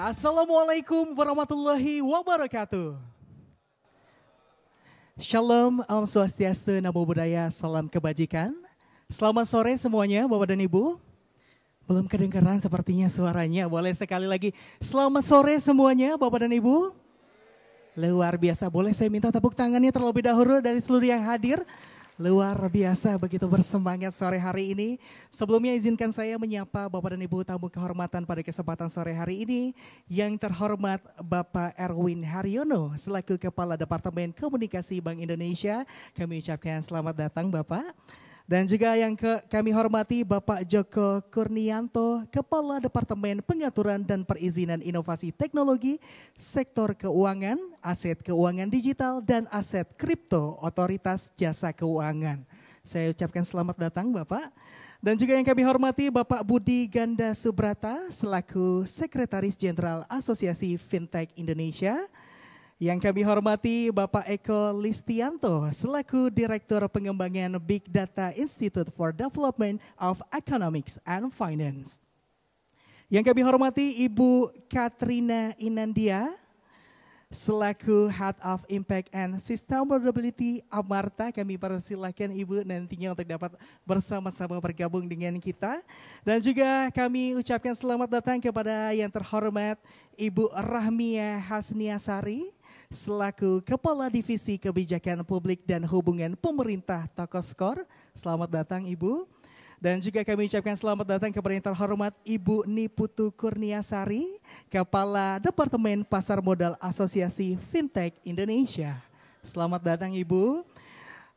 Assalamualaikum warahmatullahi wabarakatuh. Shalom, Om Swastiastu, Namo Buddhaya, salam kebajikan. Selamat sore semuanya Bapak dan Ibu. Belum kedengaran sepertinya suaranya, boleh sekali lagi. Selamat sore semuanya Bapak dan Ibu. Luar biasa, boleh saya minta tepuk tangannya terlebih dahulu dari seluruh yang hadir. Luar biasa, begitu bersemangat sore hari ini. Sebelumnya izinkan saya menyapa Bapak dan Ibu tamu kehormatan pada kesempatan sore hari ini. Yang terhormat Bapak Erwin Haryono selaku Kepala Departemen Komunikasi Bank Indonesia. Kami ucapkan selamat datang Bapak. Dan juga yang kami hormati Bapak Joko Kurnianto, Kepala Departemen Pengaturan dan Perizinan Inovasi Teknologi, Sektor Keuangan, Aset Keuangan Digital, dan Aset Kripto Otoritas Jasa Keuangan. Saya ucapkan selamat datang Bapak. Dan juga yang kami hormati Bapak Budi Ganda Subrata, selaku Sekretaris Jenderal Asosiasi Fintech Indonesia. Yang kami hormati Bapak Eko Listianto selaku Direktur Pengembangan Big Data Institute for Development of Economics and Finance. Yang kami hormati Ibu Katrina Inandia selaku Head of Impact and Sustainability Amarta. Kami persilakan Ibu nantinya untuk dapat bersama-sama bergabung dengan kita. Dan juga kami ucapkan selamat datang kepada yang terhormat Ibu Rahmia Hasniasari selaku Kepala Divisi Kebijakan Publik dan Hubungan Pemerintah Tokoskor. Selamat datang Ibu. Dan juga kami ucapkan selamat datang kepada yang terhormat Ibu Niputu Kurniasari, Kepala Departemen Pasar Modal Asosiasi Fintech Indonesia. Selamat datang Ibu.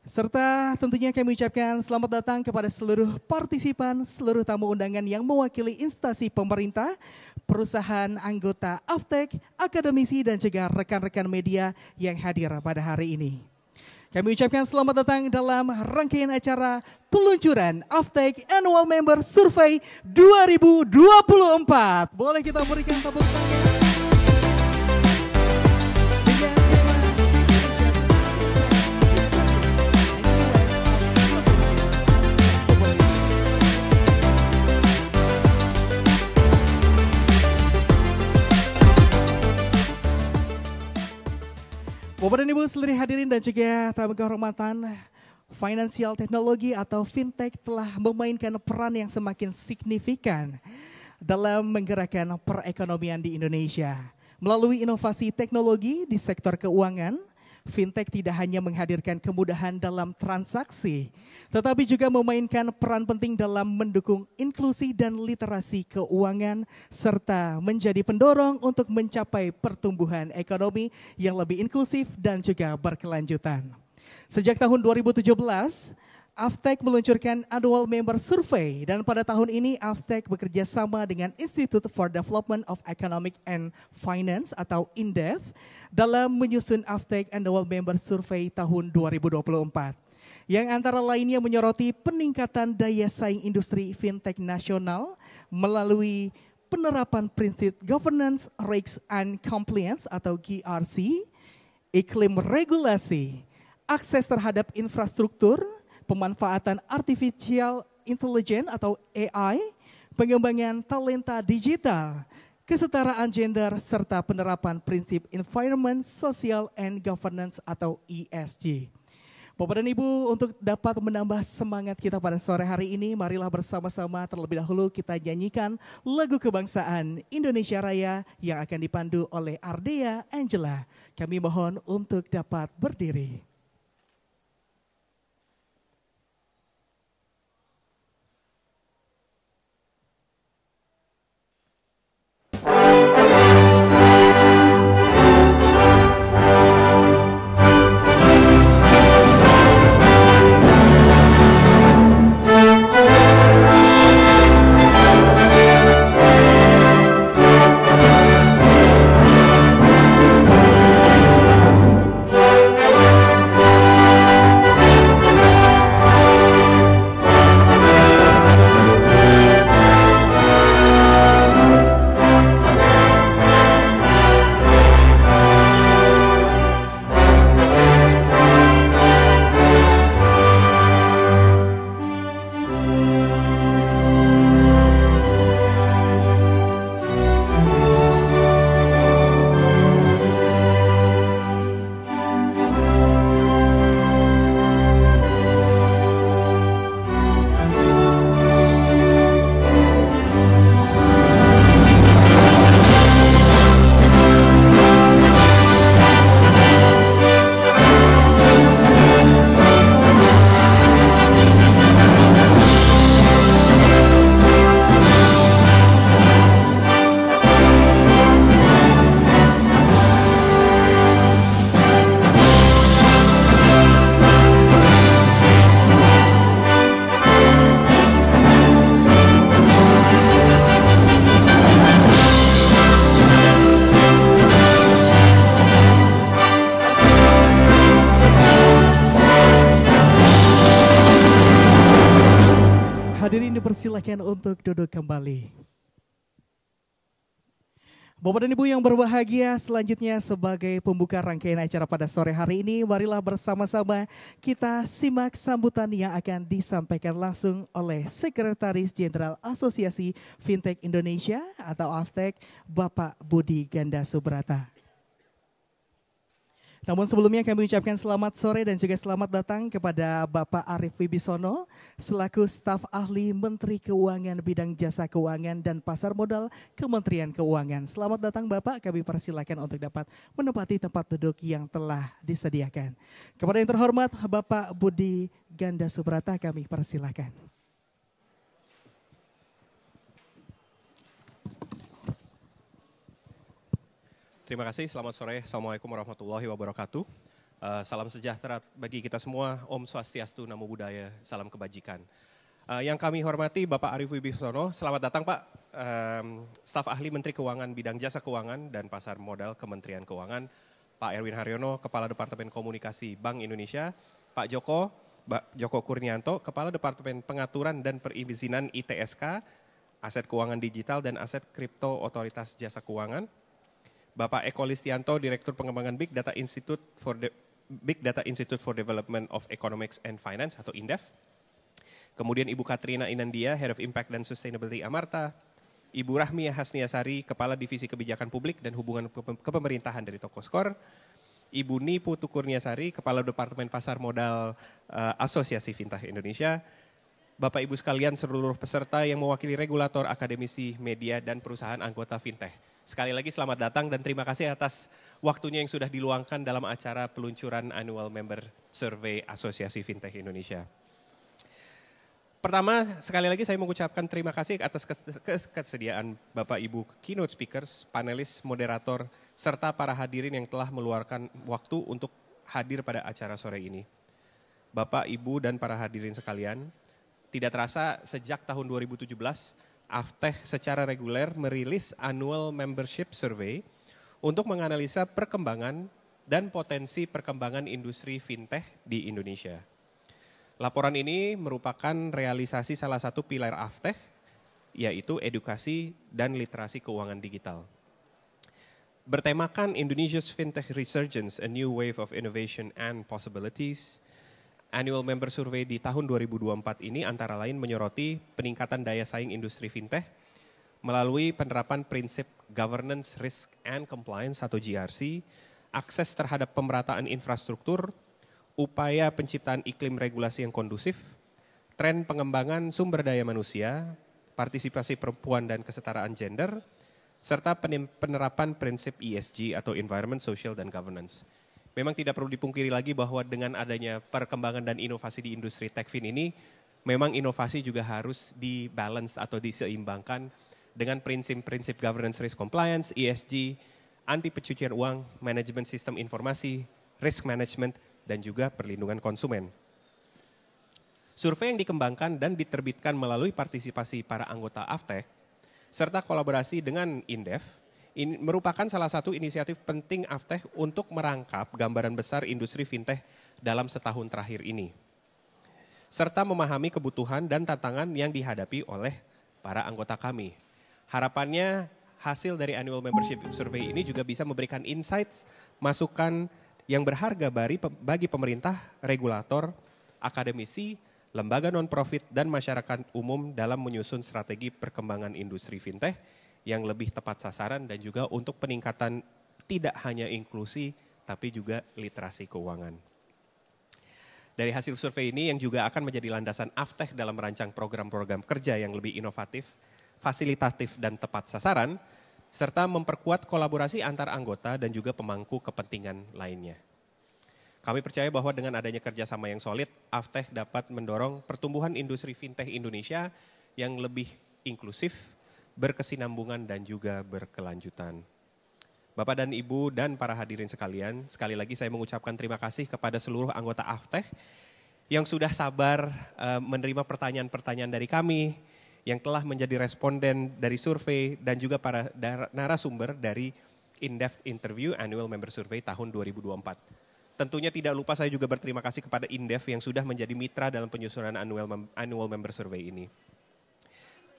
Serta tentunya kami ucapkan selamat datang kepada seluruh partisipan, seluruh tamu undangan yang mewakili instansi pemerintah, perusahaan anggota Avtek, akademisi dan juga rekan-rekan media yang hadir pada hari ini. Kami ucapkan selamat datang dalam rangkaian acara peluncuran Avtek Annual Member Survey 2024. Boleh kita berikan tepuk tangan. Bapak dan Ibu seluruh hadirin dan juga tamu kehormatan, Financial Technology atau Fintech telah memainkan peran yang semakin signifikan dalam menggerakkan perekonomian di Indonesia. Melalui inovasi teknologi di sektor keuangan, Fintech tidak hanya menghadirkan kemudahan dalam transaksi, tetapi juga memainkan peran penting dalam mendukung inklusi dan literasi keuangan, serta menjadi pendorong untuk mencapai pertumbuhan ekonomi yang lebih inklusif dan juga berkelanjutan. Sejak tahun 2017, Avtek meluncurkan Annual Member Survey dan pada tahun ini Avtek bekerja sama dengan Institute for Development of Economic and Finance atau INDEF dalam menyusun Avtek Annual Member Survey tahun 2024. Yang antara lainnya menyoroti peningkatan daya saing industri fintech nasional melalui penerapan prinsip Governance, Risks and Compliance atau GRC, iklim regulasi, akses terhadap infrastruktur, pemanfaatan artificial intelligence atau AI, pengembangan talenta digital, kesetaraan gender, serta penerapan prinsip environment, social, and governance atau ESG. Bapak dan Ibu, untuk dapat menambah semangat kita pada sore hari ini, marilah bersama-sama terlebih dahulu kita nyanyikan lagu kebangsaan Indonesia Raya yang akan dipandu oleh Ardea Angela. Kami mohon untuk dapat berdiri. Hadirin dipersilakan untuk duduk kembali. Bapak dan Ibu yang berbahagia, selanjutnya sebagai pembuka rangkaian acara pada sore hari ini, marilah bersama-sama kita simak sambutan yang akan disampaikan langsung oleh Sekretaris Jenderal Asosiasi Fintech Indonesia atau AFTEK, Bapak Budi Ganda Subrata. Namun sebelumnya kami ucapkan selamat sore dan juga selamat datang kepada Bapak Arief Wibisono selaku staf ahli Menteri Keuangan bidang jasa keuangan dan pasar modal Kementerian Keuangan. Selamat datang Bapak, kami persilakan untuk dapat menempati tempat duduk yang telah disediakan. Kepada yang terhormat Bapak Budi Ganda Subrata kami persilakan. Terima kasih, selamat sore. Assalamualaikum warahmatullahi wabarakatuh. Salam sejahtera bagi kita semua, Om Swastiastu, Namo Buddhaya, salam kebajikan. Yang kami hormati Bapak Arief Wibisono, selamat datang Pak, staf ahli Menteri Keuangan bidang jasa keuangan dan pasar modal Kementerian Keuangan, Pak Erwin Haryono, Kepala Departemen Komunikasi Bank Indonesia, Pak Joko Kurnianto, Kepala Departemen Pengaturan dan Perizinan ITSK, Aset Keuangan Digital dan Aset Kripto Otoritas Jasa Keuangan, Bapak Eko Listianto, Direktur Pengembangan Big Data Institute for Development of Economics and Finance atau INDEF. Kemudian Ibu Katrina Inandia, Head of Impact dan Sustainability Amarta. Ibu Rahmi Hasniasari, Kepala Divisi Kebijakan Publik dan Hubungan Kepemerintahan dari Tokoskor. Ibu Ni Putu Kurniasari, Kepala Departemen Pasar Modal Asosiasi Fintech Indonesia. Bapak Ibu sekalian seluruh peserta yang mewakili regulator, akademisi, media, dan perusahaan anggota Fintech. Sekali lagi selamat datang dan terima kasih atas waktunya yang sudah diluangkan dalam acara peluncuran Annual Member Survey Asosiasi Fintech Indonesia. Pertama, sekali lagi saya mengucapkan terima kasih atas kesediaan Bapak Ibu keynote speakers, panelis, moderator, serta para hadirin yang telah meluangkan waktu untuk hadir pada acara sore ini. Bapak, Ibu, dan para hadirin sekalian, tidak terasa sejak tahun 2017, AFTEK secara reguler merilis Annual Membership Survey untuk menganalisa perkembangan dan potensi perkembangan industri fintech di Indonesia. Laporan ini merupakan realisasi salah satu pilar AFTEK, yaitu edukasi dan literasi keuangan digital. Bertemakan Indonesia's Fintech Resurgence, a New Wave of Innovation and Possibilities, Annual Member Survey di tahun 2024 ini antara lain menyoroti peningkatan daya saing industri fintech melalui penerapan prinsip Governance, Risk, and Compliance atau GRC, akses terhadap pemerataan infrastruktur, upaya penciptaan iklim regulasi yang kondusif, tren pengembangan sumber daya manusia, partisipasi perempuan dan kesetaraan gender, serta penerapan prinsip ESG atau Environment, Social, dan Governance. Memang tidak perlu dipungkiri lagi bahwa dengan adanya perkembangan dan inovasi di industri techfin ini, memang inovasi juga harus dibalance atau diseimbangkan dengan prinsip-prinsip governance, risk compliance, ESG, anti pencucian uang, manajemen sistem informasi, risk management, dan juga perlindungan konsumen. Survei yang dikembangkan dan diterbitkan melalui partisipasi para anggota AFTEK, serta kolaborasi dengan INDEF, ini merupakan salah satu inisiatif penting AFTEK untuk merangkap gambaran besar industri fintech dalam setahun terakhir ini. Serta memahami kebutuhan dan tantangan yang dihadapi oleh para anggota kami. Harapannya hasil dari Annual Membership Survey ini juga bisa memberikan insights, masukan yang berharga bagi pemerintah, regulator, akademisi, lembaga non-profit, dan masyarakat umum dalam menyusun strategi perkembangan industri fintech yang lebih tepat sasaran dan juga untuk peningkatan tidak hanya inklusi tapi juga literasi keuangan. Dari hasil survei ini yang juga akan menjadi landasan AFTEK dalam merancang program-program kerja yang lebih inovatif, fasilitatif dan tepat sasaran, serta memperkuat kolaborasi antar anggota dan juga pemangku kepentingan lainnya. Kami percaya bahwa dengan adanya kerjasama yang solid, AFTEK dapat mendorong pertumbuhan industri fintech Indonesia yang lebih inklusif, berkesinambungan dan juga berkelanjutan. Bapak dan Ibu dan para hadirin sekalian, sekali lagi saya mengucapkan terima kasih kepada seluruh anggota AFTEK yang sudah sabar menerima pertanyaan-pertanyaan dari kami, yang telah menjadi responden dari survei dan juga para narasumber dari In-Depth Interview Annual Member Survey tahun 2024. Tentunya tidak lupa saya juga berterima kasih kepada INDEF yang sudah menjadi mitra dalam penyusunan Annual Member Survey ini.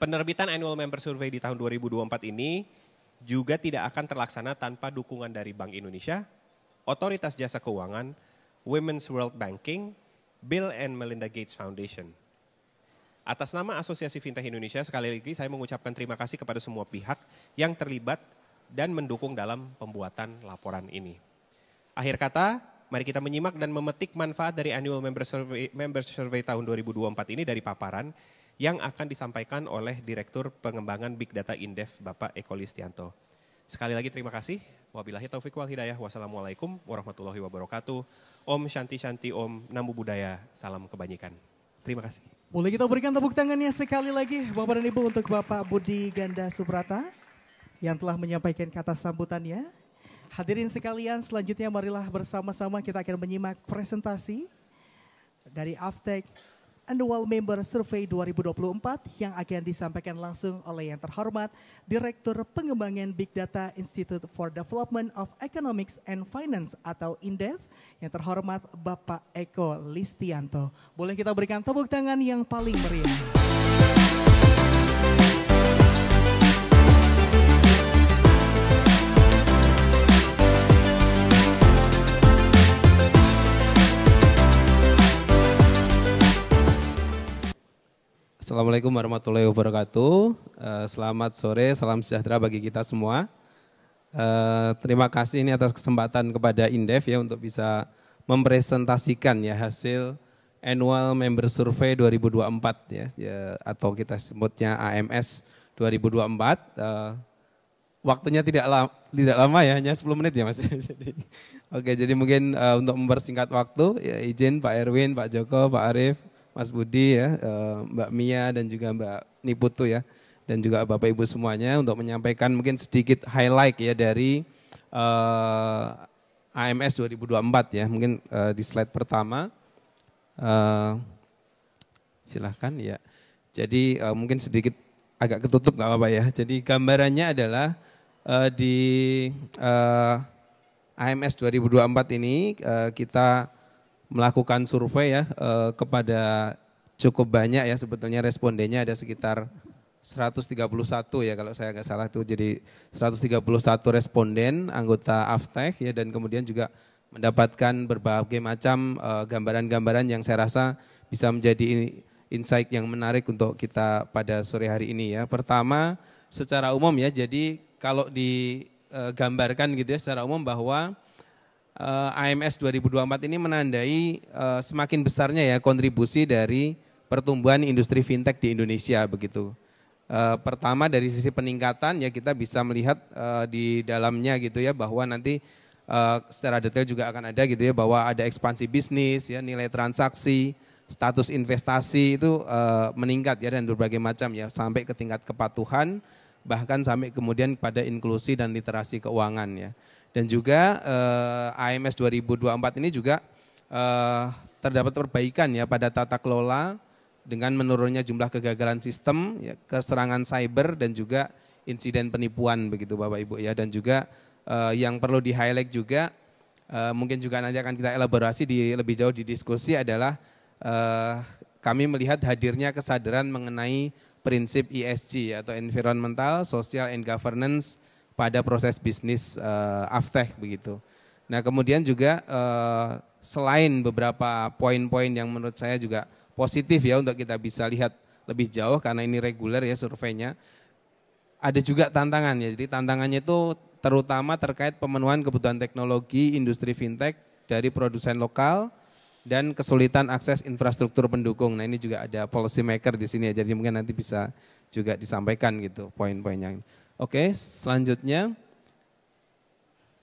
Penerbitan annual member survey di tahun 2024 ini juga tidak akan terlaksana tanpa dukungan dari Bank Indonesia, Otoritas Jasa Keuangan, Women's World Banking, Bill and Melinda Gates Foundation. Atas nama Asosiasi Fintech Indonesia, sekali lagi saya mengucapkan terima kasih kepada semua pihak yang terlibat dan mendukung dalam pembuatan laporan ini. Akhir kata, mari kita menyimak dan memetik manfaat dari annual member survey tahun 2024 ini dari paparan yang akan disampaikan oleh Direktur Pengembangan Big Data Indef, Bapak Eko Listianto. Sekali lagi terima kasih. Wabillahi taufiq wal hidayah. Wassalamualaikum warahmatullahi wabarakatuh. Om Shanti Shanti, Om Namo Buddhaya, salam kebajikan. Terima kasih. Boleh kita berikan tepuk tangannya sekali lagi Bapak dan Ibu untuk Bapak Budi Ganda Subrata yang telah menyampaikan kata sambutannya. Hadirin sekalian, selanjutnya marilah bersama-sama kita akan menyimak presentasi dari Aftech Annual Member Survey 2024 yang akan disampaikan langsung oleh yang terhormat Direktur Pengembangan Big Data Institute for Development of Economics and Finance atau INDEF yang terhormat Bapak Eko Listianto. Boleh kita berikan tepuk tangan yang paling meriah. Assalamualaikum warahmatullahi wabarakatuh. Selamat sore, salam sejahtera bagi kita semua. Terima kasih ini atas kesempatan kepada Indef ya untuk bisa mempresentasikan ya hasil Annual Member Survey 2024 ya atau kita sebutnya AMS 2024. Waktunya tidak lama ya, hanya 10 menit ya Mas. Oke, jadi mungkin untuk mempersingkat waktu ya, izin Pak Erwin, Pak Joko, Pak Arief, Mas Budi ya, Mbak Mia dan juga Mbak Niputu ya, dan juga Bapak Ibu semuanya untuk menyampaikan mungkin sedikit highlight ya dari AMS 2024 ya. Mungkin di slide pertama, silahkan ya. Jadi mungkin sedikit agak ketutup nggak apa-apa ya. Jadi gambarannya adalah di AMS 2024 ini kita melakukan survei ya kepada cukup banyak ya, sebetulnya respondennya ada sekitar 131 ya kalau saya nggak salah itu, jadi 131 responden anggota Aftech ya, dan kemudian juga mendapatkan berbagai macam gambaran-gambaran yang saya rasa bisa menjadi insight yang menarik untuk kita pada sore hari ini ya. Pertama secara umum ya, jadi kalau digambarkan gitu ya secara umum bahwa AMS 2024 ini menandai semakin besarnya ya kontribusi dari pertumbuhan industri fintech di Indonesia begitu. Pertama dari sisi peningkatan ya kita bisa melihat di dalamnya gitu ya bahwa nanti secara detail juga akan ada gitu ya bahwa ada ekspansi bisnis ya, nilai transaksi, status investasi itu meningkat ya dan berbagai macam ya sampai ke tingkat kepatuhan bahkan sampai kemudian pada inklusi dan literasi keuangan ya. Dan juga AMS 2024 ini juga terdapat perbaikan ya pada tata kelola dengan menurunnya jumlah kegagalan sistem, ya, keserangan cyber dan juga insiden penipuan begitu Bapak Ibu ya. Dan juga yang perlu di-highlight juga mungkin juga nanti akan kita elaborasi lebih jauh di diskusi adalah kami melihat hadirnya kesadaran mengenai prinsip ESG atau Environmental, Social and Governance pada proses bisnis Aftech begitu. Nah kemudian juga selain beberapa poin-poin yang menurut saya juga positif ya untuk kita bisa lihat lebih jauh karena ini reguler ya surveinya, ada juga tantangan ya. Jadi tantangannya itu terutama terkait pemenuhan kebutuhan teknologi industri fintech dari produsen lokal dan kesulitan akses infrastruktur pendukung. Nah ini juga ada policy maker di sini ya, jadi mungkin nanti bisa juga disampaikan gitu poin-poinnya. Oke, selanjutnya,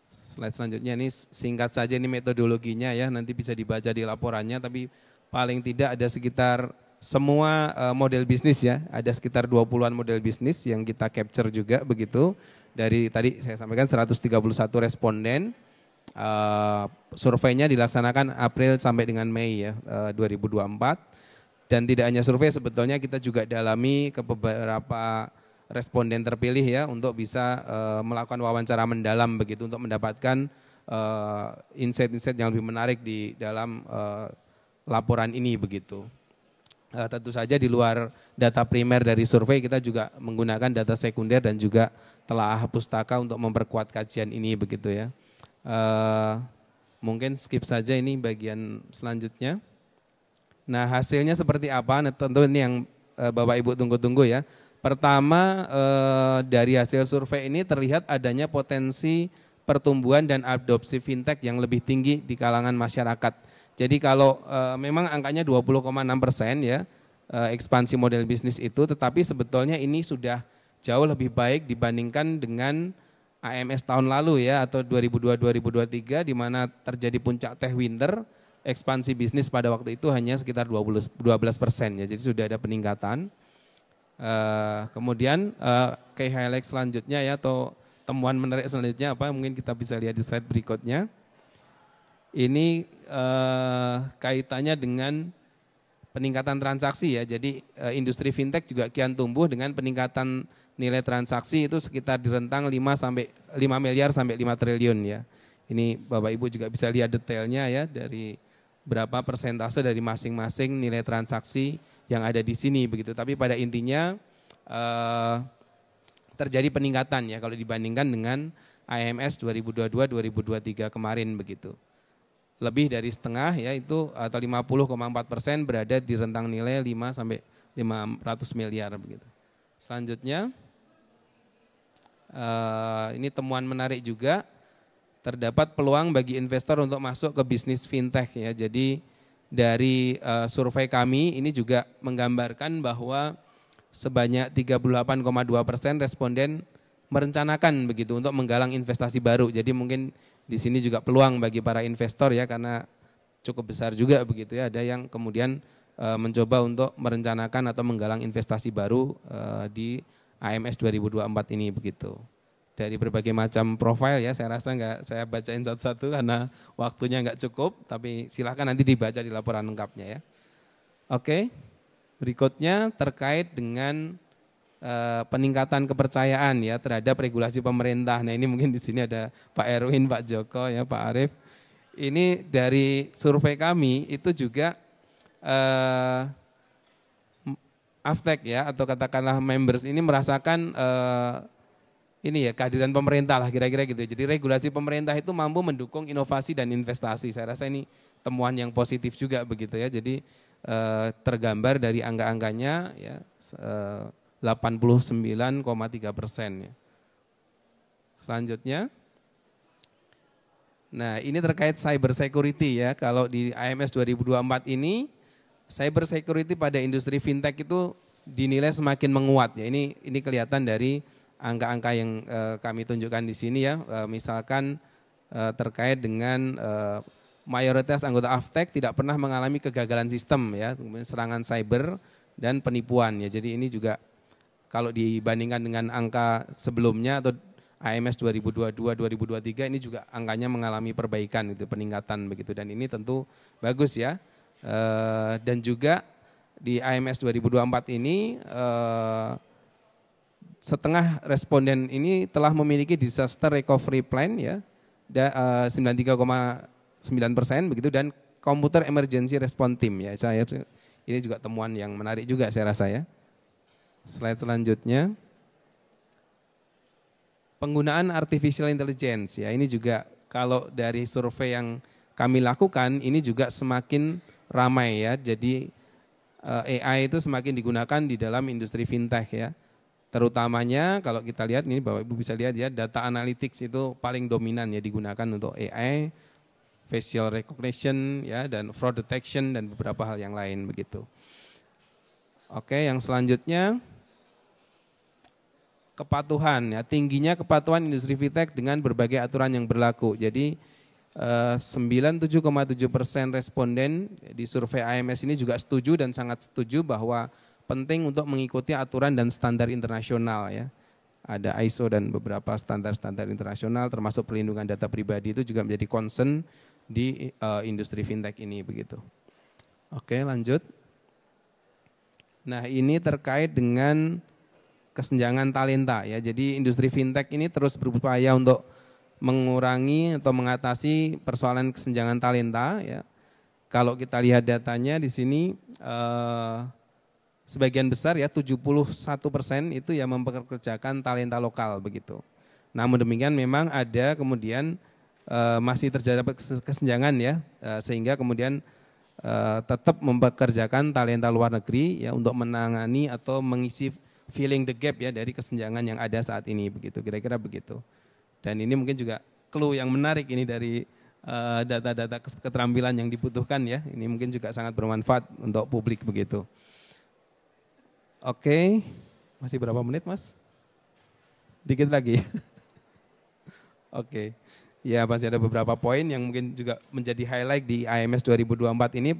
slide selanjutnya ini singkat saja ini metodologinya ya, nanti bisa dibaca di laporannya, tapi paling tidak ada sekitar semua model bisnis ya, ada sekitar 20-an model bisnis yang kita capture juga begitu. Dari tadi saya sampaikan 131 responden, surveinya dilaksanakan April sampai dengan Mei ya 2024. Dan tidak hanya survei, sebetulnya kita juga dalami ke beberapa responden terpilih ya untuk bisa melakukan wawancara mendalam begitu untuk mendapatkan insight-insight yang lebih menarik di dalam laporan ini begitu. Tentu saja di luar data primer dari survei kita juga menggunakan data sekunder dan juga telaah pustaka untuk memperkuat kajian ini begitu ya. Mungkin skip saja ini bagian selanjutnya. Nah hasilnya seperti apa? Nah, tentu ini yang Bapak Ibu tunggu-tunggu ya. Pertama dari hasil survei ini terlihat adanya potensi pertumbuhan dan adopsi fintech yang lebih tinggi di kalangan masyarakat. Jadi kalau memang angkanya 20,6% ya ekspansi model bisnis itu, tetapi sebetulnya ini sudah jauh lebih baik dibandingkan dengan AMS tahun lalu ya atau 2002-2023 di mana terjadi puncak tech winter, ekspansi bisnis pada waktu itu hanya sekitar 12% ya, jadi sudah ada peningkatan. Kemudian key highlight selanjutnya ya atau temuan menarik selanjutnya apa mungkin kita bisa lihat di slide berikutnya. Ini kaitannya dengan peningkatan transaksi ya. Jadi industri fintech juga kian tumbuh dengan peningkatan nilai transaksi itu sekitar di rentang 5 miliar sampai 5 triliun ya. Ini Bapak Ibu juga bisa lihat detailnya ya dari berapa persentase dari masing-masing nilai transaksi yang ada di sini begitu. Tapi pada intinya terjadi peningkatan ya kalau dibandingkan dengan AMS 2022-2023 kemarin begitu. Lebih dari setengah ya itu atau 50,4% berada di rentang nilai 5 sampai 500 miliar begitu. Selanjutnya ini temuan menarik juga, terdapat peluang bagi investor untuk masuk ke bisnis fintech ya. Jadi dari survei kami ini juga menggambarkan bahwa sebanyak 38,2% responden merencanakan begitu untuk menggalang investasi baru. Jadi mungkin di sini juga peluang bagi para investor ya karena cukup besar juga begitu ya. Ada yang kemudian mencoba untuk merencanakan atau menggalang investasi baru di AMS 2024 ini begitu. Dari berbagai macam profil ya, saya rasa nggak saya bacain satu-satu karena waktunya nggak cukup, tapi silakan nanti dibaca di laporan lengkapnya ya. Oke, berikutnya terkait dengan peningkatan kepercayaan ya terhadap regulasi pemerintah. Nah ini mungkin di sini ada Pak Erwin, Pak Joko, ya Pak Arief. Ini dari survei kami itu juga Aftek ya atau katakanlah members ini merasakan ini ya kehadiran pemerintah lah kira-kira gitu. Jadi regulasi pemerintah itu mampu mendukung inovasi dan investasi. Saya rasa ini temuan yang positif juga begitu ya. Jadi tergambar dari angka-angkanya ya 89,3% ya. Selanjutnya, nah ini terkait cyber security ya. Kalau di AMS 2024 ini cyber security pada industri fintech itu dinilai semakin menguat ya. Ini kelihatan dari angka-angka yang kami tunjukkan di sini ya. Misalkan terkait dengan mayoritas anggota Aftek tidak pernah mengalami kegagalan sistem ya, kemudian serangan cyber dan penipuan ya. Jadi ini juga kalau dibandingkan dengan angka sebelumnya atau AMS 2022-2023 ini juga angkanya mengalami perbaikan itu peningkatan begitu dan ini tentu bagus ya. Dan juga di AMS 2024 ini setengah responden ini telah memiliki disaster recovery plan ya 93,9% begitu dan computer emergency response team ya. Ini juga temuan yang menarik juga saya rasa ya. Slide selanjutnya. Penggunaan artificial intelligence ya, ini juga kalau dari survei yang kami lakukan ini juga semakin ramai ya. Jadi AI itu semakin digunakan di dalam industri fintech ya. Terutamanya kalau kita lihat ini Bapak Ibu bisa lihat ya, data analytics itu paling dominan ya digunakan untuk AI, facial recognition ya dan fraud detection dan beberapa hal yang lain begitu. Oke, yang selanjutnya kepatuhan ya, tingginya kepatuhan industri fintech dengan berbagai aturan yang berlaku. Jadi 97,7% responden di survei AMS ini juga setuju dan sangat setuju bahwa penting untuk mengikuti aturan dan standar internasional ya. Ada ISO dan beberapa standar-standar internasional termasuk perlindungan data pribadi itu juga menjadi concern di industri fintech ini begitu. Oke, lanjut. Nah, ini terkait dengan kesenjangan talenta ya. Jadi industri fintech ini terus berupaya untuk mengurangi atau mengatasi persoalan kesenjangan talenta ya. kalau kita lihat datanya di sini sebagian besar ya 71% itu ya mempekerjakan talenta lokal begitu. Namun demikian memang ada kemudian masih terjadi kesenjangan ya, sehingga kemudian tetap mempekerjakan talenta luar negeri ya untuk menangani atau mengisi filling the gap ya dari kesenjangan yang ada saat ini begitu, kira-kira begitu. Dan ini mungkin juga clue yang menarik ini dari data-data keterampilan yang dibutuhkan ya. Ini mungkin juga sangat bermanfaat untuk publik begitu. Oke, masih berapa menit Mas? Dikit lagi. Oke, ya masih ada beberapa poin yang mungkin juga menjadi highlight di IMS 2024 ini.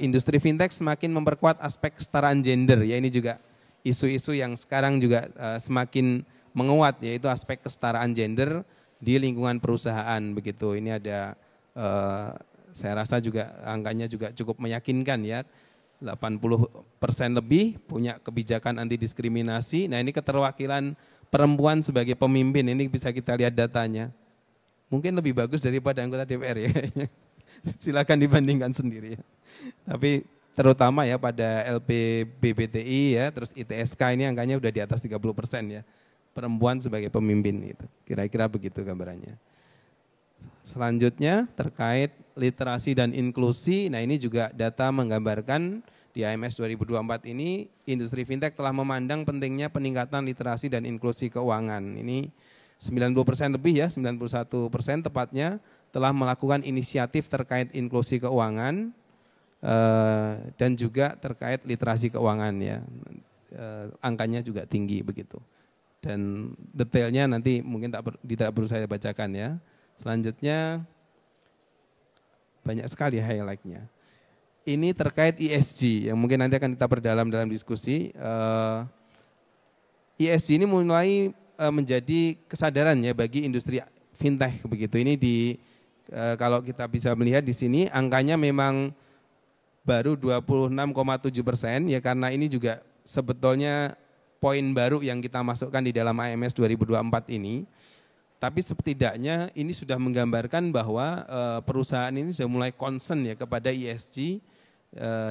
Industri fintech semakin memperkuat aspek kesetaraan gender ya, ini juga isu-isu yang sekarang juga semakin menguat, yaitu aspek kesetaraan gender di lingkungan perusahaan begitu. Ini ada saya rasa juga angkanya juga cukup meyakinkan ya, 80% lebih punya kebijakan anti diskriminasi. Nah ini keterwakilan perempuan sebagai pemimpin, ini bisa kita lihat datanya. Mungkin lebih bagus daripada anggota DPR ya. Silakan dibandingkan sendiri ya. Tapi terutama ya pada LPBBTI ya, terus ITSK ini angkanya udah di atas 30% ya. Perempuan sebagai pemimpin itu. Kira-kira begitu gambarannya. Selanjutnya terkait literasi dan inklusi. Nah ini juga data menggambarkan di IMS 2024 ini industri fintech telah memandang pentingnya peningkatan literasi dan inklusi keuangan. Ini 90% lebih ya, 91% tepatnya telah melakukan inisiatif terkait inklusi keuangan dan juga terkait literasi keuangan ya. Angkanya juga tinggi begitu. Dan detailnya nanti mungkin tidak perlu saya bacakan ya. Selanjutnya banyak sekali highlight-nya. Ini terkait ESG yang mungkin nanti akan kita perdalam dalam diskusi. ESG ini mulai menjadi kesadaran ya bagi industri fintech begitu. Ini kalau kita bisa melihat di sini angkanya memang baru 26,7% ya, karena ini juga sebetulnya poin baru yang kita masukkan di dalam IMS 2024 ini. Tapi setidaknya ini sudah menggambarkan bahwa perusahaan ini sudah mulai concern ya kepada ESG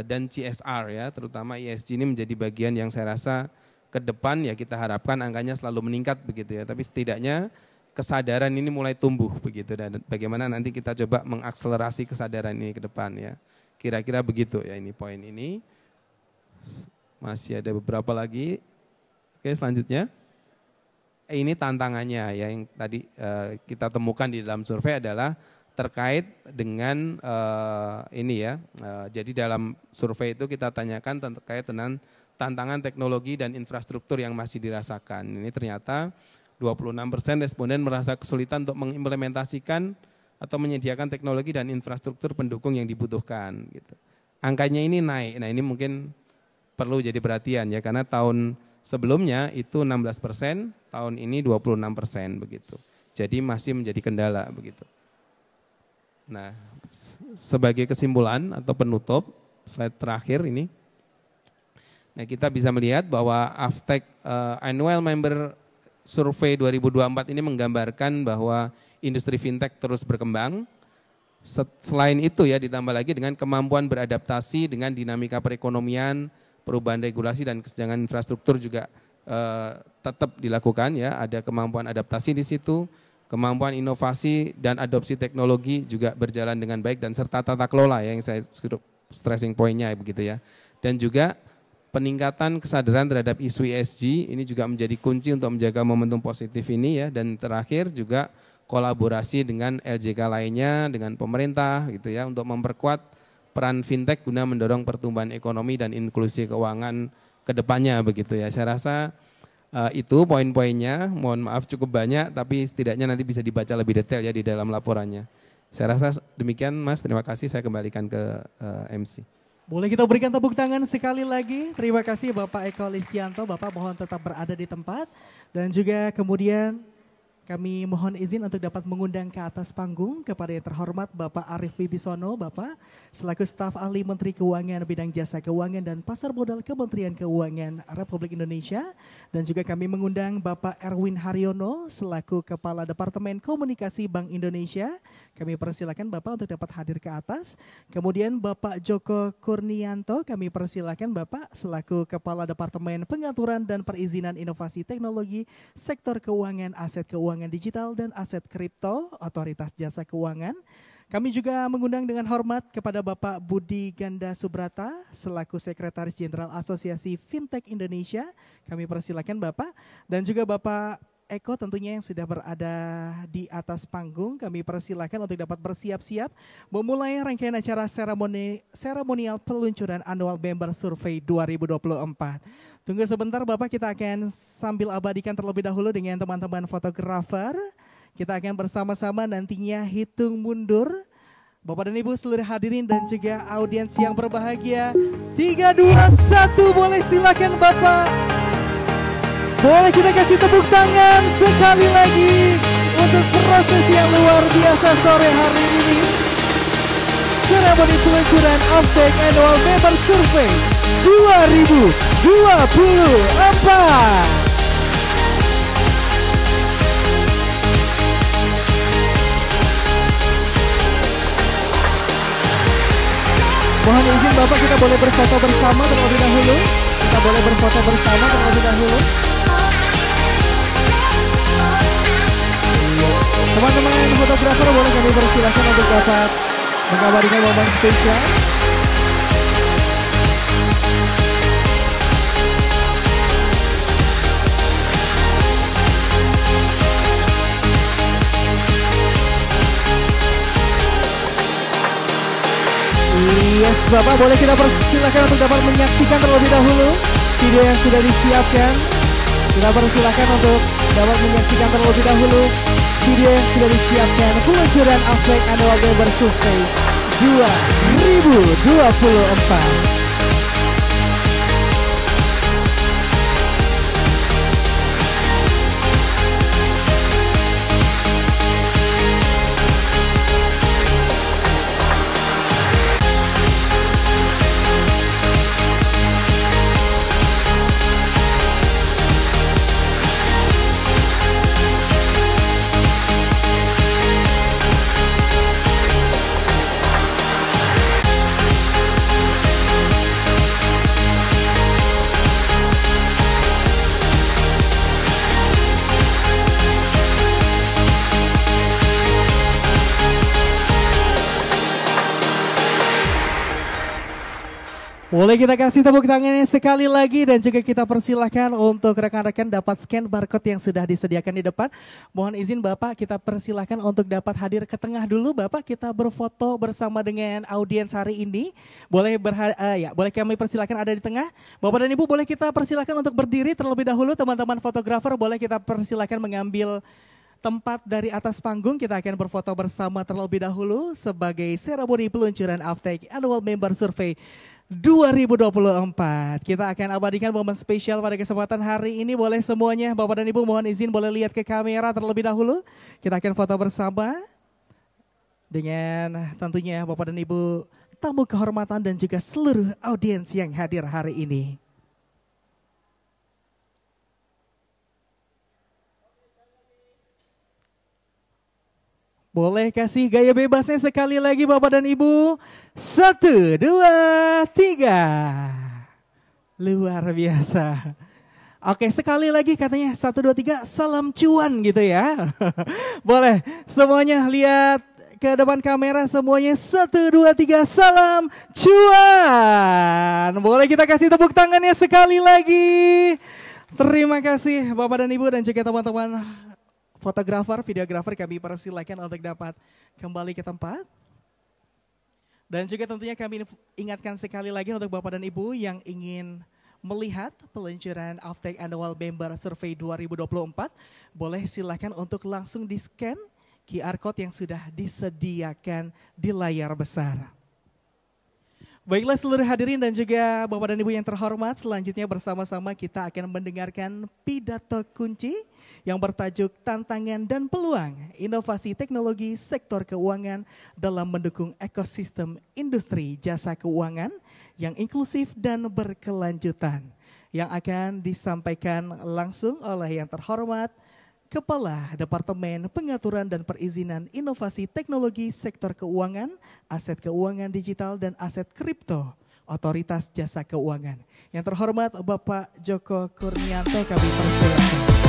dan CSR ya, terutama ESG ini menjadi bagian yang saya rasa ke depan ya kita harapkan angkanya selalu meningkat begitu ya. Tapi setidaknya kesadaran ini mulai tumbuh begitu, dan bagaimana nanti kita coba mengakselerasi kesadaran ini ke depan ya. Kira-kira begitu ya ini poin ini. Masih ada beberapa lagi. Oke, selanjutnya. Ini tantangannya ya, yang tadi kita temukan di dalam survei adalah terkait dengan ini ya. Jadi dalam survei itu kita tanyakan terkait dengan tantangan teknologi dan infrastruktur yang masih dirasakan. Ini ternyata 26% responden merasa kesulitan untuk mengimplementasikan atau menyediakan teknologi dan infrastruktur pendukung yang dibutuhkan. Gitu. Angkanya ini naik, nah ini mungkin perlu jadi perhatian ya, karena tahun sebelumnya itu 16%, tahun ini 26% begitu. Jadi masih menjadi kendala begitu. Nah, sebagai kesimpulan atau penutup, slide terakhir ini. Nah, kita bisa melihat bahwa Avtech Annual Member Survey 2024 ini menggambarkan bahwa industri fintech terus berkembang. Selain itu ya, ditambah lagi dengan kemampuan beradaptasi dengan dinamika perekonomian, perubahan regulasi dan kesenjangan infrastruktur juga tetap dilakukan ya. Ada kemampuan adaptasi di situ, kemampuan inovasi dan adopsi teknologi juga berjalan dengan baik, dan serta tata kelola ya, yang saya stressing pointnya begitu ya. Dan juga peningkatan kesadaran terhadap isu ESG ini juga menjadi kunci untuk menjaga momentum positif ini ya. Dan terakhir juga kolaborasi dengan LJK lainnya, dengan pemerintah gitu ya, untuk memperkuat peran fintech guna mendorong pertumbuhan ekonomi dan inklusi keuangan ke depannya begitu ya. Saya rasa itu poin-poinnya, mohon maaf cukup banyak, tapi setidaknya nanti bisa dibaca lebih detail ya di dalam laporannya. Saya rasa demikian Mas, terima kasih, saya kembalikan ke MC. Boleh kita berikan tepuk tangan sekali lagi. Terima kasih Bapak Eko Listianto, Bapak mohon tetap berada di tempat. Dan juga kemudian Kami mohon izin untuk dapat mengundang ke atas panggung kepada yang terhormat Bapak Arief Wibisono, Bapak, selaku staf ahli Menteri Keuangan Bidang Jasa Keuangan dan Pasar Modal Kementerian Keuangan Republik Indonesia. Dan juga kami mengundang Bapak Erwin Haryono, selaku Kepala Departemen Komunikasi Bank Indonesia. Kami persilakan Bapak untuk dapat hadir ke atas. Kemudian Bapak Joko Kurnianto, kami persilakan Bapak selaku Kepala Departemen Pengaturan dan Perizinan Inovasi Teknologi Sektor Keuangan, Aset Keuangan Digital dan Aset Kripto, Otoritas Jasa Keuangan. Kami juga mengundang dengan hormat kepada Bapak Budi Ganda Subrata selaku Sekretaris Jenderal Asosiasi Fintech Indonesia. Kami persilakan Bapak, dan juga Bapak Eko tentunya yang sudah berada di atas panggung. Kami persilakan untuk dapat bersiap-siap memulai rangkaian acara seremonial peluncuran Annual Member Survey 2024. Tunggu sebentar Bapak, kita akan sambil abadikan terlebih dahulu dengan teman-teman fotografer. Kita akan bersama-sama nantinya hitung mundur. Bapak dan Ibu seluruh hadirin dan juga audiens yang berbahagia. 3, 2, 1, boleh silakan Bapak. Boleh kita kasih tepuk tangan sekali lagi untuk proses yang luar biasa sore hari ini. Seremoni peluncuran Aftek Annual Member Survey 2024. Mohon izin Bapak, kita boleh berfoto bersama terlebih dahulu. Kita boleh berfoto bersama terlebih dahulu. Teman-teman fotografer boleh kami persilakan untuk dapat mengabadikan momen spesial. Yes Bapak, boleh kita persilakan untuk dapat menyaksikan terlebih dahulu video yang sudah disiapkan. Kita persilakan untuk dapat menyaksikan terlebih dahulu video yang sudah disiapkan peluncuran Aftek Annual Member Survey 2024. Boleh kita kasih tepuk tangannya sekali lagi, dan juga kita persilahkan untuk rekan-rekan dapat scan barcode yang sudah disediakan di depan. Mohon izin Bapak, kita persilahkan untuk dapat hadir ke tengah dulu Bapak, kita berfoto bersama dengan audiens hari ini. Boleh boleh kami persilahkan ada di tengah. Bapak dan Ibu boleh kita persilahkan untuk berdiri terlebih dahulu. Teman-teman fotografer boleh kita persilahkan mengambil tempat dari atas panggung. Kita akan berfoto bersama terlebih dahulu sebagai seremoni peluncuran Aftek Annual Member Survey 2024. Kita akan abadikan momen spesial pada kesempatan hari ini. Boleh semuanya Bapak dan Ibu mohon izin boleh lihat ke kamera terlebih dahulu. Kita akan foto bersama dengan tentunya Bapak dan Ibu tamu kehormatan dan juga seluruh audiens yang hadir hari ini. Boleh kasih gaya bebasnya sekali lagi Bapak dan Ibu. 1, 2, 3. Luar biasa. Oke, sekali lagi katanya 1, 2, 3 salam cuan gitu ya. Boleh semuanya lihat ke depan kamera semuanya. 1, 2, 3 salam cuan. Boleh kita kasih tepuk tangannya sekali lagi. Terima kasih Bapak dan Ibu dan juga teman-teman fotografer, videografer, kami persilakan untuk dapat kembali ke tempat. Dan juga tentunya kami ingatkan sekali lagi untuk Bapak dan Ibu yang ingin melihat peluncuran Aftek Annual Member Survey 2024, boleh silakan untuk langsung di-scan QR Code yang sudah disediakan di layar besar. Baiklah seluruh hadirin dan juga Bapak dan Ibu yang terhormat, selanjutnya bersama-sama kita akan mendengarkan pidato kunci yang bertajuk Tantangan dan Peluang Inovasi Teknologi Sektor Keuangan dalam mendukung ekosistem industri jasa keuangan yang inklusif dan berkelanjutan, yang akan disampaikan langsung oleh yang terhormat Kepala Departemen Pengaturan dan Perizinan Inovasi Teknologi Sektor Keuangan, Aset Keuangan Digital dan Aset Kripto, Otoritas Jasa Keuangan. Yang terhormat Bapak Joko Kurnianto, kami persilakan.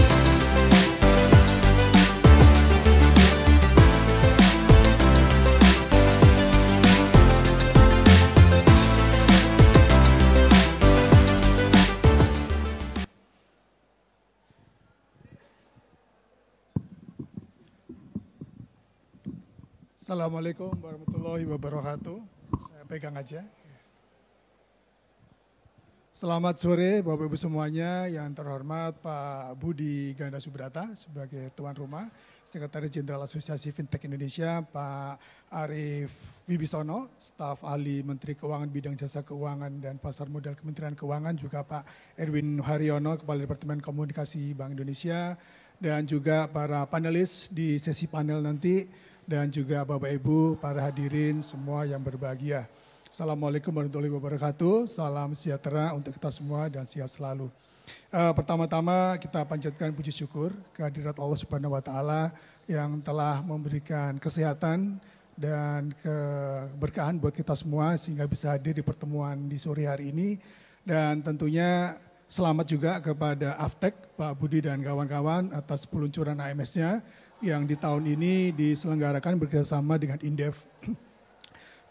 Assalamualaikum warahmatullahi wabarakatuh. Saya pegang aja. Selamat sore Bapak Ibu semuanya, yang terhormat Pak Budi Ganda Subrata sebagai tuan rumah, Sekretaris Jenderal Asosiasi Fintech Indonesia, Pak Arief Wibisono, staf ahli Menteri Keuangan bidang jasa keuangan dan pasar modal Kementerian Keuangan, juga Pak Erwin Haryono, Kepala Departemen Komunikasi Bank Indonesia, dan juga para panelis di sesi panel nanti, dan juga Bapak Ibu, para hadirin semua yang berbahagia. Assalamualaikum warahmatullahi wabarakatuh, salam sejahtera untuk kita semua dan sehat selalu. Pertama-tama kita panjatkan puji syukur kehadirat Allah Subhanahu wa Ta'ala yang telah memberikan kesehatan dan keberkahan buat kita semua sehingga bisa hadir di pertemuan di sore hari ini. Dan tentunya selamat juga kepada Aftek, Pak Budi dan kawan-kawan atas peluncuran AMS-nya yang di tahun ini diselenggarakan bekerjasama dengan Indef.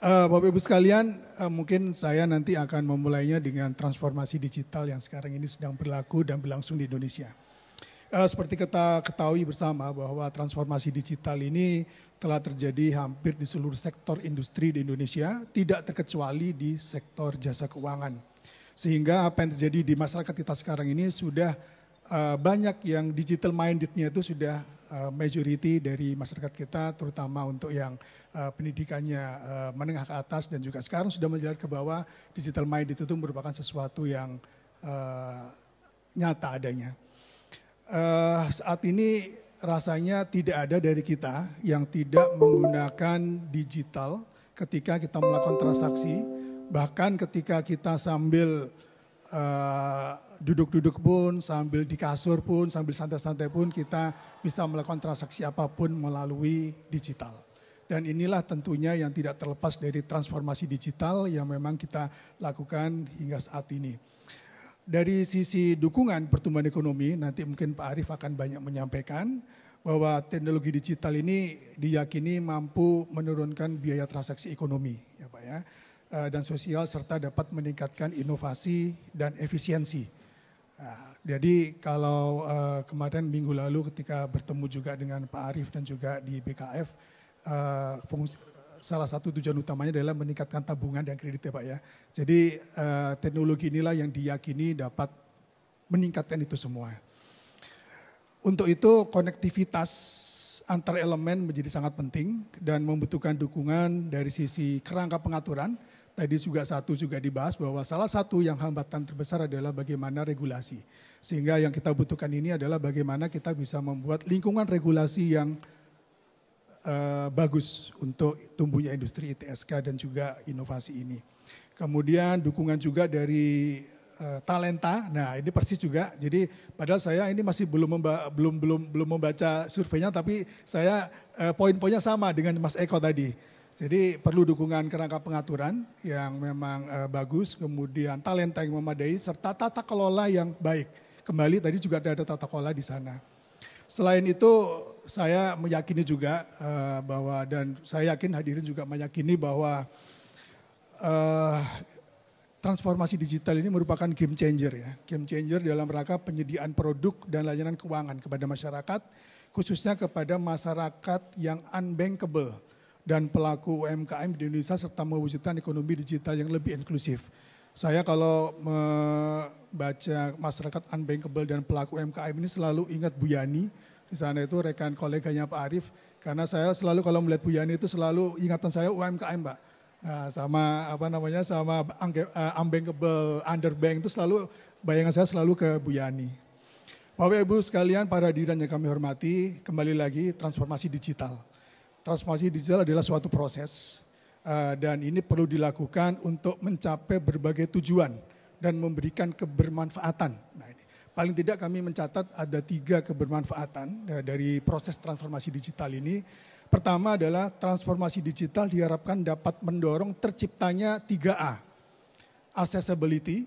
Bapak Ibu sekalian, mungkin saya nanti akan memulainya dengan transformasi digital yang sekarang ini sedang berlaku dan berlangsung di Indonesia. Seperti kita ketahui bersama bahwa transformasi digital ini telah terjadi hampir di seluruh sektor industri di Indonesia, tidak terkecuali di sektor jasa keuangan. Sehingga apa yang terjadi di masyarakat kita sekarang ini sudah banyak yang digital mindednya itu sudah majority dari masyarakat kita, terutama untuk yang pendidikannya menengah ke atas dan juga sekarang sudah menjalar ke bawah. Digital minded itu merupakan sesuatu yang nyata adanya. Saat ini rasanya tidak ada dari kita yang tidak menggunakan digital ketika kita melakukan transaksi, bahkan ketika kita sambil duduk-duduk pun, sambil di kasur pun, sambil santai-santai pun kita bisa melakukan transaksi apapun melalui digital. Dan inilah tentunya yang tidak terlepas dari transformasi digital yang memang kita lakukan hingga saat ini. Dari sisi dukungan pertumbuhan ekonomi, nanti mungkin Pak Arief akan banyak menyampaikan bahwa teknologi digital ini diyakini mampu menurunkan biaya transaksi ekonomi, ya Pak ya, dan sosial serta dapat meningkatkan inovasi dan efisiensi. Nah, jadi kalau kemarin minggu lalu ketika bertemu juga dengan Pak Arief dan juga di BKF, salah satu tujuan utamanya adalah meningkatkan tabungan dan kredit ya Pak ya. Jadi teknologi inilah yang diyakini dapat meningkatkan itu semua. Untuk itu konektivitas antar elemen menjadi sangat penting dan membutuhkan dukungan dari sisi kerangka pengaturan. Tadi juga dibahas bahwa salah satu yang hambatan terbesar adalah bagaimana regulasi. Sehingga yang kita butuhkan ini adalah bagaimana kita bisa membuat lingkungan regulasi yang bagus untuk tumbuhnya industri ITSK dan juga inovasi ini. Kemudian dukungan juga dari talenta. Nah, ini persis juga. Jadi padahal saya ini masih belum membaca surveinya, tapi saya poin-poinnya sama dengan Mas Eko tadi. Jadi perlu dukungan kerangka pengaturan yang memang bagus, kemudian talenta yang memadai, serta tata kelola yang baik. Kembali tadi juga ada tata kelola di sana. Selain itu saya meyakini juga bahwa, dan saya yakin hadirin juga meyakini bahwa transformasi digital ini merupakan game changer ya. Game changer dalam rangka penyediaan produk dan layanan keuangan kepada masyarakat, khususnya kepada masyarakat yang unbankable dan pelaku UMKM di Indonesia serta mewujudkan ekonomi digital yang lebih inklusif. Saya kalau membaca masyarakat unbankable dan pelaku UMKM ini selalu ingat Bu Yani. Di sana itu rekan koleganya Pak Arief. Karena saya selalu kalau melihat Bu Yani itu selalu ingatan saya UMKM Pak. Nah, sama unbankable underbank itu selalu bayangan saya selalu ke Bu Yani. Bapak Ibu sekalian, para hadirin yang kami hormati, kembali lagi transformasi digital. Transformasi digital adalah suatu proses dan ini perlu dilakukan untuk mencapai berbagai tujuan dan memberikan kebermanfaatan. Nah, ini paling tidak kami mencatat ada 3 kebermanfaatan dari proses transformasi digital ini. Pertama adalah transformasi digital diharapkan dapat mendorong terciptanya 3A. Accessibility,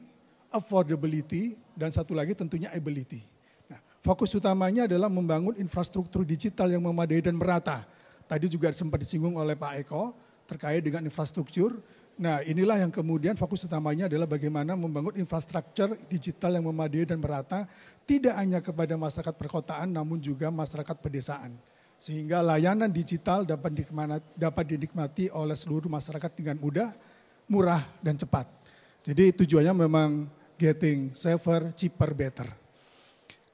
affordability, dan satu lagi tentunya ability. Nah, fokus utamanya adalah membangun infrastruktur digital yang memadai dan merata. Tadi juga sempat disinggung oleh Pak Eko terkait dengan infrastruktur. Nah, inilah yang kemudian fokus utamanya adalah bagaimana membangun infrastruktur digital yang memadai dan merata, tidak hanya kepada masyarakat perkotaan namun juga masyarakat pedesaan. Sehingga layanan digital dapat dinikmati oleh seluruh masyarakat dengan mudah, murah, dan cepat. Jadi tujuannya memang getting safer, cheaper, better.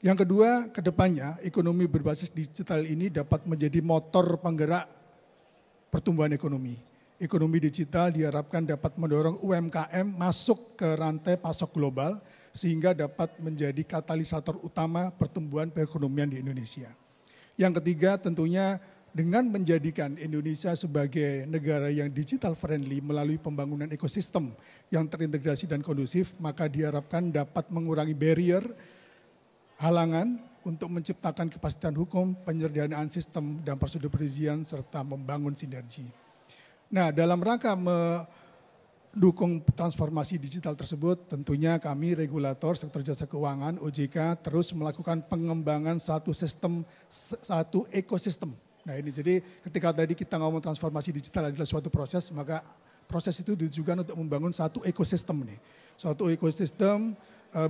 Yang kedua, kedepannya ekonomi berbasis digital ini dapat menjadi motor penggerak pertumbuhan ekonomi. Ekonomi digital diharapkan dapat mendorong UMKM masuk ke rantai pasok global sehingga dapat menjadi katalisator utama pertumbuhan perekonomian di Indonesia. Yang ketiga, tentunya dengan menjadikan Indonesia sebagai negara yang digital friendly melalui pembangunan ekosistem yang terintegrasi dan kondusif, maka diharapkan dapat mengurangi barrier, halangan untuk menciptakan kepastian hukum, penyederhanaan sistem dan prosedur perizinan serta membangun sinergi. Nah, dalam rangka mendukung transformasi digital tersebut, tentunya kami regulator sektor jasa keuangan OJK terus melakukan pengembangan satu ekosistem. Nah, ini jadi ketika tadi kita ngomong transformasi digital adalah suatu proses, maka proses itu ditujukan untuk membangun satu ekosistem nih. Suatu ekosistem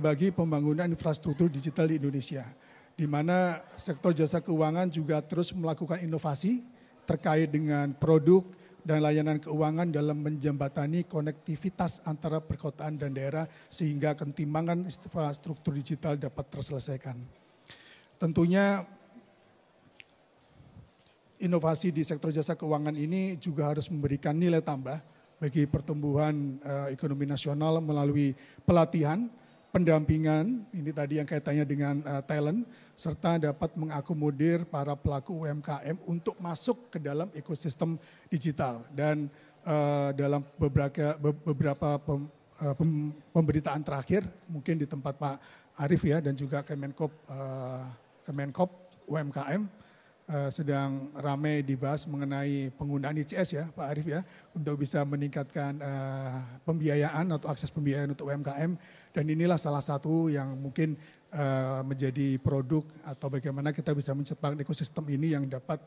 bagi pembangunan infrastruktur digital di Indonesia, di mana sektor jasa keuangan juga terus melakukan inovasi terkait dengan produk dan layanan keuangan dalam menjembatani konektivitas antara perkotaan dan daerah sehingga ketimbangan infrastruktur digital dapat terselesaikan. Tentunya inovasi di sektor jasa keuangan ini juga harus memberikan nilai tambah bagi pertumbuhan ekonomi nasional melalui pelatihan, pendampingan, ini tadi yang kaitannya dengan talent, serta dapat mengakomodir para pelaku UMKM untuk masuk ke dalam ekosistem digital. Dan dalam beberapa pemberitaan terakhir, mungkin di tempat Pak Arief ya, dan juga Kemenkop UMKM, sedang ramai dibahas mengenai penggunaan ICS ya Pak Arief ya, untuk bisa meningkatkan pembiayaan atau akses pembiayaan untuk UMKM. Dan inilah salah satu yang mungkin menjadi produk atau bagaimana kita bisa menciptakan ekosistem ini yang dapat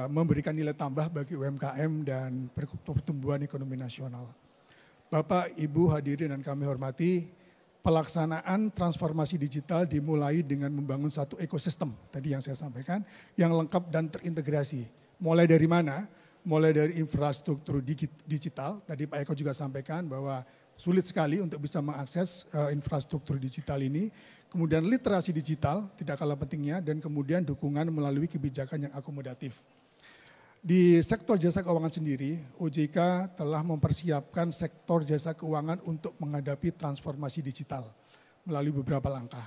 memberikan nilai tambah bagi UMKM dan pertumbuhan ekonomi nasional. Bapak, Ibu hadirin dan kami hormati, pelaksanaan transformasi digital dimulai dengan membangun satu ekosistem, tadi yang saya sampaikan, yang lengkap dan terintegrasi. Mulai dari mana? Mulai dari infrastruktur digital, tadi Pak Eko juga sampaikan bahwa sulit sekali untuk bisa mengakses infrastruktur digital ini. Kemudian literasi digital, tidak kalah pentingnya, dan kemudian dukungan melalui kebijakan yang akomodatif. Di sektor jasa keuangan sendiri, OJK telah mempersiapkan sektor jasa keuangan untuk menghadapi transformasi digital melalui beberapa langkah.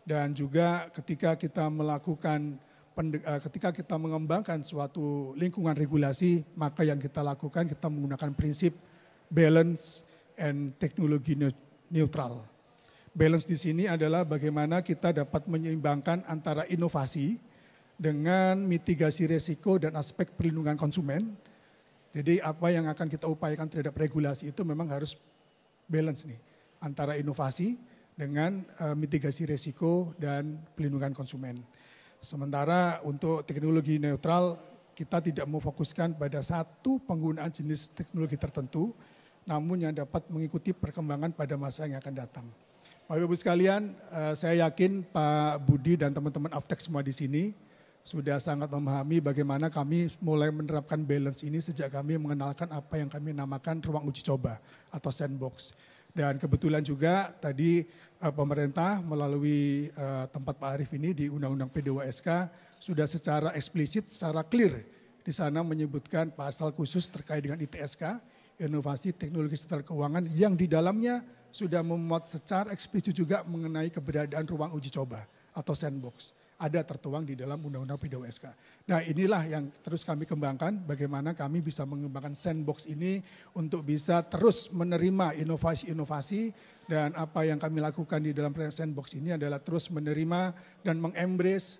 Dan juga ketika kita mengembangkan suatu lingkungan regulasi, maka yang kita lakukan kita menggunakan prinsip balance and teknologi neutral. Balance di sini adalah bagaimana kita dapat menyeimbangkan antara inovasi dengan mitigasi risiko dan aspek perlindungan konsumen. Jadi apa yang akan kita upayakan terhadap regulasi itu memang harus balance nih, antara inovasi dengan mitigasi risiko dan perlindungan konsumen. Sementara untuk teknologi neutral, kita tidak memfokuskan pada satu penggunaan jenis teknologi tertentu, namun yang dapat mengikuti perkembangan pada masa yang akan datang. Bapak Ibu sekalian, saya yakin Pak Budi dan teman-teman Aftek semua di sini sudah sangat memahami bagaimana kami mulai menerapkan balance ini sejak kami mengenalkan apa yang kami namakan ruang uji coba atau sandbox. Dan kebetulan juga tadi pemerintah melalui tempat Pak Arief ini di Undang-Undang P2SK sudah secara eksplisit, secara clear di sana menyebutkan pasal khusus terkait dengan ITSK. inovasi teknologi digital keuangan yang di dalamnya sudah memuat secara eksplisit juga mengenai keberadaan ruang uji coba atau sandbox. Ada tertuang di dalam Undang-Undang PDWSK. Nah inilah yang terus kami kembangkan, bagaimana kami bisa mengembangkan sandbox ini untuk bisa terus menerima inovasi-inovasi, dan apa yang kami lakukan di dalam sandbox ini adalah terus menerima dan mengembrace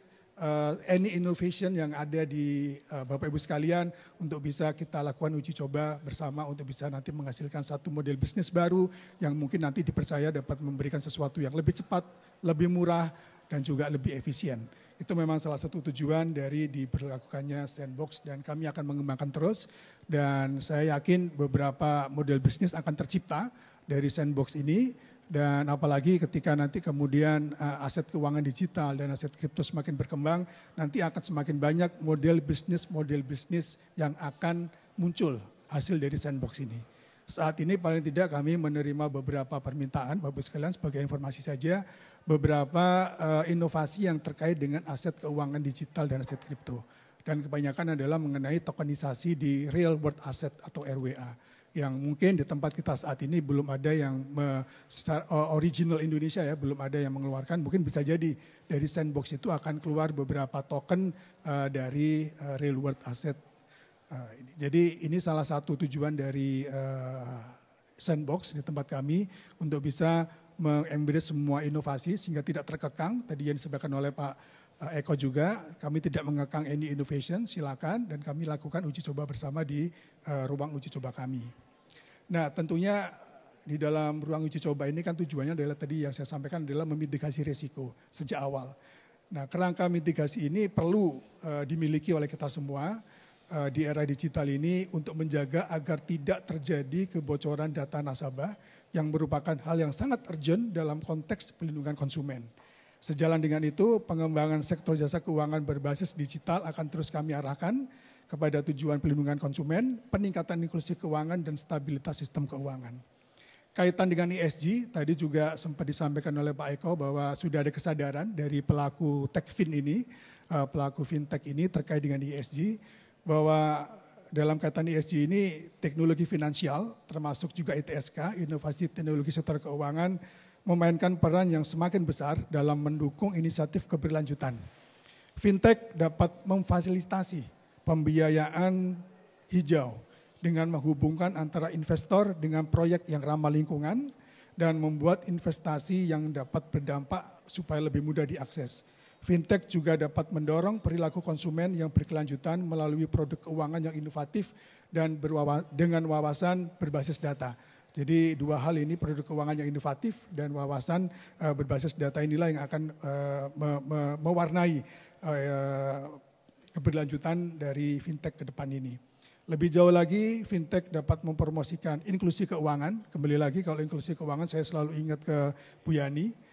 any innovation yang ada di Bapak Ibu sekalian untuk bisa kita lakukan uji coba bersama untuk bisa nanti menghasilkan satu model bisnis baru yang mungkin nanti dipercaya dapat memberikan sesuatu yang lebih cepat, lebih murah, dan juga lebih efisien. Itu memang salah satu tujuan dari diberlakukannya sandbox dan kami akan mengembangkan terus. Dan saya yakin beberapa model bisnis akan tercipta dari sandbox ini. Dan apalagi ketika nanti kemudian aset keuangan digital dan aset kripto semakin berkembang, nanti akan semakin banyak model bisnis yang akan muncul hasil dari sandbox ini. Saat ini paling tidak kami menerima beberapa permintaan, Bapak sekalian sebagai informasi saja, beberapa inovasi yang terkait dengan aset keuangan digital dan aset kripto. Dan kebanyakan adalah mengenai tokenisasi di real world asset atau RWA. Yang mungkin di tempat kita saat ini belum ada yang original Indonesia ya, belum ada yang mengeluarkan. Mungkin bisa jadi dari sandbox itu akan keluar beberapa token dari real world asset. Jadi ini salah satu tujuan dari sandbox di tempat kami untuk bisa mengembrace semua inovasi sehingga tidak terkekang. Tadi yang disebutkan oleh Pak Eko juga, kami tidak mengekang any innovation, silakan, dan kami lakukan uji coba bersama di ruang uji coba kami. Nah tentunya di dalam ruang uji coba ini kan tujuannya adalah tadi yang saya sampaikan adalah memitigasi risiko sejak awal. Nah kerangka mitigasi ini perlu dimiliki oleh kita semua di era digital ini untuk menjaga agar tidak terjadi kebocoran data nasabah yang merupakan hal yang sangat urgent dalam konteks pelindungan konsumen. Sejalan dengan itu, pengembangan sektor jasa keuangan berbasis digital akan terus kami arahkan kepada tujuan pelindungan konsumen, peningkatan inklusi keuangan, dan stabilitas sistem keuangan. Kaitan dengan ESG, tadi juga sempat disampaikan oleh Pak Eko bahwa sudah ada kesadaran dari pelaku techfin ini, pelaku fintech ini terkait dengan ESG, bahwa dalam kaitan ESG ini teknologi finansial termasuk juga ITSK, inovasi teknologi sektor keuangan, memainkan peran yang semakin besar dalam mendukung inisiatif keberlanjutan. Fintech dapat memfasilitasi pembiayaan hijau dengan menghubungkan antara investor dengan proyek yang ramah lingkungan dan membuat investasi yang dapat berdampak supaya lebih mudah diakses. Fintech juga dapat mendorong perilaku konsumen yang berkelanjutan melalui produk keuangan yang inovatif dan dengan wawasan berbasis data. Jadi dua hal ini, produk keuangan yang inovatif dan wawasan berbasis data inilah yang akan mewarnai keberlanjutan dari fintech ke depan ini. Lebih jauh lagi, fintech dapat mempromosikan inklusi keuangan. Kembali lagi kalau inklusi keuangan saya selalu ingat ke Bu Yani.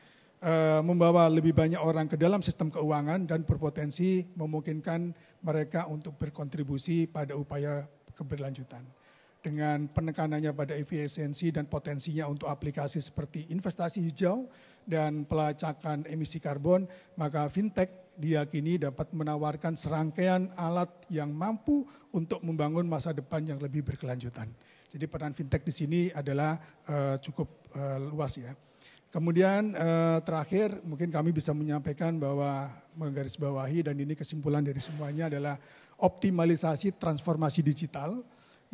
Membawa lebih banyak orang ke dalam sistem keuangan dan berpotensi memungkinkan mereka untuk berkontribusi pada upaya keberlanjutan. Dengan penekanannya pada efisiensi dan potensinya untuk aplikasi seperti investasi hijau dan pelacakan emisi karbon, maka fintech diyakini dapat menawarkan serangkaian alat yang mampu untuk membangun masa depan yang lebih berkelanjutan. Jadi peran fintech di sini adalah cukup luas ya. Kemudian terakhir mungkin kami bisa menyampaikan bahwa menggarisbawahi dan ini kesimpulan dari semuanya adalah optimalisasi transformasi digital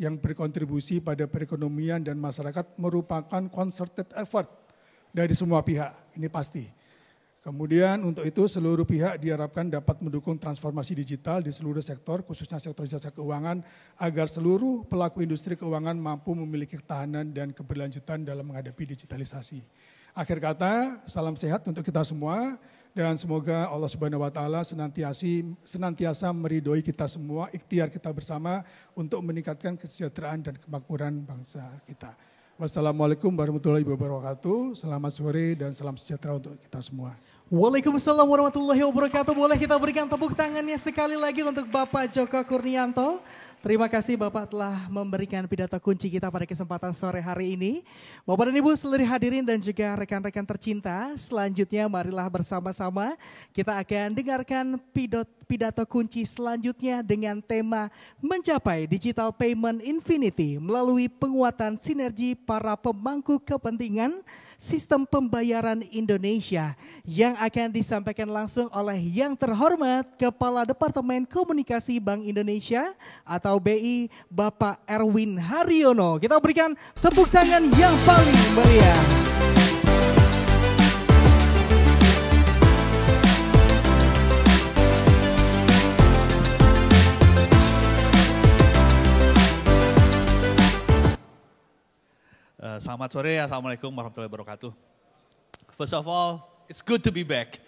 yang berkontribusi pada perekonomian dan masyarakat merupakan concerted effort dari semua pihak, ini pasti. Kemudian untuk itu seluruh pihak diharapkan dapat mendukung transformasi digital di seluruh sektor, khususnya sektor jasa keuangan, agar seluruh pelaku industri keuangan mampu memiliki ketahanan dan keberlanjutan dalam menghadapi digitalisasi. Akhir kata, salam sehat untuk kita semua dan semoga Allah Subhanahu wa taala senantiasa meridhoi kita semua, ikhtiar kita bersama untuk meningkatkan kesejahteraan dan kemakmuran bangsa kita. Wassalamualaikum warahmatullahi wabarakatuh. Selamat sore dan salam sejahtera untuk kita semua. Waalaikumsalam warahmatullahi wabarakatuh. Boleh kita berikan tepuk tangannya sekali lagi untuk Bapak Joko Kurnianto. Terima kasih Bapak telah memberikan pidato kunci kita pada kesempatan sore hari ini. Bapak dan Ibu seluruh hadirin dan juga rekan-rekan tercinta, selanjutnya marilah bersama-sama kita akan dengarkan pidato kunci selanjutnya dengan tema mencapai digital payment infinity melalui penguatan sinergi para pemangku kepentingan sistem pembayaran Indonesia yang akan disampaikan langsung oleh yang terhormat Kepala Departemen Komunikasi Bank Indonesia atau BI Bapak Erwin Haryono. Kita berikan tepuk tangan yang paling meriah. Selamat sore, Assalamualaikum warahmatullahi wabarakatuh. First of all, it's good to be back.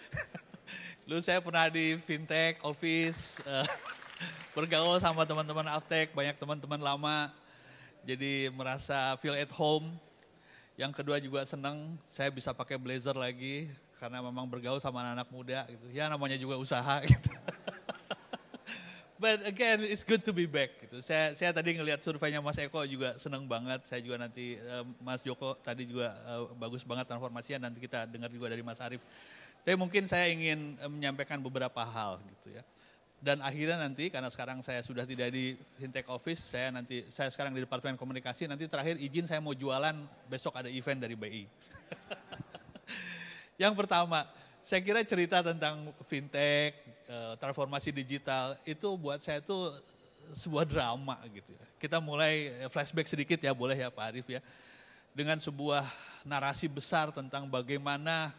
Dulu saya pernah di fintech, office, bergaul sama teman-teman Avtech, banyak teman-teman lama. Jadi merasa feel at home. Yang kedua juga senang saya bisa pakai blazer lagi, karena memang bergaul sama anak-anak muda gitu. Ya namanya juga usaha gitu. But again, it's good to be back. Gitu. Saya tadi ngelihat surveinya Mas Eko juga seneng banget. Saya juga nanti Mas Joko tadi juga bagus banget transformasinya. Nanti kita dengar juga dari Mas Arief. Tapi mungkin saya ingin menyampaikan beberapa hal gitu ya. Dan akhirnya nanti karena sekarang saya sudah tidak di fintech office, saya sekarang di Departemen Komunikasi. Nanti terakhir izin saya mau jualan, besok ada event dari BI. Yang pertama, saya kira cerita tentang fintech, transformasi digital itu buat saya itu sebuah drama gitu ya. Kita mulai flashback sedikit ya, boleh ya Pak Arief ya. Dengan sebuah narasi besar tentang bagaimana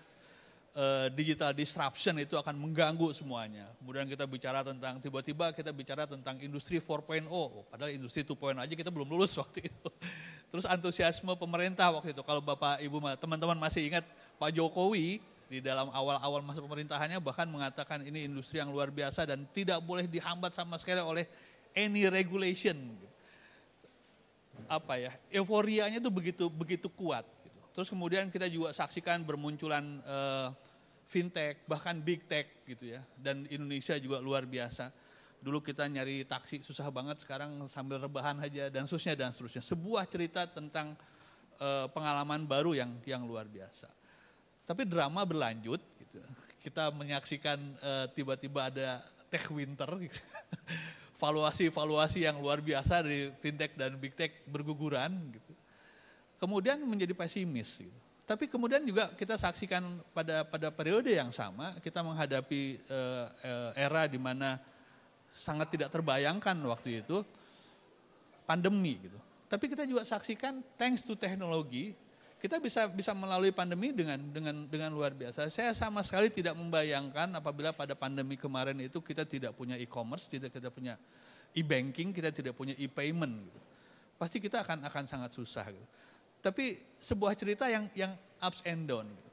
digital disruption itu akan mengganggu semuanya. Kemudian kita bicara tentang, tiba-tiba kita bicara tentang industri 4.0, padahal industri 2.0 aja kita belum lulus waktu itu. Terus antusiasme pemerintah waktu itu, kalau Bapak Ibu teman-teman masih ingat Pak Jokowi, di dalam awal-awal masa pemerintahannya bahkan mengatakan ini industri yang luar biasa dan tidak boleh dihambat sama sekali oleh any regulation. Apa ya, euforianya itu begitu kuat. Gitu. Terus kemudian kita juga saksikan bermunculan fintech, bahkan big tech gitu ya. Dan Indonesia juga luar biasa. Dulu kita nyari taksi susah banget, sekarang sambil rebahan aja dan seterusnya. Sebuah cerita tentang pengalaman baru yang luar biasa. Tapi drama berlanjut, gitu. Kita menyaksikan tiba-tiba ada tech winter, gitu. Valuasi-valuasi yang luar biasa dari fintech dan big tech berguguran. Gitu. Kemudian menjadi pesimis. Gitu. Tapi kemudian juga kita saksikan pada periode yang sama, kita menghadapi era di mana sangat tidak terbayangkan waktu itu, pandemi. Gitu. Tapi kita juga saksikan thanks to teknologi, kita bisa melalui pandemi dengan luar biasa. Saya sama sekali tidak membayangkan apabila pada pandemi kemarin itu kita tidak punya e-commerce, tidak kita punya e-banking, kita tidak punya e-payment. Gitu. Pasti kita akan sangat susah. Gitu. Tapi sebuah cerita yang ups and down. Gitu.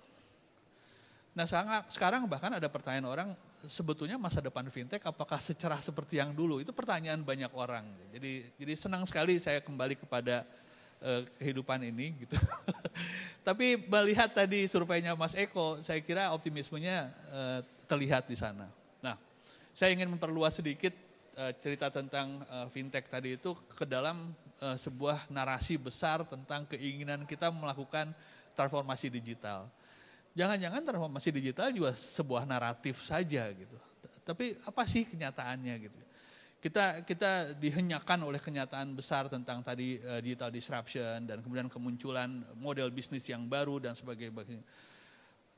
Nah sekarang bahkan ada pertanyaan orang, sebetulnya masa depan fintech apakah secerah seperti yang dulu? Itu pertanyaan banyak orang. Jadi senang sekali saya kembali kepada kehidupan ini gitu. Tapi melihat tadi surveinya Mas Eko, saya kira optimismenya terlihat di sana. Nah, saya ingin memperluas sedikit cerita tentang fintech tadi itu ke dalam sebuah narasi besar tentang keinginan kita melakukan transformasi digital. Jangan-jangan transformasi digital juga sebuah naratif saja gitu. Tapi apa sih kenyataannya gitu. Kita dihenyakan oleh kenyataan besar tentang tadi digital disruption dan kemudian kemunculan model bisnis yang baru dan sebagainya.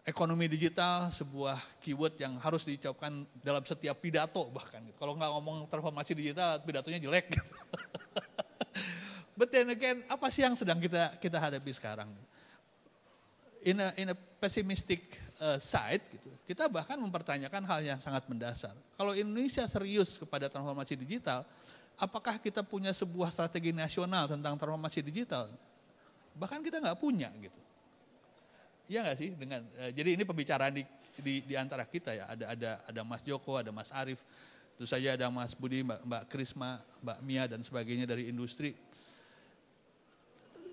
Ekonomi digital sebuah keyword yang harus diucapkan dalam setiap pidato bahkan. Gitu. Kalau nggak ngomong transformasi digital, pidatonya jelek. Gitu. But then again, apa sih yang sedang kita hadapi sekarang? In a pessimistic side, gitu, kita bahkan mempertanyakan hal yang sangat mendasar. Kalau Indonesia serius kepada transformasi digital, apakah kita punya sebuah strategi nasional tentang transformasi digital? Bahkan kita nggak punya, gitu. Iya nggak sih? Jadi ini pembicaraan di antara kita ya. Ada Mas Joko, ada Mas Arief, tentu saja ada Mas Budi, Mbak Krisma, Mbak Mia dan sebagainya dari industri.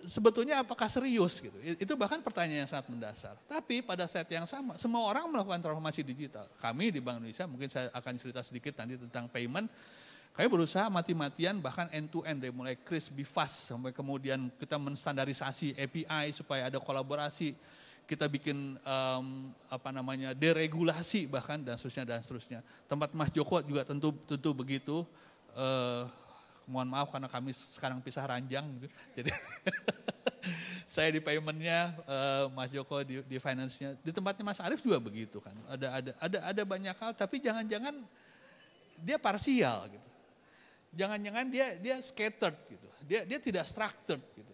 sebetulnya apakah serius gitu? Itu bahkan pertanyaan yang sangat mendasar. Tapi pada saat yang sama, semua orang melakukan transformasi digital. Kami di Bank Indonesia, mungkin saya akan cerita sedikit nanti tentang payment. Kami berusaha mati-matian bahkan end-to-end, dari mulai KRIS, BIFAS, sampai kemudian kita menstandarisasi API supaya ada kolaborasi. Kita bikin deregulasi bahkan dan seterusnya. Tempat Mas Joko juga tentu begitu. Mohon maaf karena kami sekarang pisah ranjang, gitu. Jadi saya di paymentnya, Mas Joko di finance-nya, di tempatnya Mas Arief juga begitu kan. Ada banyak hal, tapi jangan-jangan dia parsial gitu. Jangan-jangan dia scattered gitu. Dia tidak structured gitu.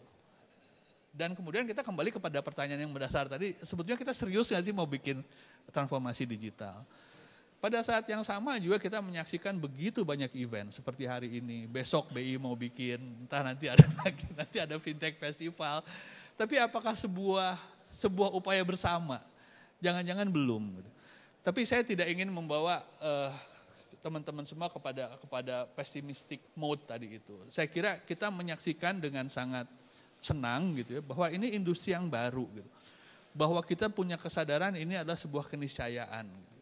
Dan kemudian kita kembali kepada pertanyaan yang mendasar tadi, sebetulnya kita serius nggak sih mau bikin transformasi digital? Pada saat yang sama juga kita menyaksikan begitu banyak event seperti hari ini. Besok BI mau bikin, entah nanti ada lagi, nanti ada fintech festival. Tapi apakah sebuah upaya bersama? Jangan-jangan belum. Tapi saya tidak ingin membawa teman-teman semua kepada pessimistic mode tadi itu. Saya kira kita menyaksikan dengan sangat senang gitu ya, bahwa ini industri yang baru gitu. Bahwa kita punya kesadaran ini adalah sebuah keniscayaan. Gitu.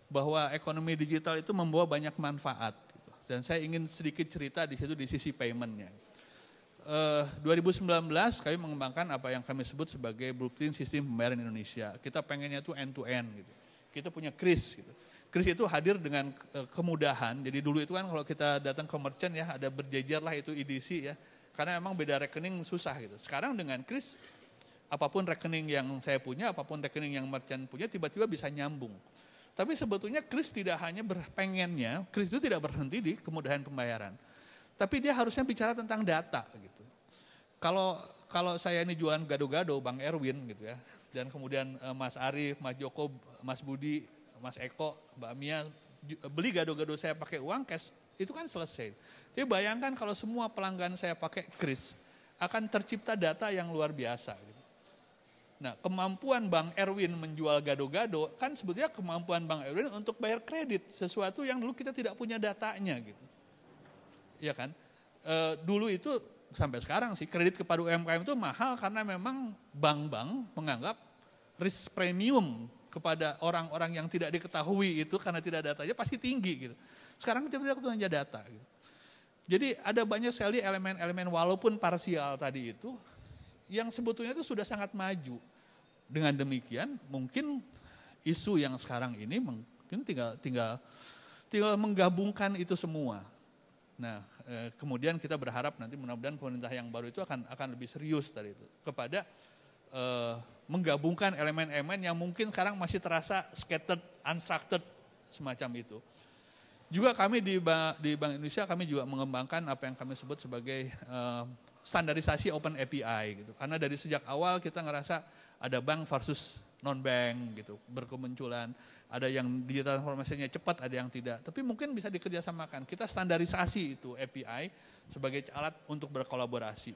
Bahwa ekonomi digital itu membawa banyak manfaat. Gitu. Dan saya ingin sedikit cerita di situ di sisi paymentnya. 2019 kami mengembangkan apa yang kami sebut sebagai blueprint sistem pembayaran Indonesia. Kita pengennya itu end to end gitu. Kita punya KRIS gitu. KRIS itu hadir dengan kemudahan. Jadi dulu itu kan kalau kita datang ke merchant ya ada berjejer lah itu EDC ya. Karena memang beda rekening susah gitu. Sekarang dengan KRIS, apapun rekening yang saya punya, apapun rekening yang merchant punya, tiba-tiba bisa nyambung. Tapi sebetulnya KRIS tidak hanya berpengennya, KRIS itu tidak berhenti di kemudahan pembayaran. Tapi dia harusnya bicara tentang data gitu. Kalau saya ini jualan gado-gado, Bang Erwin gitu ya, dan kemudian Mas Arief, Mas Joko, Mas Budi, Mas Eko, Mbak Mia, beli gado-gado saya pakai uang cash, itu kan selesai. Jadi bayangkan kalau semua pelanggan saya pakai KRIS, akan tercipta data yang luar biasa. Gitu. Nah, kemampuan Bang Erwin menjual gado-gado, kan sebetulnya kemampuan Bang Erwin untuk bayar kredit, sesuatu yang dulu kita tidak punya datanya. Gitu. Iya kan? Dulu itu, sampai sekarang sih, kredit kepada UMKM itu mahal karena memang bank-bank menganggap risk premium kepada orang-orang yang tidak diketahui itu karena tidak datanya pasti tinggi gitu. Sekarang kita punya data gitu. Jadi ada banyak sekali elemen-elemen walaupun parsial tadi itu yang sebetulnya itu sudah sangat maju. Dengan demikian mungkin isu yang sekarang ini mungkin tinggal menggabungkan itu semua. Nah, kemudian kita berharap nanti mudah-mudahan pemerintah yang baru itu akan lebih serius tadi itu kepada menggabungkan elemen-elemen yang mungkin sekarang masih terasa scattered, unstructured semacam itu. Juga kami di Bank Indonesia kami juga mengembangkan apa yang kami sebut sebagai standarisasi open API gitu. Karena dari sejak awal kita ngerasa ada bank versus non-bank gitu berkemunculan. Ada yang digital transformasinya cepat, ada yang tidak. Tapi mungkin bisa dikerjasamakan. Kita standarisasi itu API sebagai alat untuk berkolaborasi.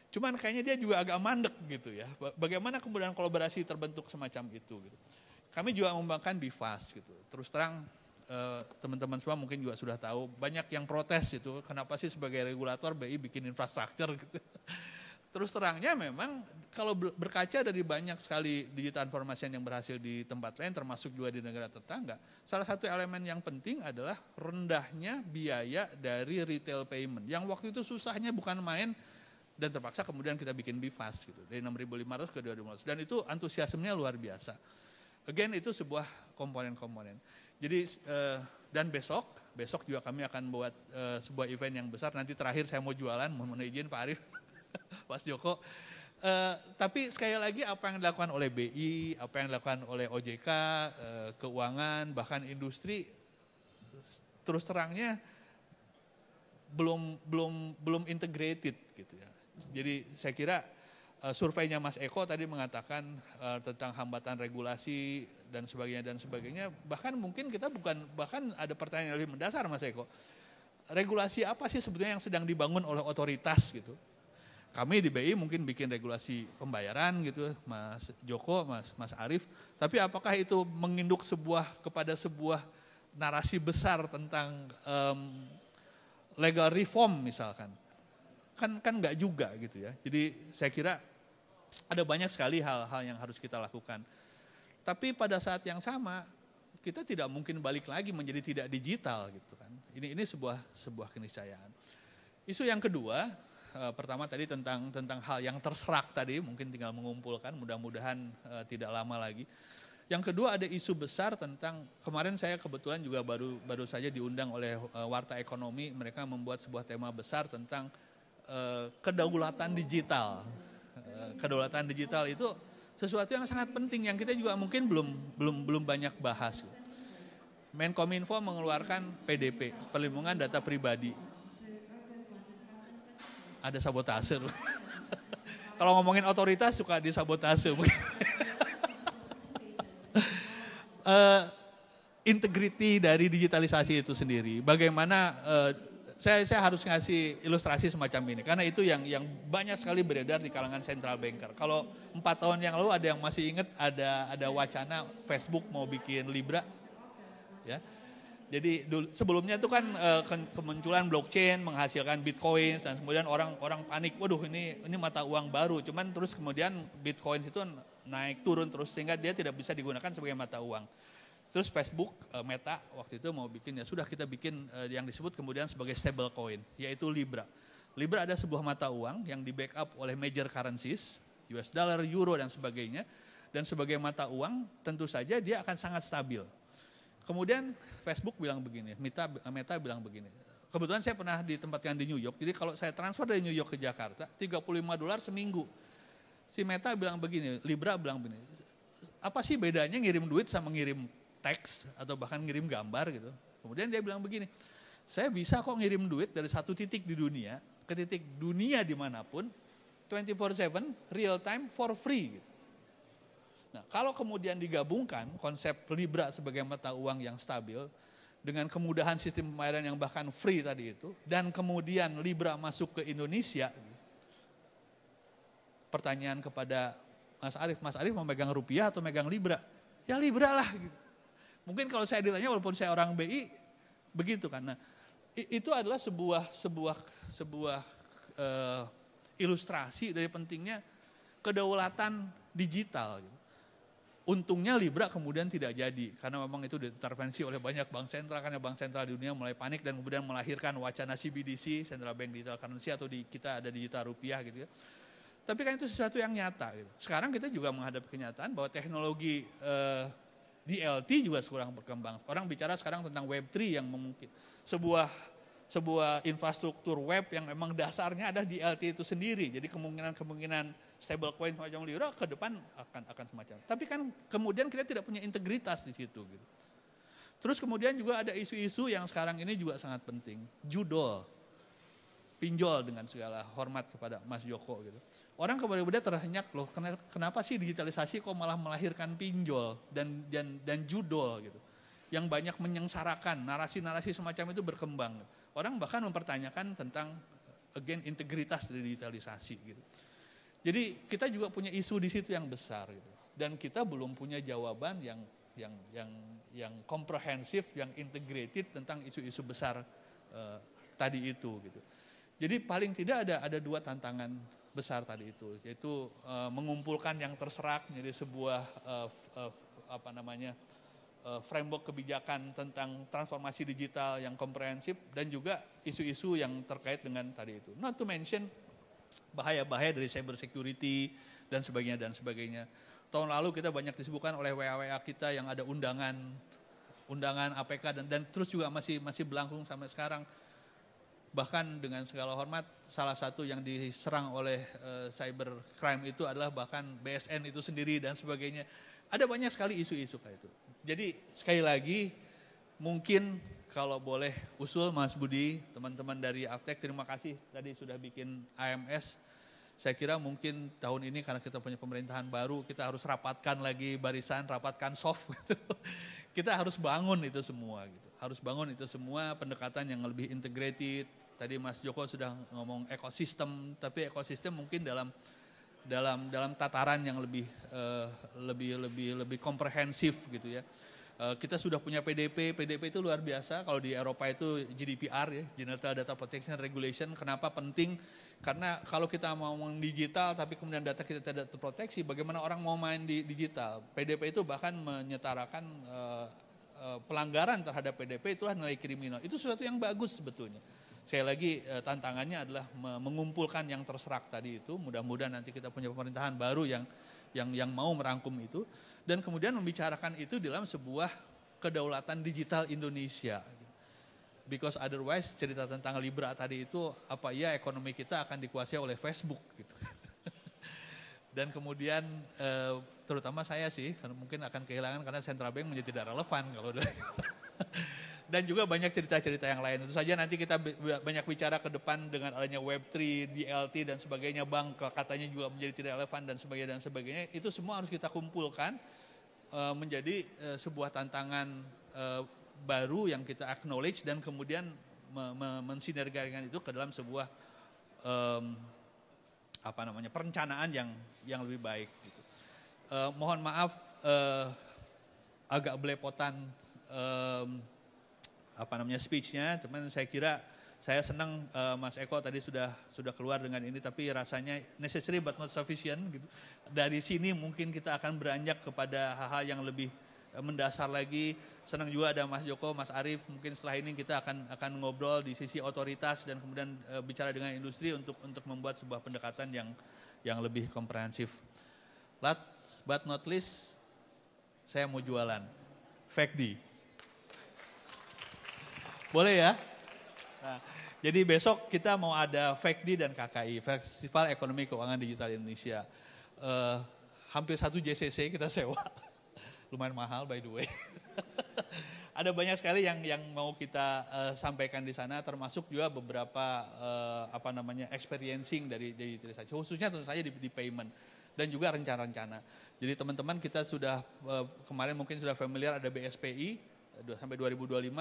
Cuman kayaknya dia juga agak mandek gitu ya. Bagaimana kemudian kolaborasi terbentuk semacam itu gitu. Kami juga mengembangkan BIFAS gitu. Terus terang teman-teman semua mungkin juga sudah tahu banyak yang protes itu. Kenapa sih sebagai regulator BI bikin infrastruktur gitu. Terus terangnya memang kalau berkaca dari banyak sekali digital transformation yang berhasil di tempat lain termasuk juga di negara tetangga. Salah satu elemen yang penting adalah rendahnya biaya dari retail payment. Yang waktu itu susahnya bukan main dan terpaksa kemudian kita bikin BIFAS gitu. Dari 6.500 ke 2.500 dan itu antusiasmenya luar biasa. Again itu sebuah komponen-komponen. Jadi dan besok juga kami akan buat sebuah event yang besar. Nanti terakhir saya mau jualan, mohon izin Pak Arief, Mas Joko. Tapi sekali lagi apa yang dilakukan oleh BI, apa yang dilakukan oleh OJK, keuangan, bahkan industri, terus terangnya belum integrated gitu ya. Jadi saya kira surveinya Mas Eko tadi mengatakan tentang hambatan regulasi dan sebagainya. Bahkan mungkin kita bahkan ada pertanyaan yang lebih mendasar Mas Eko. Regulasi apa sih sebetulnya yang sedang dibangun oleh otoritas gitu? Kami di BI mungkin bikin regulasi pembayaran gitu, Mas Joko, Mas Arief. Tapi apakah itu menginduk kepada sebuah narasi besar tentang legal reform misalkan? kan nggak juga gitu ya. Jadi saya kira ada banyak sekali hal-hal yang harus kita lakukan. Tapi pada saat yang sama kita tidak mungkin balik lagi menjadi tidak digital gitu kan. Ini sebuah keniscayaan. Isu yang kedua, pertama tadi tentang hal yang terserak tadi, mungkin tinggal mengumpulkan, mudah-mudahan tidak lama lagi. Yang kedua ada isu besar tentang, kemarin saya kebetulan juga baru saja diundang oleh Warta Ekonomi, mereka membuat sebuah tema besar tentang kedaulatan digital. Kedaulatan digital itu sesuatu yang sangat penting yang kita juga mungkin belum banyak bahas. Menkominfo mengeluarkan PDP, perlindungan data pribadi. Ada sabotase. Kalau ngomongin otoritas suka disabotase mungkin. Integriti dari digitalisasi itu sendiri. Bagaimana saya harus ngasih ilustrasi semacam ini karena itu yang banyak sekali beredar di kalangan central banker. Kalau 4 tahun yang lalu ada yang masih ingat ada wacana Facebook mau bikin Libra, ya. Jadi sebelumnya itu kan kemunculan blockchain menghasilkan bitcoin dan kemudian orang panik, waduh ini mata uang baru. Cuman terus kemudian bitcoin itu naik turun terus sehingga dia tidak bisa digunakan sebagai mata uang. Terus Facebook, Meta waktu itu mau bikin, ya sudah kita bikin yang disebut kemudian sebagai stable coin, yaitu Libra. Libra ada sebuah mata uang yang di backup oleh major currencies, US dollar, euro dan sebagainya. Dan sebagai mata uang tentu saja dia akan sangat stabil. Kemudian Facebook bilang begini, Meta bilang begini. Kebetulan saya pernah ditempatkan di New York, jadi kalau saya transfer dari New York ke Jakarta, $35 seminggu. Si Meta bilang begini, Libra bilang begini, apa sih bedanya ngirim duit sama ngirim teks atau bahkan ngirim gambar gitu. Kemudian dia bilang begini, saya bisa kok ngirim duit dari satu titik di dunia ke titik dunia dimanapun, 24/7, real time, for free gitu. Nah kalau kemudian digabungkan konsep Libra sebagai mata uang yang stabil, dengan kemudahan sistem pembayaran yang bahkan free tadi itu, dan kemudian Libra masuk ke Indonesia, pertanyaan kepada Mas Arief mau megang rupiah atau megang Libra? Ya Libra lah gitu. Mungkin kalau saya ditanya walaupun saya orang BI begitu kan. Nah, itu adalah sebuah ilustrasi dari pentingnya kedaulatan digital. Gitu. Untungnya Libra kemudian tidak jadi karena memang itu diintervensi oleh banyak bank sentral karena bank sentral di dunia mulai panik dan kemudian melahirkan wacana CBDC, Central Bank Digital Currency atau kita ada digital rupiah gitu ya. Tapi kan itu sesuatu yang nyata. Gitu. Sekarang kita juga menghadapi kenyataan bahwa teknologi DLT juga sekarang berkembang. Orang bicara sekarang tentang Web3 yang memungkinkan sebuah infrastruktur web yang memang dasarnya ada DLT itu sendiri. Jadi kemungkinan stablecoin semacam Libra ke depan akan semacam. Tapi kan kemudian kita tidak punya integritas di situ. Gitu. Terus kemudian juga ada isu-isu yang sekarang ini juga sangat penting. Judol, pinjol dengan segala hormat kepada Mas Joko gitu. Orang kemudian terhenyak loh, kenapa sih digitalisasi kok malah melahirkan pinjol dan judol gitu. Yang banyak menyengsarakan, narasi-narasi semacam itu berkembang. Orang bahkan mempertanyakan tentang again integritas dari digitalisasi gitu. Jadi kita juga punya isu di situ yang besar gitu. Dan kita belum punya jawaban yang komprehensif, yang integrated tentang isu-isu besar tadi itu gitu. Jadi paling tidak ada 2 tantangan besar tadi itu, yaitu mengumpulkan yang terserak menjadi sebuah framework kebijakan tentang transformasi digital yang komprehensif dan juga isu-isu yang terkait dengan tadi itu. Not to mention bahaya-bahaya dari cyber security dan sebagainya. Tahun lalu kita banyak disebutkan oleh WA kita yang ada undangan APK dan terus juga masih berlangsung sampai sekarang. Bahkan dengan segala hormat, salah satu yang diserang oleh cyber crime itu adalah bahkan BSN itu sendiri dan sebagainya. Ada banyak sekali isu-isu kayak itu. Jadi sekali lagi, mungkin kalau boleh usul Mas Budi, teman-teman dari Aftek, terima kasih tadi sudah bikin AMS. Saya kira mungkin tahun ini karena kita punya pemerintahan baru, kita harus rapatkan lagi barisan, rapatkan soft. Gitu. Kita harus bangun itu semua gitu. Harus bangun itu semua pendekatan yang lebih integrated. Tadi Mas Joko sudah ngomong ekosistem, tapi ekosistem mungkin dalam tataran yang lebih komprehensif gitu ya. Kita sudah punya PDP itu luar biasa. Kalau di Eropa itu GDPR ya, General Data Protection Regulation. Kenapa penting? Karena kalau kita mau digital tapi kemudian data kita tidak terproteksi, bagaimana orang mau main di digital? PDP itu bahkan menyetarakan pelanggaran terhadap PDP itulah nilai kriminal. Itu sesuatu yang bagus sebetulnya. Sekali lagi tantangannya adalah mengumpulkan yang terserak tadi itu. Mudah-mudahan nanti kita punya pemerintahan baru yang mau merangkum itu dan kemudian membicarakan itu dalam sebuah kedaulatan digital Indonesia. Because otherwise cerita tentang Libra tadi itu apa ya ekonomi kita akan dikuasai oleh Facebook gitu. Dan kemudian terutama saya sih mungkin akan kehilangan karena central bank menjadi tidak relevan kalau dan juga banyak cerita-cerita yang lain. Tentu saja nanti kita banyak bicara ke depan dengan adanya Web3, DLT dan sebagainya, bank katanya juga menjadi tidak relevan dan sebagainya. Itu semua harus kita kumpulkan menjadi sebuah tantangan baru yang kita acknowledge dan kemudian mensinergikan itu ke dalam sebuah perencanaan yang lebih baik. Gitu. Mohon maaf agak belepotan speech-nya, cuman saya kira saya senang Mas Eko tadi sudah keluar dengan ini, tapi rasanya necessary but not sufficient gitu. Dari sini mungkin kita akan beranjak kepada hal-hal yang lebih mendasar lagi. Senang juga ada Mas Joko, Mas Arief, mungkin setelah ini kita akan ngobrol di sisi otoritas dan kemudian bicara dengan industri untuk membuat sebuah pendekatan yang lebih komprehensif. Last but not least, saya mau jualan. FACD. Boleh ya? Nah, jadi besok kita mau ada FACD dan KKI, Festival Ekonomi Keuangan Digital Indonesia. Hampir 1 JCC kita sewa, lumayan mahal by the way. Ada banyak sekali yang mau kita sampaikan di sana, termasuk juga beberapa experiencing dari digitalisasi, khususnya tentu saja di payment dan juga rencana-rencana. Jadi teman-teman kita sudah kemarin mungkin sudah familiar ada BSPI. Sampai 2025,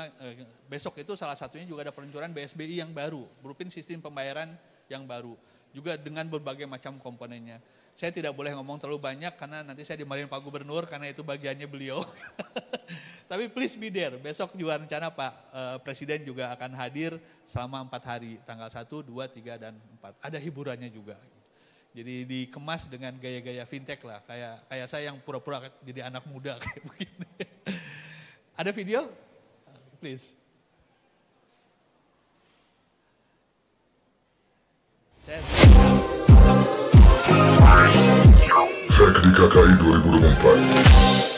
besok itu salah satunya juga ada peluncuran BSBI yang baru, berupa sistem pembayaran yang baru, juga dengan berbagai macam komponennya. Saya tidak boleh ngomong terlalu banyak karena nanti saya dimarahin Pak Gubernur karena itu bagiannya beliau. Tapi please be there, besok juga rencana Pak Presiden juga akan hadir selama 4 hari, tanggal 1, 2, 3, dan 4. Ada hiburannya juga. Jadi dikemas dengan gaya-gaya fintech lah, kayak saya yang pura-pura jadi anak muda kayak begini. Ada video? Please. FACD KKI 2024.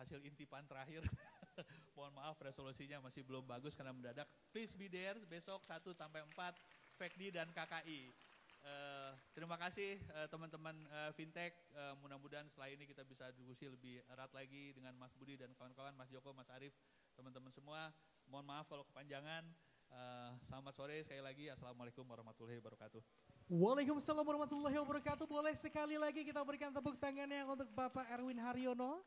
Hasil intipan terakhir. Mohon maaf resolusinya masih belum bagus karena mendadak. Please be there besok 1-4 FACD dan KKI. Terima kasih teman-teman fintech. Mudah-mudahan setelah ini kita bisa diskusi lebih erat lagi dengan Mas Budi dan kawan-kawan, Mas Joko, Mas Arief, teman-teman semua. Mohon maaf kalau kepanjangan. Selamat sore sekali lagi. Assalamualaikum warahmatullahi wabarakatuh. Waalaikumsalam warahmatullahi wabarakatuh. Boleh sekali lagi kita berikan tepuk tangannya untuk Bapak Erwin Haryono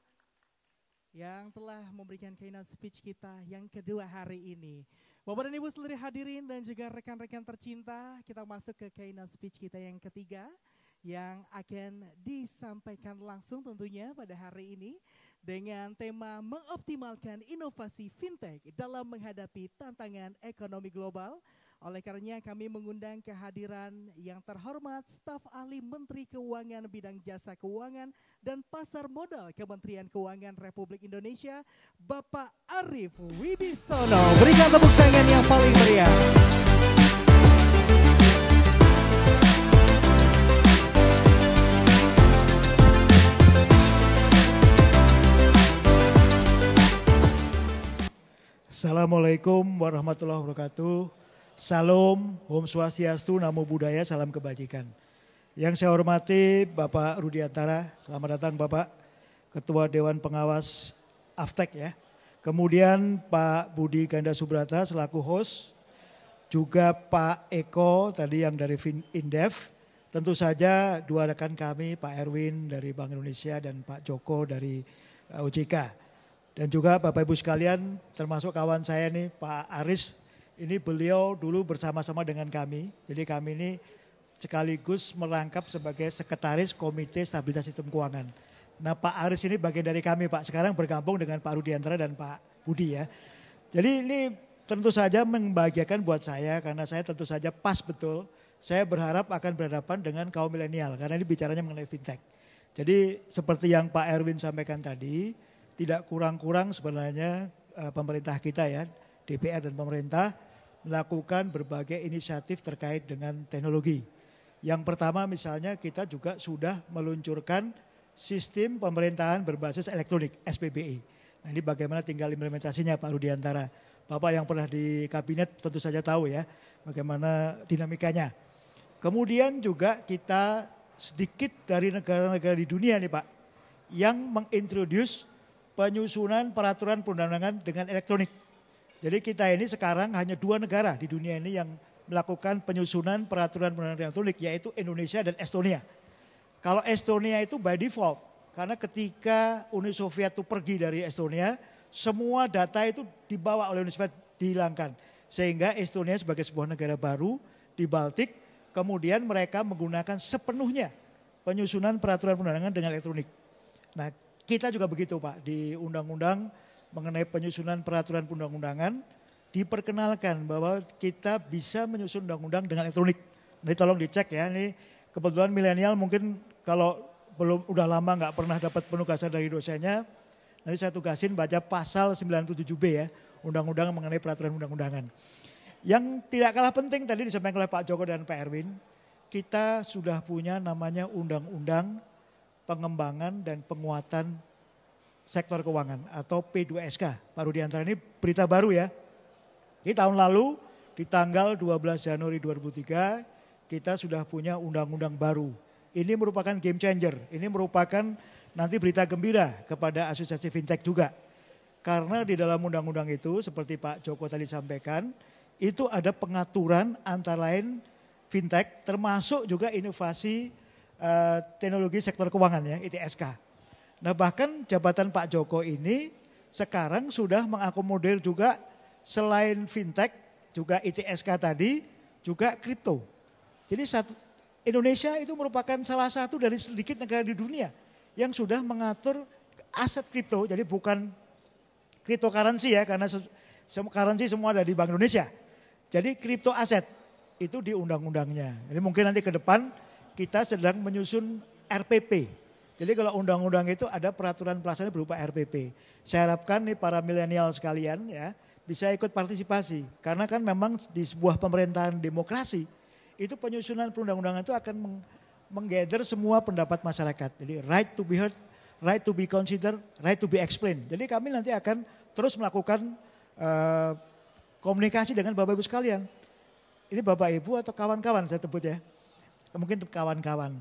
yang telah memberikan keynote speech kita yang kedua hari ini. Bapak dan Ibu seluruh hadirin dan juga rekan-rekan tercinta, kita masuk ke keynote speech kita yang ketiga yang akan disampaikan langsung tentunya pada hari ini dengan tema mengoptimalkan inovasi fintech dalam menghadapi tantangan ekonomi global. Oleh karenanya kami mengundang kehadiran yang terhormat staf ahli Menteri Keuangan bidang jasa keuangan dan pasar modal Kementerian Keuangan Republik Indonesia, Bapak Arief Wibisono. Berikan tepuk tangan yang paling meriah. Assalamualaikum warahmatullahi wabarakatuh. Salam, Om Swastiastu, Namo Buddhaya, salam kebajikan. Yang saya hormati Bapak Rudiantara, selamat datang Bapak, Ketua Dewan Pengawas Aftek ya. Kemudian Pak Budi Ganda Subrata selaku host, juga Pak Eko tadi yang dari Indef, tentu saja dua rekan kami Pak Erwin dari Bank Indonesia dan Pak Joko dari OJK. Dan juga Bapak Ibu sekalian termasuk kawan saya nih Pak Aris, ini beliau dulu bersama-sama dengan kami. Jadi kami ini sekaligus merangkap sebagai sekretaris Komite Stabilitas Sistem Keuangan. Nah Pak Aris ini bagian dari kami Pak, sekarang bergabung dengan Pak Rudiantara dan Pak Budi ya. Jadi ini tentu saja membahagiakan buat saya karena saya tentu saja pas betul. Saya berharap akan berhadapan dengan kaum milenial karena ini bicaranya mengenai fintech. Jadi seperti yang Pak Erwin sampaikan tadi, tidak kurang-kurang sebenarnya pemerintah kita ya, DPR dan pemerintah melakukan berbagai inisiatif terkait dengan teknologi. Yang pertama misalnya kita juga sudah meluncurkan sistem pemerintahan berbasis elektronik SPBI. Nah ini bagaimana tinggal implementasinya Pak Rudiantara. Bapak yang pernah di kabinet tentu saja tahu ya bagaimana dinamikanya. Kemudian juga kita sedikit dari negara-negara di dunia nih Pak yang mengintroduce penyusunan peraturan perundang-undangan dengan elektronik. Jadi kita ini sekarang hanya 2 negara di dunia ini yang melakukan penyusunan peraturan perundang-undangan elektronik yaitu Indonesia dan Estonia. Kalau Estonia itu by default karena ketika Uni Soviet itu pergi dari Estonia, semua data itu dibawa oleh Uni Soviet dihilangkan. Sehingga Estonia sebagai sebuah negara baru di Baltik, kemudian mereka menggunakan sepenuhnya penyusunan peraturan perundang-undangan dengan elektronik. Nah kita juga begitu Pak, di undang-undang mengenai penyusunan peraturan perundang-undangan diperkenalkan bahwa kita bisa menyusun undang-undang dengan elektronik. Nanti tolong dicek ya, ini kebetulan milenial mungkin kalau belum udah lama nggak pernah dapat penugasan dari dosennya, nanti saya tugasin baca pasal 97B ya, undang-undang mengenai peraturan undang-undangan. Yang tidak kalah penting tadi disampaikan oleh Pak Joko dan Pak Erwin, kita sudah punya namanya undang-undang pengembangan dan penguatan sektor keuangan atau P2SK. Pak Rudiantara ini berita baru ya. Di tahun lalu di tanggal 12 Januari 2003 kita sudah punya undang-undang baru. Ini merupakan game changer, ini merupakan nanti berita gembira kepada asosiasi fintech juga. Karena di dalam undang-undang itu seperti Pak Joko tadi sampaikan, itu ada pengaturan antara lain fintech termasuk juga inovasi teknologi sektor keuangan ya, ITSK. Nah bahkan jabatan Pak Joko ini sekarang sudah mengakomodir juga selain fintech juga ITSK tadi juga kripto. Jadi Indonesia itu merupakan salah satu dari sedikit negara di dunia yang sudah mengatur aset kripto. Jadi bukan cryptocurrency ya karena currency semua ada di Bank Indonesia. Jadi kripto aset itu di undang-undangnya. Jadi mungkin nanti ke depan kita sedang menyusun RPP. Jadi kalau undang-undang itu ada peraturan pelaksana berupa RPP. Saya harapkan nih para milenial sekalian ya bisa ikut partisipasi. Karena kan memang di sebuah pemerintahan demokrasi itu penyusunan perundang-undangan itu akan menggather semua pendapat masyarakat. Jadi right to be heard, right to be considered, right to be explained. Jadi kami nanti akan terus melakukan komunikasi dengan Bapak Ibu sekalian. Ini Bapak Ibu atau kawan-kawan saya sebut ya. Mungkin kawan-kawan.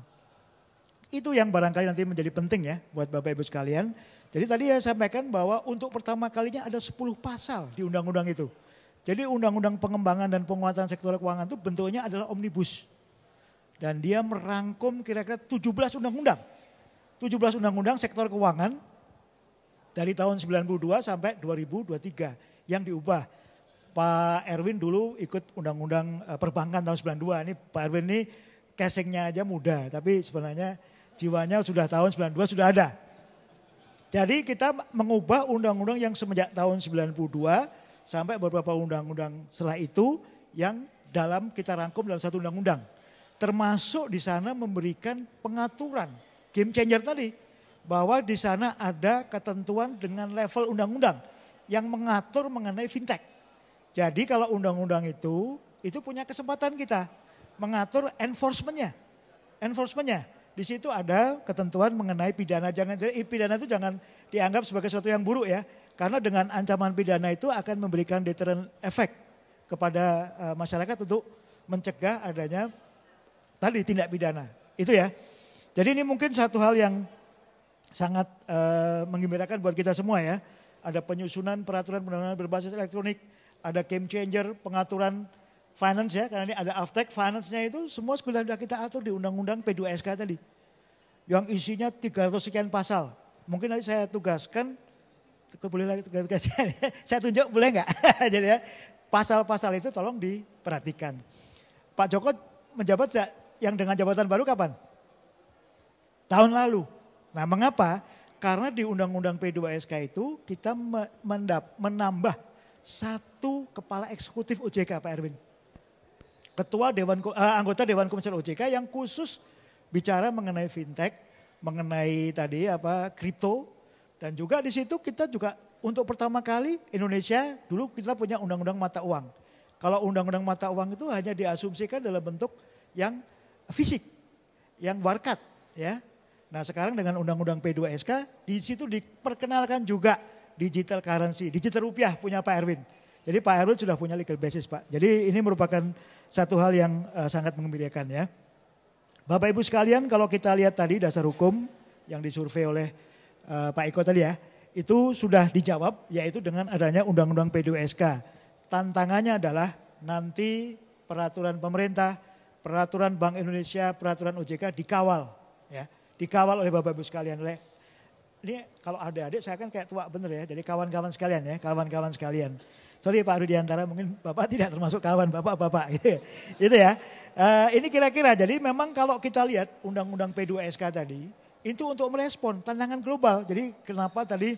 Itu yang barangkali nanti menjadi penting ya buat Bapak Ibu sekalian. Jadi tadi saya sampaikan bahwa untuk pertama kalinya ada 10 pasal di undang-undang itu. Jadi undang-undang pengembangan dan penguatan sektor keuangan itu bentuknya adalah omnibus. Dan dia merangkum kira-kira 17 undang-undang. 17 undang-undang sektor keuangan dari tahun 92 sampai 2023 yang diubah. Pak Erwin dulu ikut undang-undang perbankan tahun 92. Ini Pak Erwin ini casingnya aja muda, tapi sebenarnya jiwanya sudah tahun 92 sudah ada. Jadi kita mengubah undang-undang yang semenjak tahun 92 sampai beberapa undang-undang setelah itu yang dalam kita rangkum dalam satu undang-undang. Termasuk di sana memberikan pengaturan game changer tadi. Bahwa di sana ada ketentuan dengan level undang-undang yang mengatur mengenai fintech. Jadi kalau undang-undang itu punya kesempatan kita mengatur enforcement-nya. Enforcement-nya. Di situ ada ketentuan mengenai pidana. Pidana itu jangan dianggap sebagai sesuatu yang buruk ya. Karena dengan ancaman pidana itu akan memberikan deterrent effect kepada masyarakat untuk mencegah adanya tadi tindak pidana. Itu ya. Jadi ini mungkin satu hal yang sangat menggembirakan buat kita semua ya. Ada penyusunan peraturan perundang-undangan berbasis elektronik, ada game changer, pengaturan finance ya, karena ini ada Aftek, finance-nya itu semua sudah kita atur di Undang-Undang P2SK tadi. Yang isinya 300 sekian pasal. Mungkin nanti saya tugaskan, boleh lagi saya tunjuk boleh nggak? Jadi ya, pasal-pasal itu tolong diperhatikan. Pak Joko menjabat yang dengan jabatan baru kapan? Tahun lalu. Nah mengapa? Karena di Undang-Undang P2SK itu kita menambah satu kepala eksekutif OJK Pak Erwin. Anggota Dewan Komisioner OJK yang khusus bicara mengenai fintech, mengenai tadi kripto, dan juga di situ kita juga untuk pertama kali Indonesia dulu kita punya undang-undang mata uang. Kalau undang-undang mata uang itu hanya diasumsikan dalam bentuk yang fisik, yang warkat ya. Nah sekarang dengan undang-undang P2SK di situ diperkenalkan juga digital currency, digital rupiah punya Pak Erwin. Jadi Pak Erwin sudah punya legal basis Pak. Jadi ini merupakan satu hal yang sangat mengembirakan ya. Bapak Ibu sekalian kalau kita lihat tadi dasar hukum yang disurvei oleh Pak Eko tadi ya. Itu sudah dijawab yaitu dengan adanya undang-undang P2SK. Tantangannya adalah nanti peraturan pemerintah, peraturan Bank Indonesia, peraturan OJK dikawal ya. Dikawal oleh Bapak Ibu sekalian. Ini kalau adik-adik saya kan kayak tua bener ya. Jadi kawan-kawan sekalian ya, kawan-kawan sekalian. Sorry Pak Rudiantara mungkin Bapak tidak termasuk kawan Bapak-Bapak gitu. Gitu ya. Ini kira-kira jadi memang kalau kita lihat undang-undang P2SK tadi itu untuk merespon tantangan global. Jadi kenapa tadi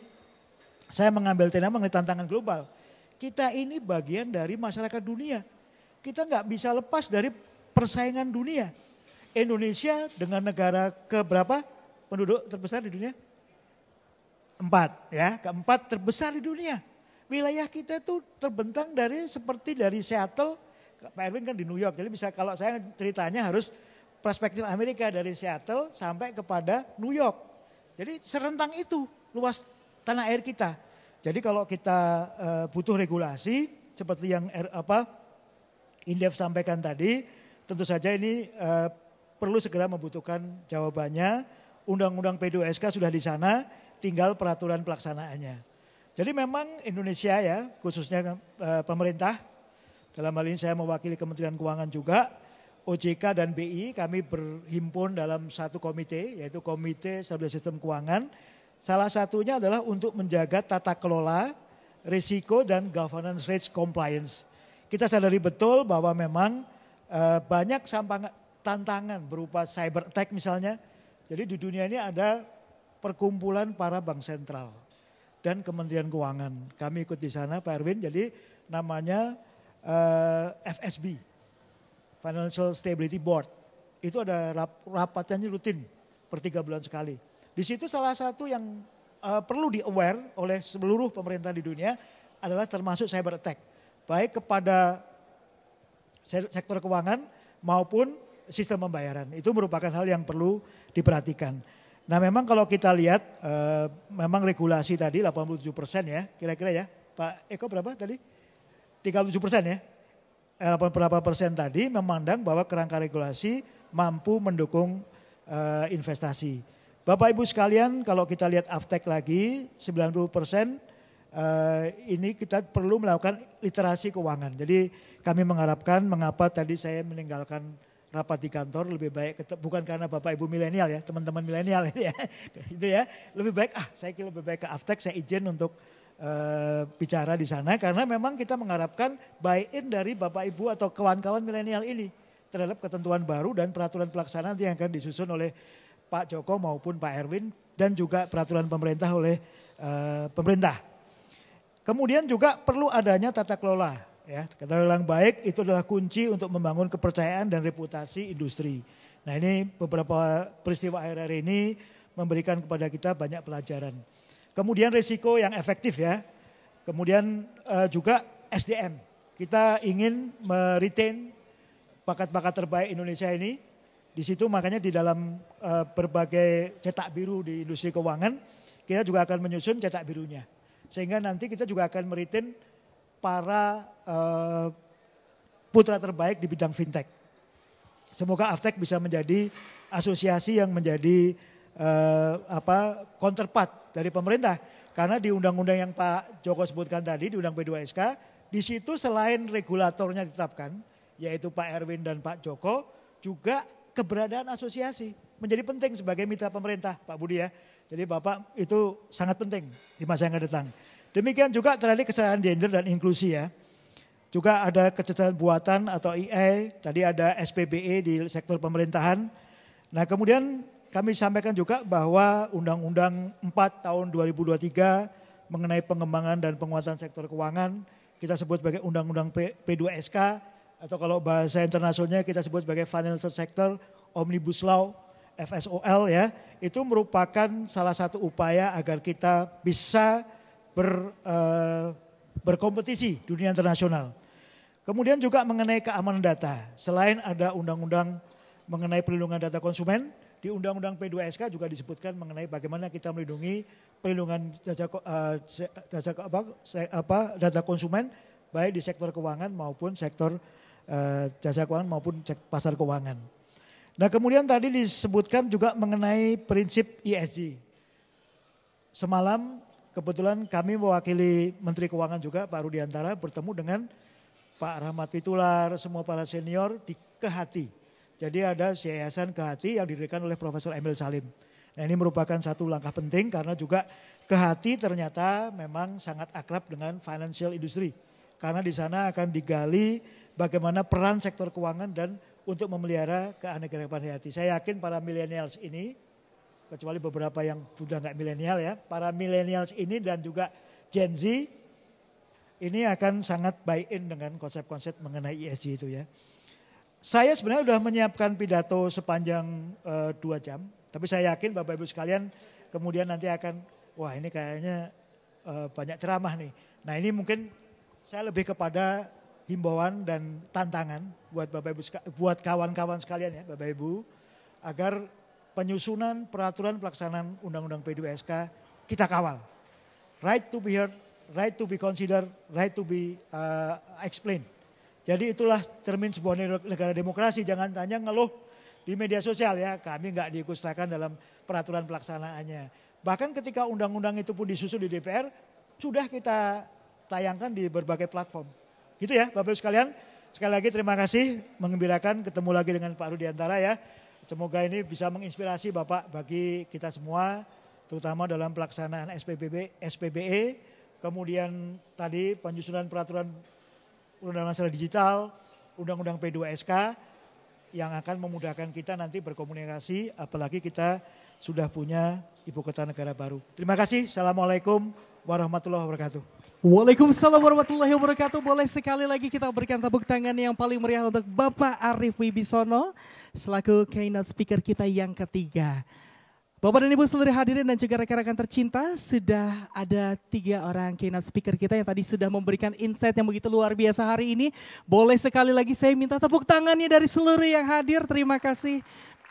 saya mengambil tema mengenai tantangan global. Kita ini bagian dari masyarakat dunia. Kita nggak bisa lepas dari persaingan dunia. Indonesia dengan negara keberapa penduduk terbesar di dunia? 4 ya, keempat terbesar di dunia. Wilayah kita itu terbentang seperti dari Seattle, Pak Erwin kan di New York, jadi bisa kalau saya ceritanya harus perspektif Amerika dari Seattle sampai kepada New York. Jadi serentang itu luas tanah air kita. Jadi kalau kita butuh regulasi seperti yang Indef sampaikan tadi, tentu saja ini perlu segera membutuhkan jawabannya. Undang-undang P2SK sudah di sana, tinggal peraturan pelaksanaannya. Jadi memang Indonesia ya, khususnya pemerintah, dalam hal ini saya mewakili Kementerian Keuangan juga, OJK dan BI kami berhimpun dalam satu komite, yaitu Komite Stabilitas Sistem Keuangan. Salah satunya adalah untuk menjaga tata kelola, risiko dan governance risk compliance. Kita sadari betul bahwa memang banyak tantangan berupa cyber attack misalnya. Jadi di dunia ini ada perkumpulan para bank sentral dan Kementerian Keuangan. Kami ikut di sana Pak Erwin, jadi namanya FSB, Financial Stability Board. Itu ada rapatnya rutin per 3 bulan sekali. Di situ salah satu yang perlu di-aware oleh seluruh pemerintah di dunia adalah termasuk cyber attack. Baik kepada sektor keuangan maupun sistem pembayaran. Itu merupakan hal yang perlu diperhatikan. Nah memang kalau kita lihat memang regulasi tadi 87% ya kira-kira ya. Pak Eko berapa tadi? 37% ya. 88% tadi memandang bahwa kerangka regulasi mampu mendukung investasi. Bapak Ibu sekalian kalau kita lihat Aftek lagi 90% ini kita perlu melakukan literasi keuangan. Jadi kami mengharapkan mengapa tadi saya meninggalkan rapat di kantor lebih baik bukan karena Bapak Ibu milenial ya, teman-teman milenial ini ya. Itu ya, lebih baik saya kira lebih baik ke Aftek, saya izin untuk bicara di sana karena memang kita mengharapkan buy-in dari Bapak Ibu atau kawan-kawan milenial ini terhadap ketentuan baru dan peraturan pelaksanaan yang akan disusun oleh Pak Joko maupun Pak Erwin dan juga peraturan pemerintah oleh pemerintah. Kemudian juga perlu adanya tata kelola. Ya, tata kelola yang baik itu adalah kunci untuk membangun kepercayaan dan reputasi industri. Nah ini beberapa peristiwa akhir-akhir ini memberikan kepada kita banyak pelajaran. Kemudian risiko yang efektif ya. Kemudian juga SDM. Kita ingin meretain bakat-bakat terbaik Indonesia ini. Di situ makanya di dalam berbagai cetak biru di industri keuangan, kita juga akan menyusun cetak birunya. Sehingga nanti kita juga akan meretain para putra terbaik di bidang fintech. Semoga Aftek bisa menjadi asosiasi yang menjadi counterpart dari pemerintah. Karena di undang-undang yang Pak Joko sebutkan tadi, di undang P2SK, di situ selain regulatornya ditetapkan, yaitu Pak Erwin dan Pak Joko, juga keberadaan asosiasi menjadi penting sebagai mitra pemerintah, Pak Budi ya. Jadi Bapak itu sangat penting di masa yang akan datang. Demikian juga terkait kesetaraan gender dan inklusi ya. Juga ada kecerdasan buatan atau AI, tadi ada SPBE di sektor pemerintahan. Nah kemudian kami sampaikan juga bahwa Undang-Undang 4 tahun 2023 mengenai pengembangan dan penguatan sektor keuangan, kita sebut sebagai Undang-Undang P2SK, atau kalau bahasa internasionalnya kita sebut sebagai Financial Sector Omnibus Law, FSOL ya, itu merupakan salah satu upaya agar kita bisa berkompetisi dunia internasional. Kemudian juga mengenai keamanan data, selain ada undang-undang mengenai perlindungan data konsumen, di Undang-Undang P2SK juga disebutkan mengenai bagaimana kita melindungi perlindungan data konsumen, baik di sektor keuangan maupun sektor jasa keuangan maupun pasar keuangan. Nah kemudian tadi disebutkan juga mengenai prinsip ESG. Semalam kebetulan kami mewakili Menteri Keuangan juga Pak Rudiantara bertemu dengan Pak Rahmat Fitular, semua para senior di Kehati. Jadi ada Yayasan Kehati yang didirikan oleh Profesor Emil Salim. Nah ini merupakan satu langkah penting karena juga Kehati ternyata memang sangat akrab dengan financial industry. Karena di sana akan digali bagaimana peran sektor keuangan dan untuk memelihara keanekaragaman hayati. Saya yakin para millennials ini, kecuali beberapa yang sudah nggak milenial ya, para millennials ini dan juga Gen Z ini akan sangat buy-in dengan konsep-konsep mengenai ESG itu ya. Saya sebenarnya sudah menyiapkan pidato sepanjang 2 jam, tapi saya yakin Bapak Ibu sekalian kemudian nanti akan, wah ini kayaknya banyak ceramah nih. Nah ini mungkin saya lebih kepada himbauan dan tantangan buat Bapak Ibu, buat kawan-kawan sekalian ya Bapak Ibu, agar penyusunan peraturan pelaksanaan Undang-Undang P2SK kita kawal. Right to be heard, right to be considered, right to be explained. Jadi itulah cermin sebuah negara demokrasi, jangan tanya ngeluh di media sosial ya, kami nggak diikutsertakan dalam peraturan pelaksanaannya. Bahkan ketika undang-undang itu pun disusun di DPR, sudah kita tayangkan di berbagai platform. Gitu ya Bapak Ibu sekalian, sekali lagi terima kasih, mengembirakan ketemu lagi dengan Pak Rudiantara ya. Semoga ini bisa menginspirasi Bapak bagi kita semua, terutama dalam pelaksanaan SPBE, kemudian tadi penyusunan peraturan Undang-Undang Masalah Digital, Undang-Undang P2SK yang akan memudahkan kita nanti berkomunikasi, apalagi kita sudah punya ibu kota negara baru. Terima kasih, Assalamualaikum warahmatullahi wabarakatuh. Waalaikumsalam warahmatullahi wabarakatuh. Boleh sekali lagi kita berikan tepuk tangan yang paling meriah untuk Bapak Arief Wibisono selaku keynote speaker kita yang ketiga. Bapak dan Ibu seluruh hadirin dan juga rekan-rekan tercinta, sudah ada 3 orang keynote speaker kita yang tadi sudah memberikan insight yang begitu luar biasa hari ini. Boleh sekali lagi saya minta tepuk tangannya dari seluruh yang hadir. Terima kasih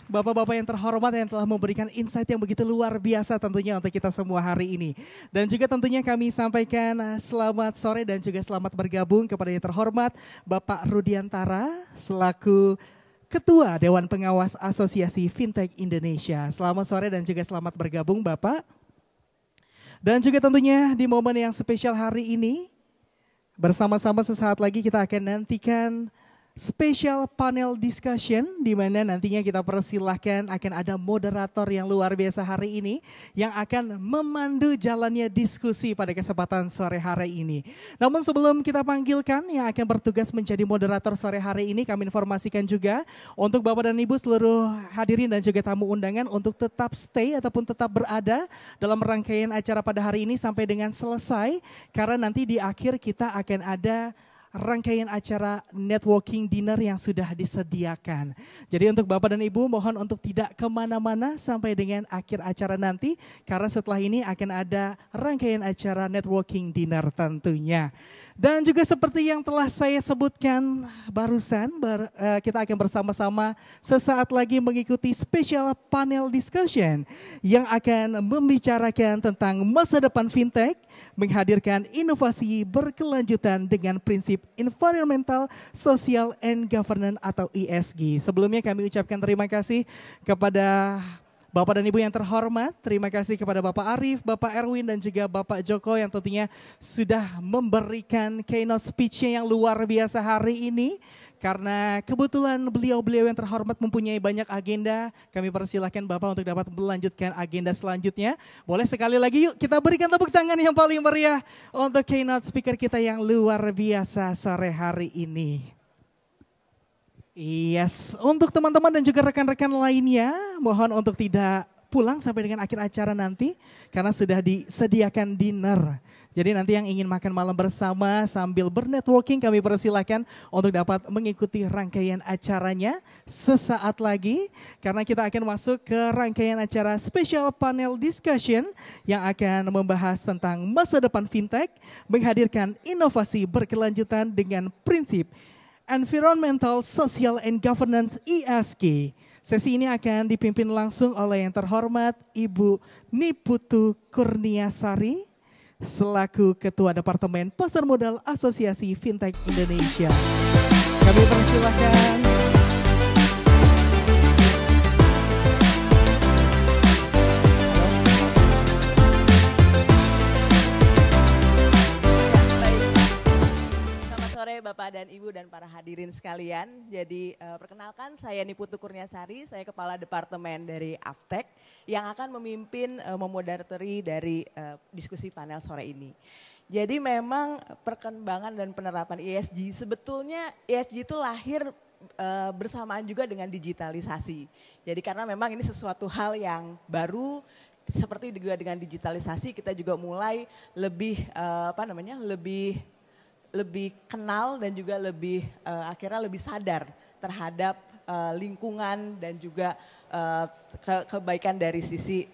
Bapak-bapak yang terhormat yang telah memberikan insight yang begitu luar biasa tentunya untuk kita semua hari ini. Dan juga tentunya kami sampaikan selamat sore dan juga selamat bergabung kepada yang terhormat Bapak Rudiantara selaku Ketua Dewan Pengawas Asosiasi Fintech Indonesia. Selamat sore dan juga selamat bergabung Bapak. Dan juga tentunya di momen yang spesial hari ini, bersama-sama sesaat lagi kita akan nantikan special panel discussion di mana nantinya kita persilahkan akan ada moderator yang luar biasa hari ini yang akan memandu jalannya diskusi pada kesempatan sore hari ini. Namun sebelum kita panggilkan yang akan bertugas menjadi moderator sore hari ini, kami informasikan juga untuk Bapak dan Ibu seluruh hadirin dan juga tamu undangan untuk tetap stay ataupun tetap berada dalam rangkaian acara pada hari ini sampai dengan selesai, karena nanti di akhir kita akan ada rangkaian acara networking dinner yang sudah disediakan. Jadi untuk Bapak dan Ibu mohon untuk tidak kemana-mana sampai dengan akhir acara nanti, karena setelah ini akan ada rangkaian acara networking dinner tentunya. Dan juga seperti yang telah saya sebutkan barusan, kita akan bersama-sama sesaat lagi mengikuti special panel discussion yang akan membicarakan tentang masa depan fintech, menghadirkan inovasi berkelanjutan dengan prinsip environmental, social, and governance atau ESG. Sebelumnya kami ucapkan terima kasih kepada Bapak dan Ibu yang terhormat, terima kasih kepada Bapak Arief, Bapak Erwin dan juga Bapak Joko yang tentunya sudah memberikan keynote speech-nya yang luar biasa hari ini. Karena kebetulan beliau-beliau yang terhormat mempunyai banyak agenda, kami persilahkan Bapak untuk dapat melanjutkan agenda selanjutnya. Boleh sekali lagi yuk kita berikan tepuk tangan yang paling meriah untuk keynote speaker kita yang luar biasa sore hari ini. Yes, untuk teman-teman dan juga rekan-rekan lainnya, mohon untuk tidak pulang sampai dengan akhir acara nanti, karena sudah disediakan dinner. Jadi nanti yang ingin makan malam bersama sambil bernetworking kami persilakan untuk dapat mengikuti rangkaian acaranya sesaat lagi. Karena kita akan masuk ke rangkaian acara special panel discussion yang akan membahas tentang masa depan fintech, menghadirkan inovasi berkelanjutan dengan prinsip Environmental, Social, and Governance ESG. Sesi ini akan dipimpin langsung oleh yang terhormat Ibu Niputu Kurniasari selaku Ketua Departemen Pasar Modal Asosiasi Fintech Indonesia. Kami persilahkan. Sore Bapak dan Ibu dan para hadirin sekalian. Jadi perkenalkan saya Niputu Kurniasari, saya Kepala Departemen dari Aftek yang akan memimpin memoderatori dari diskusi panel sore ini. Jadi memang perkembangan dan penerapan ESG, sebetulnya ESG itu lahir bersamaan juga dengan digitalisasi. Jadi karena memang ini sesuatu hal yang baru, seperti juga dengan digitalisasi kita juga mulai lebih lebih kenal dan juga lebih akhirnya lebih sadar terhadap lingkungan dan juga kebaikan dari sisi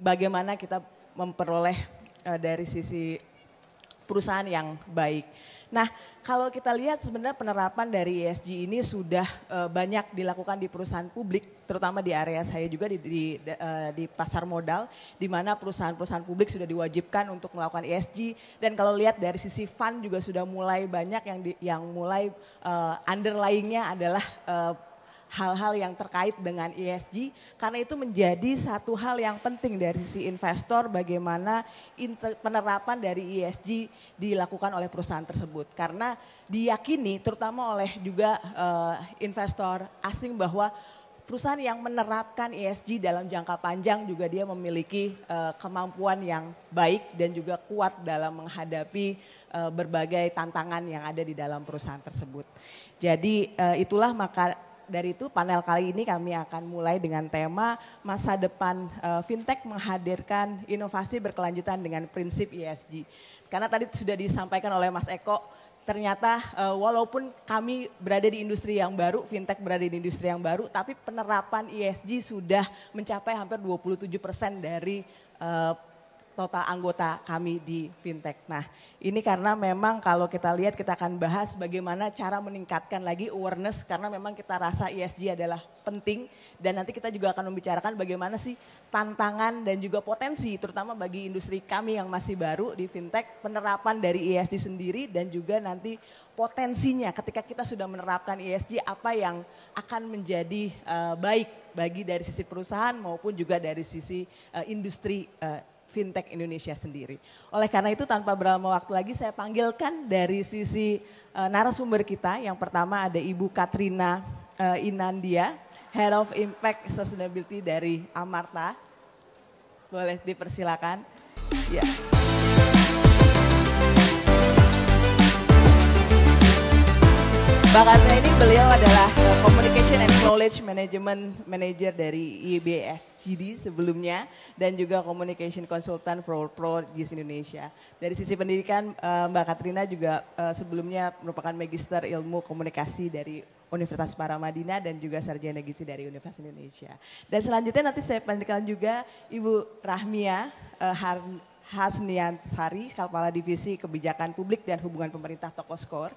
bagaimana kita memperoleh dari sisi perusahaan yang baik. Nah, kalau kita lihat sebenarnya penerapan dari ESG ini sudah banyak dilakukan di perusahaan publik, terutama di area saya juga di pasar modal, di mana perusahaan-perusahaan publik sudah diwajibkan untuk melakukan ESG. Dan kalau lihat dari sisi fund juga sudah mulai banyak yang mulai underlying-nya adalah hal-hal yang terkait dengan ESG, karena itu menjadi satu hal yang penting dari sisi investor bagaimana penerapan dari ESG dilakukan oleh perusahaan tersebut. Karena diyakini terutama oleh juga investor asing bahwa perusahaan yang menerapkan ESG dalam jangka panjang juga dia memiliki kemampuan yang baik dan juga kuat dalam menghadapi berbagai tantangan yang ada di dalam perusahaan tersebut. Jadi itulah maka dari itu panel kali ini kami akan mulai dengan tema masa depan fintech menghadirkan inovasi berkelanjutan dengan prinsip ESG. Karena tadi sudah disampaikan oleh Mas Eko, ternyata walaupun kami berada di industri yang baru, fintech berada di industri yang baru, tapi penerapan ESG sudah mencapai hampir 27% dari total anggota kami di fintech. Nah, ini karena memang kalau kita lihat kita akan bahas bagaimana cara meningkatkan lagi awareness, karena memang kita rasa ESG adalah penting, dan nanti kita juga akan membicarakan bagaimana sih tantangan dan juga potensi terutama bagi industri kami yang masih baru di fintech, penerapan dari ESG sendiri dan juga nanti potensinya ketika kita sudah menerapkan ESG apa yang akan menjadi baik bagi dari sisi perusahaan maupun juga dari sisi industri fintech Indonesia sendiri. Oleh karena itu tanpa berlama waktu lagi saya panggilkan dari sisi narasumber kita. Yang pertama ada Ibu Katrina Inandia, Head of Impact Sustainability dari Amarta. Boleh dipersilakan. Ya. Mbak Katrina ini beliau adalah Communication and Knowledge Management Manager dari IBSCD sebelumnya dan juga Communication Consultant for GIS Indonesia. Dari sisi pendidikan Mbak Katrina juga sebelumnya merupakan Magister Ilmu Komunikasi dari Universitas Paramadina dan juga Sarjana Gizi dari Universitas Indonesia. Dan selanjutnya nanti saya panggilkan juga Ibu Rahmia Hasniansari, Kepala Divisi Kebijakan Publik dan Hubungan Pemerintah Tokoskor.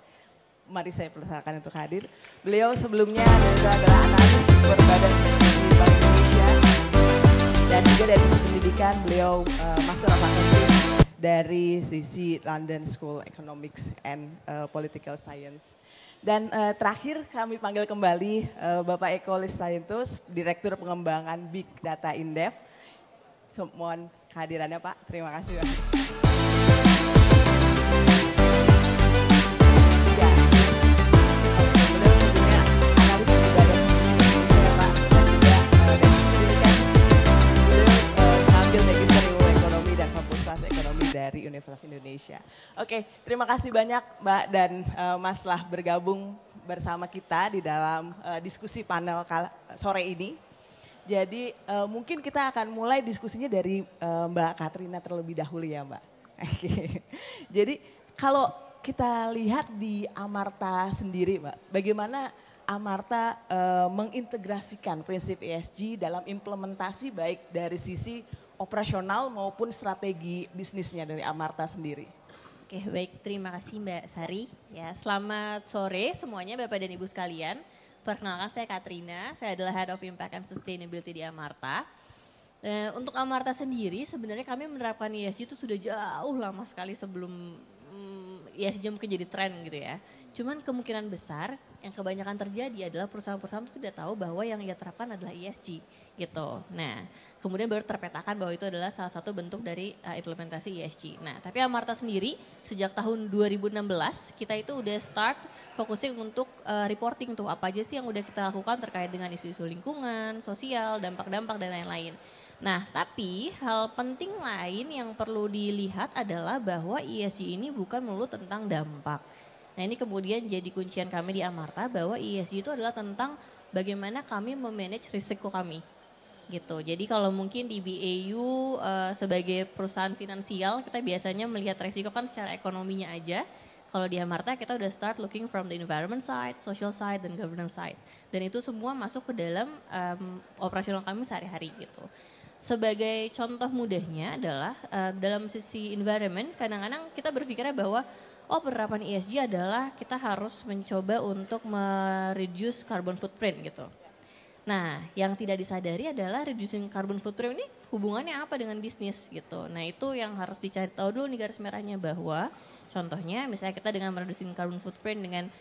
Mari saya persilakan untuk hadir. Beliau sebelumnya adalah analis berbadan studi Bank Indonesia dan juga dari sisi pendidikan beliau Master of Accounting dari sisi London School Economics and Political Science. Dan terakhir kami panggil kembali Bapak Eko Listaintus, Direktur Pengembangan Big Data Indef. Mohon kehadirannya Pak, terima kasih Pak. Ya, beliau tentunya analis juga ada Pak, dan juga dari sini kan beliau mengambil magister ilmu ekonomi dan fakultas ekonomi dari Universitas Indonesia. Oke, terima kasih banyak Mbak dan Mas telah bergabung bersama kita di dalam diskusi panel sore ini. Jadi mungkin kita akan mulai diskusinya dari Mbak Katrina terlebih dahulu ya Mbak. Jadi kalau kita lihat di Amarta sendiri Mbak, bagaimana Amarta mengintegrasikan prinsip ESG dalam implementasi baik dari sisi operasional maupun strategi bisnisnya dari Amarta sendiri. Oke, baik, terima kasih Mbak Sari. Ya, selamat sore semuanya Bapak dan Ibu sekalian. Perkenalkan saya Katrina, saya adalah Head of Impact and Sustainability di Amarta. Untuk Amarta sendiri sebenarnya kami menerapkan ESG itu sudah jauh lama sekali sebelum ESG mungkin jadi tren gitu ya. Cuman kemungkinan besar yang kebanyakan terjadi adalah perusahaan-perusahaan itu sudah tahu bahwa yang ia terapkan adalah ESG gitu. Nah kemudian baru terpetakan bahwa itu adalah salah satu bentuk dari implementasi ESG. Nah tapi Amarta sendiri sejak tahun 2016 kita itu udah start focusing untuk reporting tuh apa aja sih yang udah kita lakukan terkait dengan isu-isu lingkungan, sosial, dampak-dampak dan lain-lain. Nah, tapi hal penting lain yang perlu dilihat adalah bahwa ESG ini bukan melulu tentang dampak. Nah, ini kemudian jadi kuncian kami di Amarta bahwa ESG itu adalah tentang bagaimana kami memanage risiko kami. Gitu. Jadi kalau mungkin di BAU sebagai perusahaan finansial kita biasanya melihat risiko kan secara ekonominya aja. Kalau di Amarta kita udah start looking from the environment side, social side, dan governance side. Dan itu semua masuk ke dalam operasional kami sehari-hari gitu. Sebagai contoh mudahnya adalah dalam sisi environment, kadang-kadang kita berpikirnya bahwa penerapan ESG adalah kita harus mencoba untuk mereduce carbon footprint gitu. Nah, yang tidak disadari adalah reducing carbon footprint ini hubungannya apa dengan bisnis gitu. Nah, itu yang harus dicari tahu dulu nih garis merahnya bahwa contohnya misalnya kita dengan reducing carbon footprint dengan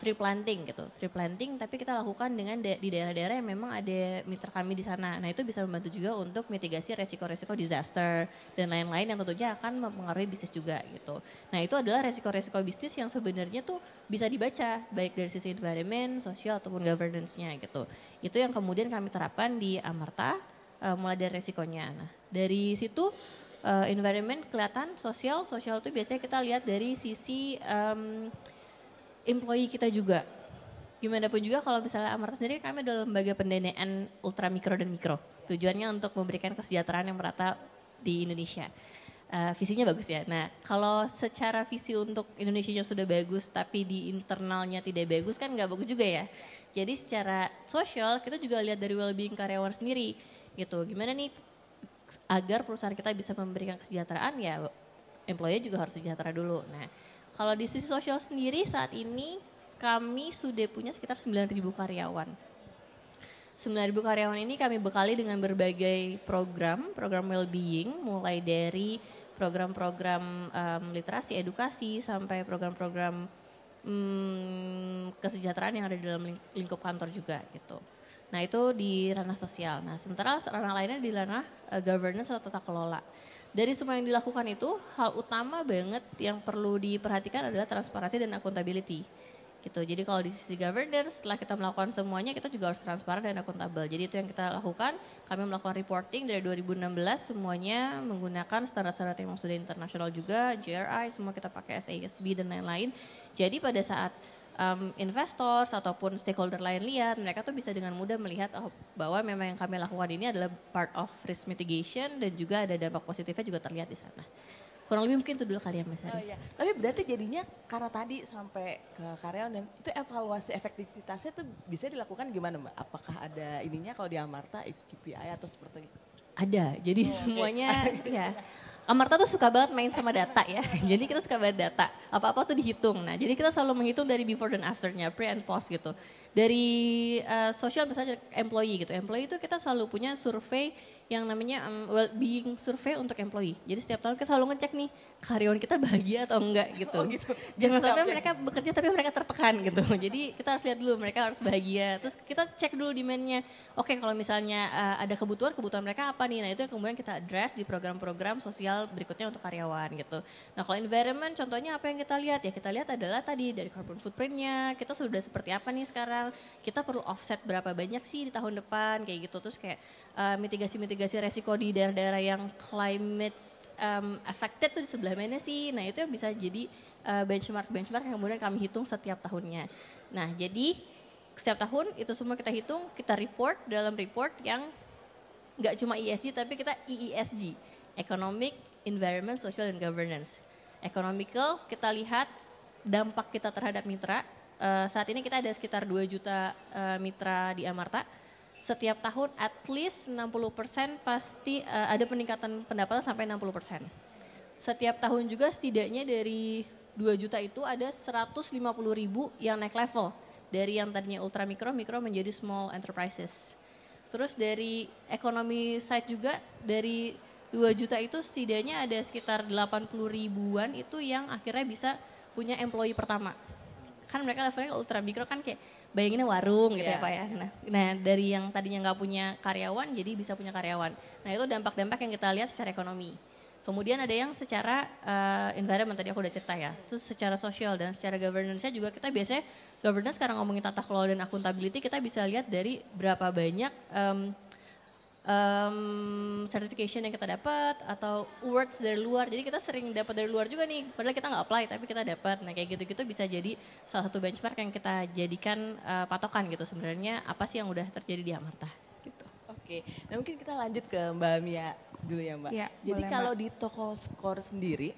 tree planting gitu. Tree planting tapi kita lakukan dengan di daerah-daerah yang memang ada mitra kami di sana. Nah itu bisa membantu juga untuk mitigasi resiko-resiko disaster dan lain-lain yang tentunya akan mempengaruhi bisnis juga gitu. Nah itu adalah resiko-resiko bisnis yang sebenarnya tuh bisa dibaca baik dari sisi environment, sosial ataupun governance-nya gitu. Itu yang kemudian kami terapkan di Amarta mulai dari resikonya. Nah dari situ environment kelihatan, sosial itu biasanya kita lihat dari sisi employee kita juga. Gimana pun juga kalau misalnya Amarta sendiri kami adalah lembaga pendanaan ultra mikro dan mikro. Tujuannya untuk memberikan kesejahteraan yang merata di Indonesia. Visinya bagus ya. Nah kalau secara visi untuk Indonesia yang sudah bagus tapi di internalnya tidak bagus kan nggak bagus juga ya. Jadi secara sosial kita juga lihat dari well-being karyawan sendiri gitu. Gimana nih agar perusahaan kita bisa memberikan kesejahteraan ya employee juga harus sejahtera dulu. Nah kalau di sisi sosial sendiri saat ini kami sudah punya sekitar 9.000 karyawan. 9.000 karyawan ini kami bekali dengan berbagai program well-being mulai dari program-program literasi, edukasi sampai program-program kesejahteraan yang ada di dalam lingkup kantor juga gitu. Nah itu di ranah sosial. Nah sementara ranah lainnya di ranah governance atau tata kelola. Dari semua yang dilakukan itu, hal utama banget yang perlu diperhatikan adalah transparansi dan accountability. Gitu. Jadi kalau di sisi governance, setelah kita melakukan semuanya, kita juga harus transparan dan akuntabel. Jadi itu yang kita lakukan, kami melakukan reporting dari 2016, semuanya menggunakan standar-standar yang sudah internasional juga, GRI, semua kita pakai SASB dan lain-lain. Jadi pada saat investor ataupun stakeholder lain lihat, mereka tuh bisa dengan mudah melihat bahwa memang yang kami lakukan ini adalah part of risk mitigation dan juga ada dampak positifnya juga terlihat di sana. Kurang lebih mungkin itu dulu kali ya Mas Ari. Oh, iya. Tapi berarti jadinya karena tadi sampai ke karyawan dan itu evaluasi efektivitasnya tuh bisa dilakukan gimana Mbak? Apakah ada ininya kalau di Amarta KPI atau seperti itu? Ada, jadi semuanya ya. Amarta tuh suka banget main sama data ya, jadi kita suka banget data, apa-apa tuh dihitung. Nah jadi kita selalu menghitung dari before dan afternya, pre and post gitu. Dari sosial misalnya employee gitu, employee itu kita selalu punya survei yang namanya well-being survey untuk employee. Jadi setiap tahun kita selalu ngecek nih karyawan kita bahagia atau enggak gitu. Oh gitu. Jangan sampai mereka bekerja tapi mereka tertekan gitu. Jadi kita harus lihat dulu mereka harus bahagia. Terus kita cek dulu demand-nya. Oke, kalau misalnya ada kebutuhan mereka apa nih? Nah itu yang kemudian kita address di program-program sosial berikutnya untuk karyawan gitu. Nah kalau environment contohnya apa yang kita lihat? Ya kita lihat adalah tadi dari carbon footprint-nya. Kita sudah seperti apa nih sekarang? Kita perlu offset berapa banyak sih di tahun depan kayak gitu. Terus kayak mitigasi resiko di daerah-daerah yang climate affected tuh di sebelah mana sih? Nah itu yang bisa jadi benchmark yang kemudian kami hitung setiap tahunnya. Nah jadi setiap tahun itu semua kita hitung, kita report dalam report yang nggak cuma ESG tapi kita EESG, Economic, Environment, Social, and Governance. Economical kita lihat dampak kita terhadap mitra. Saat ini kita ada sekitar 2 juta mitra di Amarta. Setiap tahun at least 60% pasti ada peningkatan pendapatan sampai 60%. Setiap tahun juga setidaknya dari 2 juta itu ada 150.000 yang naik level. Dari yang tadinya ultra mikro menjadi small enterprises. Terus dari ekonomi side juga dari 2 juta itu setidaknya ada sekitar 80 ribuan itu yang akhirnya bisa punya employee pertama. Kan mereka levelnya ultra mikro kan kayak bayanginnya warung gitu ya Pak ya. Nah dari yang tadinya nggak punya karyawan jadi bisa punya karyawan. Nah itu dampak-dampak yang kita lihat secara ekonomi. Kemudian ada yang secara environment tadi aku udah cerita ya. Terus secara sosial dan secara governance-nya juga kita biasanya governance sekarang ngomongin tata kelola dan accountability kita bisa lihat dari berapa banyak certification yang kita dapat atau awards dari luar. Jadi kita sering dapat dari luar juga nih. Padahal kita nggak apply tapi kita dapat. Nah kayak gitu-gitu bisa jadi salah satu benchmark yang kita jadikan patokan gitu sebenarnya apa sih yang udah terjadi di Amarta. Gitu. Oke, nah mungkin kita lanjut ke Mbak Mia dulu ya Mbak. Ya, jadi boleh, kalau Mbak. di toko skor sendiri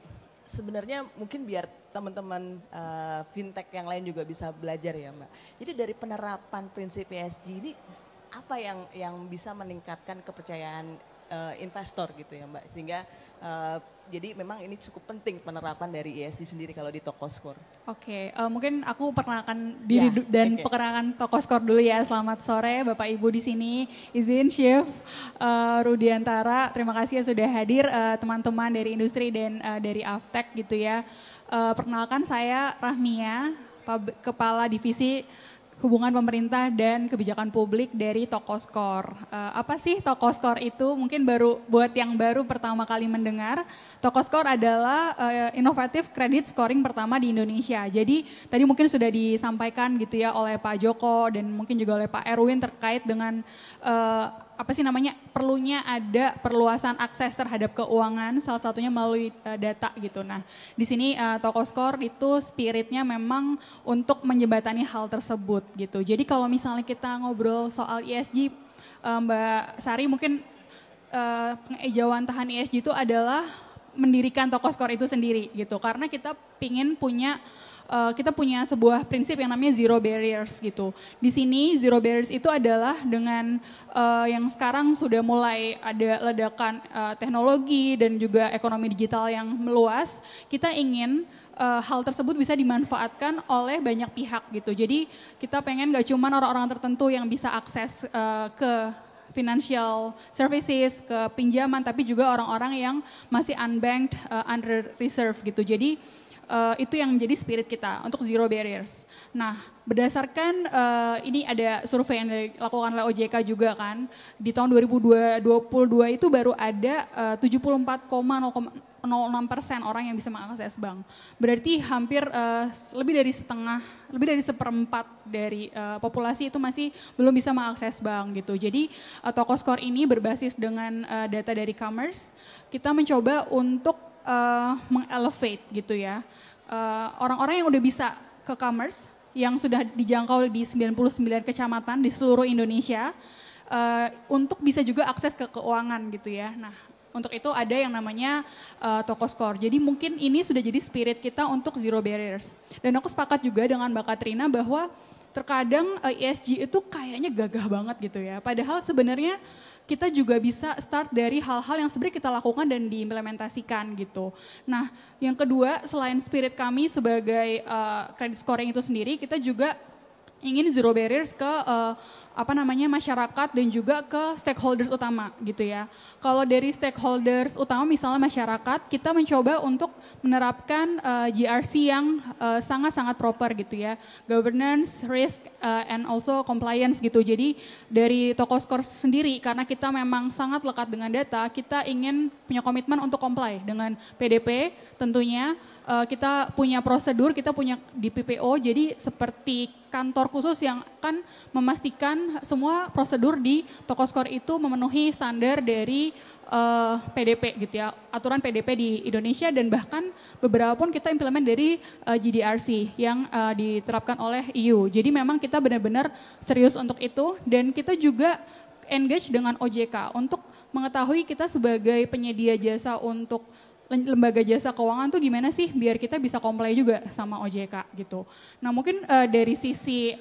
sebenarnya mungkin biar teman-teman fintech yang lain juga bisa belajar ya Mbak. Jadi dari penerapan prinsip ESG ini apa yang bisa meningkatkan kepercayaan investor gitu ya Mbak, sehingga jadi memang ini cukup penting penerapan dari ESG sendiri kalau di toko skor. Oke, mungkin aku perkenalkan diri dan perkenalkan toko skor dulu ya. Selamat sore Bapak Ibu di sini. Izin Chef Rudiantara, terima kasih ya sudah hadir teman-teman dari industri dan dari Aftek gitu ya. Perkenalkan saya Rahmia, Kepala Divisi Hubungan Pemerintah dan Kebijakan Publik dari Tokoskor. Apa sih Tokoskor itu? Mungkin buat yang baru pertama kali mendengar, Tokoskor adalah inovatif credit scoring pertama di Indonesia. Jadi tadi mungkin sudah disampaikan gitu ya oleh Pak Joko dan mungkin juga oleh Pak Erwin terkait dengan perlunya ada perluasan akses terhadap keuangan, salah satunya melalui data gitu. Nah, di sini Tokoskor itu spiritnya memang untuk menjembatani hal tersebut gitu. Jadi kalau misalnya kita ngobrol soal ESG, Mbak Sari mungkin pengejauhan tahan ESG itu adalah mendirikan Tokoskor itu sendiri gitu. Karena kita punya sebuah prinsip yang namanya zero barriers gitu. Di sini zero barriers itu adalah dengan yang sekarang sudah mulai ada ledakan teknologi dan juga ekonomi digital yang meluas, kita ingin hal tersebut bisa dimanfaatkan oleh banyak pihak gitu. Jadi kita pengen gak cuma orang-orang tertentu yang bisa akses ke financial services, ke pinjaman, tapi juga orang-orang yang masih unbanked, under reserve gitu. Jadi itu yang menjadi spirit kita untuk zero barriers. Nah, berdasarkan ini ada survei yang dilakukan oleh OJK juga kan, di tahun 2022 itu baru ada 74,06% orang yang bisa mengakses bank. Berarti hampir lebih dari seperempat dari populasi itu masih belum bisa mengakses bank gitu. Jadi Tokoskor ini berbasis dengan data dari Commerce, kita mencoba untuk mengelevate gitu ya. Orang-orang yang udah bisa ke Commerce, yang sudah dijangkau di 99 kecamatan di seluruh Indonesia, untuk bisa juga akses ke keuangan gitu ya. Nah, untuk itu ada yang namanya Tokoskor. Jadi mungkin ini sudah jadi spirit kita untuk zero barriers. Dan aku sepakat juga dengan Mbak Katrina bahwa terkadang ESG itu kayaknya gagah banget gitu ya. Padahal sebenarnya kita juga bisa start dari hal-hal yang sebenarnya kita lakukan dan diimplementasikan gitu. Nah, yang kedua selain spirit kami sebagai credit scoring itu sendiri, kita juga ingin zero barriers ke masyarakat dan juga ke stakeholders utama gitu ya. Kalau dari stakeholders utama misalnya masyarakat, kita mencoba untuk menerapkan GRC yang sangat-sangat proper gitu ya. Governance, risk, and also compliance gitu. Jadi dari Tokoskor sendiri karena kita memang sangat lekat dengan data, kita ingin punya komitmen untuk comply dengan PDP tentunya. Kita punya prosedur, kita punya di PPO, jadi seperti kantor khusus yang akan memastikan semua prosedur di Tokoskor itu memenuhi standar dari PDP gitu ya, aturan PDP di Indonesia dan bahkan beberapa pun kita implement dari GDRC yang diterapkan oleh EU. Jadi memang kita benar-benar serius untuk itu dan kita juga engage dengan OJK untuk mengetahui kita sebagai penyedia jasa untuk lembaga jasa keuangan tuh gimana sih biar kita bisa comply juga sama OJK gitu. Nah mungkin dari sisi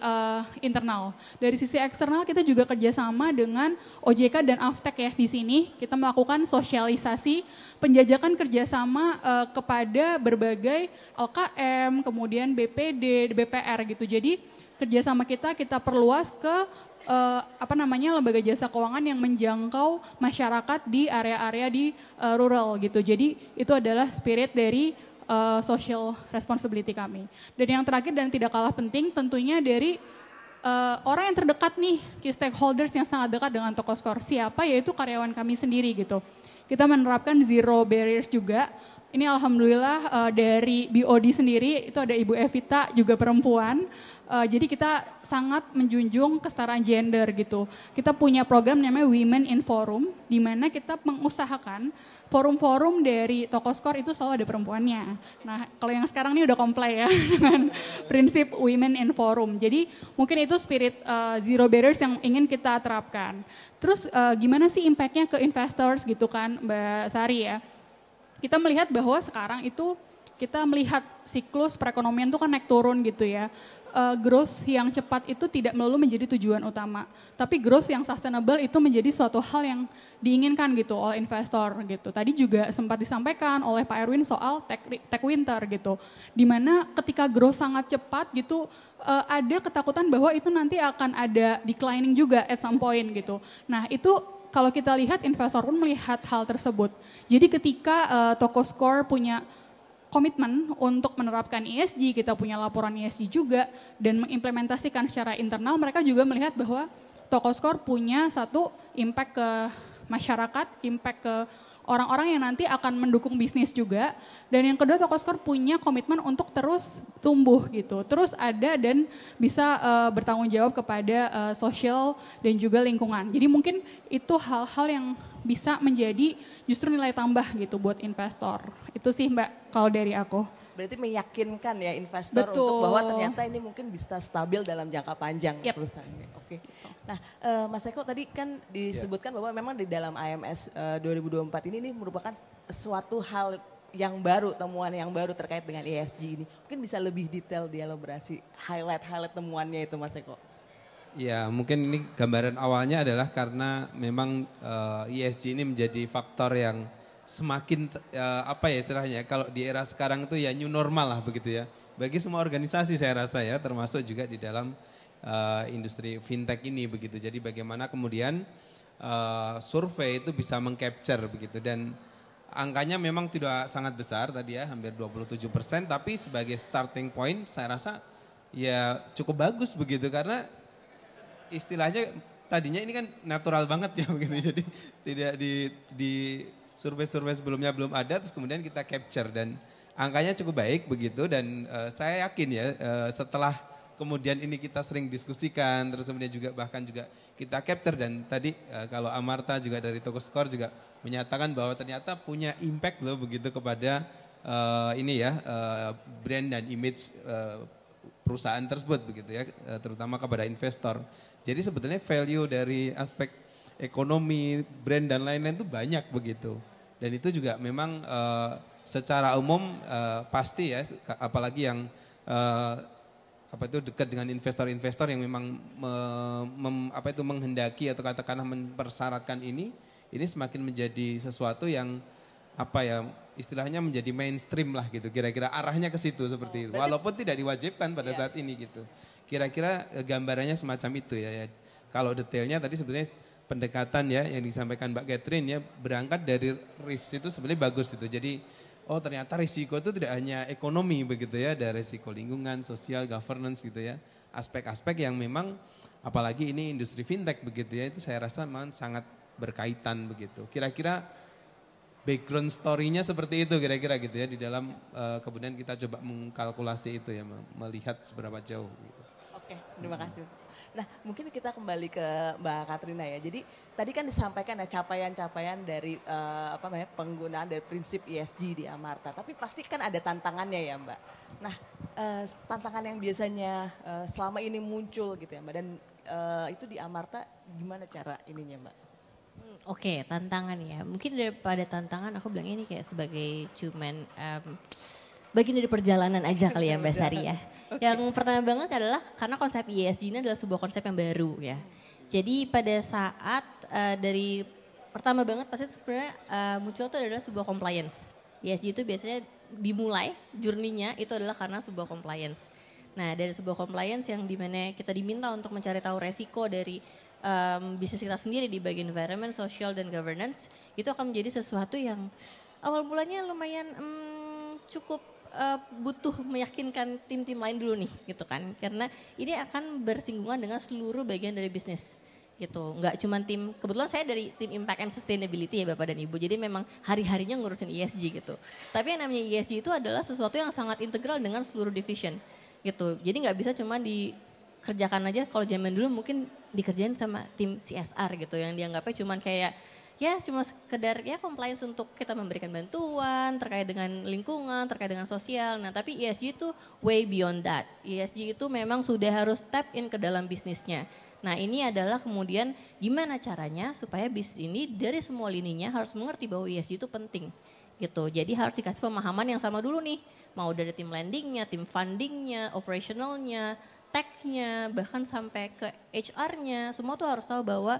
internal, dari sisi eksternal kita juga kerjasama dengan OJK dan Aftek ya di sini kita melakukan sosialisasi penjajakan kerjasama kepada berbagai LKM, kemudian BPD, BPR gitu. Jadi kerjasama kita perluas ke lembaga jasa keuangan yang menjangkau masyarakat di area-area di rural gitu. Jadi itu adalah spirit dari social responsibility kami. Dan yang terakhir dan tidak kalah penting tentunya dari orang yang terdekat nih, key stakeholders yang sangat dekat dengan Tokoskor. Siapa? Yaitu karyawan kami sendiri gitu. Kita menerapkan zero barriers juga. Ini alhamdulillah dari BOD sendiri itu ada Ibu Evita juga perempuan. Jadi kita sangat menjunjung kesetaraan gender gitu. Kita punya program namanya Women in Forum, di mana kita mengusahakan forum-forum dari Tokoskor itu selalu ada perempuannya. Nah kalau yang sekarang ini udah comply ya dengan prinsip Women in Forum. Jadi mungkin itu spirit zero barriers yang ingin kita terapkan. Terus gimana sih impact-nya ke investors gitu kan Mbak Sari ya. Kita melihat bahwa sekarang itu kita melihat siklus perekonomian itu kan naik turun gitu ya. Growth yang cepat itu tidak melulu menjadi tujuan utama. Tapi growth yang sustainable itu menjadi suatu hal yang diinginkan gitu oleh investor gitu. Tadi juga sempat disampaikan oleh Pak Erwin soal tech winter gitu. Dimana ketika growth sangat cepat gitu ada ketakutan bahwa itu nanti akan ada declining juga at some point gitu. Nah itu kalau kita lihat investor pun melihat hal tersebut. Jadi ketika Tokoskor punya komitmen untuk menerapkan ESG, kita punya laporan ESG juga, dan mengimplementasikan secara internal, mereka juga melihat bahwa Tokoskor punya satu impact ke masyarakat, impact ke orang-orang yang nanti akan mendukung bisnis juga, dan yang kedua Tokoskor punya komitmen untuk terus tumbuh gitu, terus ada dan bisa bertanggung jawab kepada sosial dan juga lingkungan. Jadi mungkin itu hal-hal yang bisa menjadi justru nilai tambah gitu buat investor. Itu sih Mbak kalau dari aku. Berarti meyakinkan ya investor untuk bahwa ternyata ini mungkin bisa stabil dalam jangka panjang perusahaannya. Oke. Nah Mas Eko tadi kan disebutkan bahwa memang di dalam AMS 2024 ini merupakan suatu hal yang baru, temuan yang baru terkait dengan ESG ini. Mungkin bisa lebih detail dielaborasi, highlight temuannya itu Mas Eko. Ya mungkin ini gambaran awalnya adalah karena memang ESG ini menjadi faktor yang semakin istilahnya kalau di era sekarang itu ya new normal lah begitu ya. Bagi semua organisasi saya rasa ya termasuk juga di dalam industri fintech ini begitu. Jadi bagaimana kemudian survei itu bisa mengcapture begitu dan angkanya memang tidak sangat besar tadi ya hampir 27%, tapi sebagai starting point saya rasa ya cukup bagus begitu karena istilahnya tadinya ini kan natural banget ya begini, jadi tidak di survei-survei sebelumnya belum ada, terus kemudian kita capture dan angkanya cukup baik begitu dan saya yakin ya setelah kemudian ini kita sering diskusikan, terus kemudian juga bahkan juga kita capture dan tadi kalau Amarta juga dari Tokoskor juga menyatakan bahwa ternyata punya impact loh begitu kepada brand dan image perusahaan tersebut begitu ya, terutama kepada investor. Jadi sebetulnya value dari aspek ekonomi, brand dan lain-lain itu banyak begitu. Dan itu juga memang secara umum pasti ya, apalagi yang dekat dengan investor-investor yang memang menghendaki atau katakanlah mempersyaratkan ini semakin menjadi sesuatu yang istilahnya menjadi mainstream lah gitu. Kira-kira arahnya ke situ seperti itu. Walaupun tidak diwajibkan pada saat ini gitu. Kira-kira gambarannya semacam itu ya. Kalau detailnya tadi sebenarnya pendekatan ya yang disampaikan Mbak Catherine ya berangkat dari risk itu sebenarnya bagus itu. Jadi ternyata risiko itu tidak hanya ekonomi begitu ya. Ada risiko lingkungan, sosial, governance gitu ya. Aspek-aspek yang memang apalagi ini industri fintech begitu ya. Itu saya rasa memang sangat berkaitan begitu. Kira-kira background story-nya seperti itu kira-kira gitu ya di dalam kemudian kita coba mengkalkulasi itu ya melihat seberapa jauh gitu. Oke, terima kasih. Nah, mungkin kita kembali ke Mbak Katrina ya. Jadi tadi kan disampaikan ya capaian-capaian dari penggunaan dari prinsip ESG di Amarta. Tapi pasti kan ada tantangannya ya, Mbak. Nah, tantangan yang biasanya selama ini muncul gitu ya, Mbak. Dan itu di Amarta gimana cara ininya, Mbak? Oke, tantangan ya. Mungkin daripada tantangan aku bilang ini kayak sebagai cuman bagian dari perjalanan aja kali ya Mbak Sari ya. Yang pertama banget adalah karena konsep ESG ini adalah sebuah konsep yang baru ya. Jadi pada saat dari pertama banget pasti sebenarnya muncul itu adalah sebuah compliance. ESG itu biasanya dimulai journey-nya itu adalah karena sebuah compliance. Nah dari sebuah compliance yang dimana kita diminta untuk mencari tahu resiko dari bisnis kita sendiri di bagian environment, social, dan governance itu akan menjadi sesuatu yang awal mulanya lumayan cukup butuh meyakinkan tim-tim lain dulu nih gitu kan. Karena ini akan bersinggungan dengan seluruh bagian dari bisnis gitu. Nggak cuma tim, kebetulan saya dari tim Impact and Sustainability ya Bapak dan Ibu. Jadi memang hari-harinya ngurusin ESG gitu. Tapi yang namanya ESG itu adalah sesuatu yang sangat integral dengan seluruh division gitu. Jadi nggak bisa cuma dikerjakan aja, kalau zaman dulu mungkin dikerjain sama tim CSR gitu yang dianggapnya cuman kayak ya cuma sekedar ya compliance untuk kita memberikan bantuan terkait dengan lingkungan, terkait dengan sosial. Nah tapi ESG itu way beyond that. ESG itu memang sudah harus tap in ke dalam bisnisnya. Nah ini adalah kemudian gimana caranya supaya bisnis ini dari semua lininya harus mengerti bahwa ESG itu penting gitu. Jadi harus dikasih pemahaman yang sama dulu nih. Mau dari tim lendingnya, tim fundingnya, operationalnya, tech-nya, bahkan sampai ke HR-nya, semua tuh harus tahu bahwa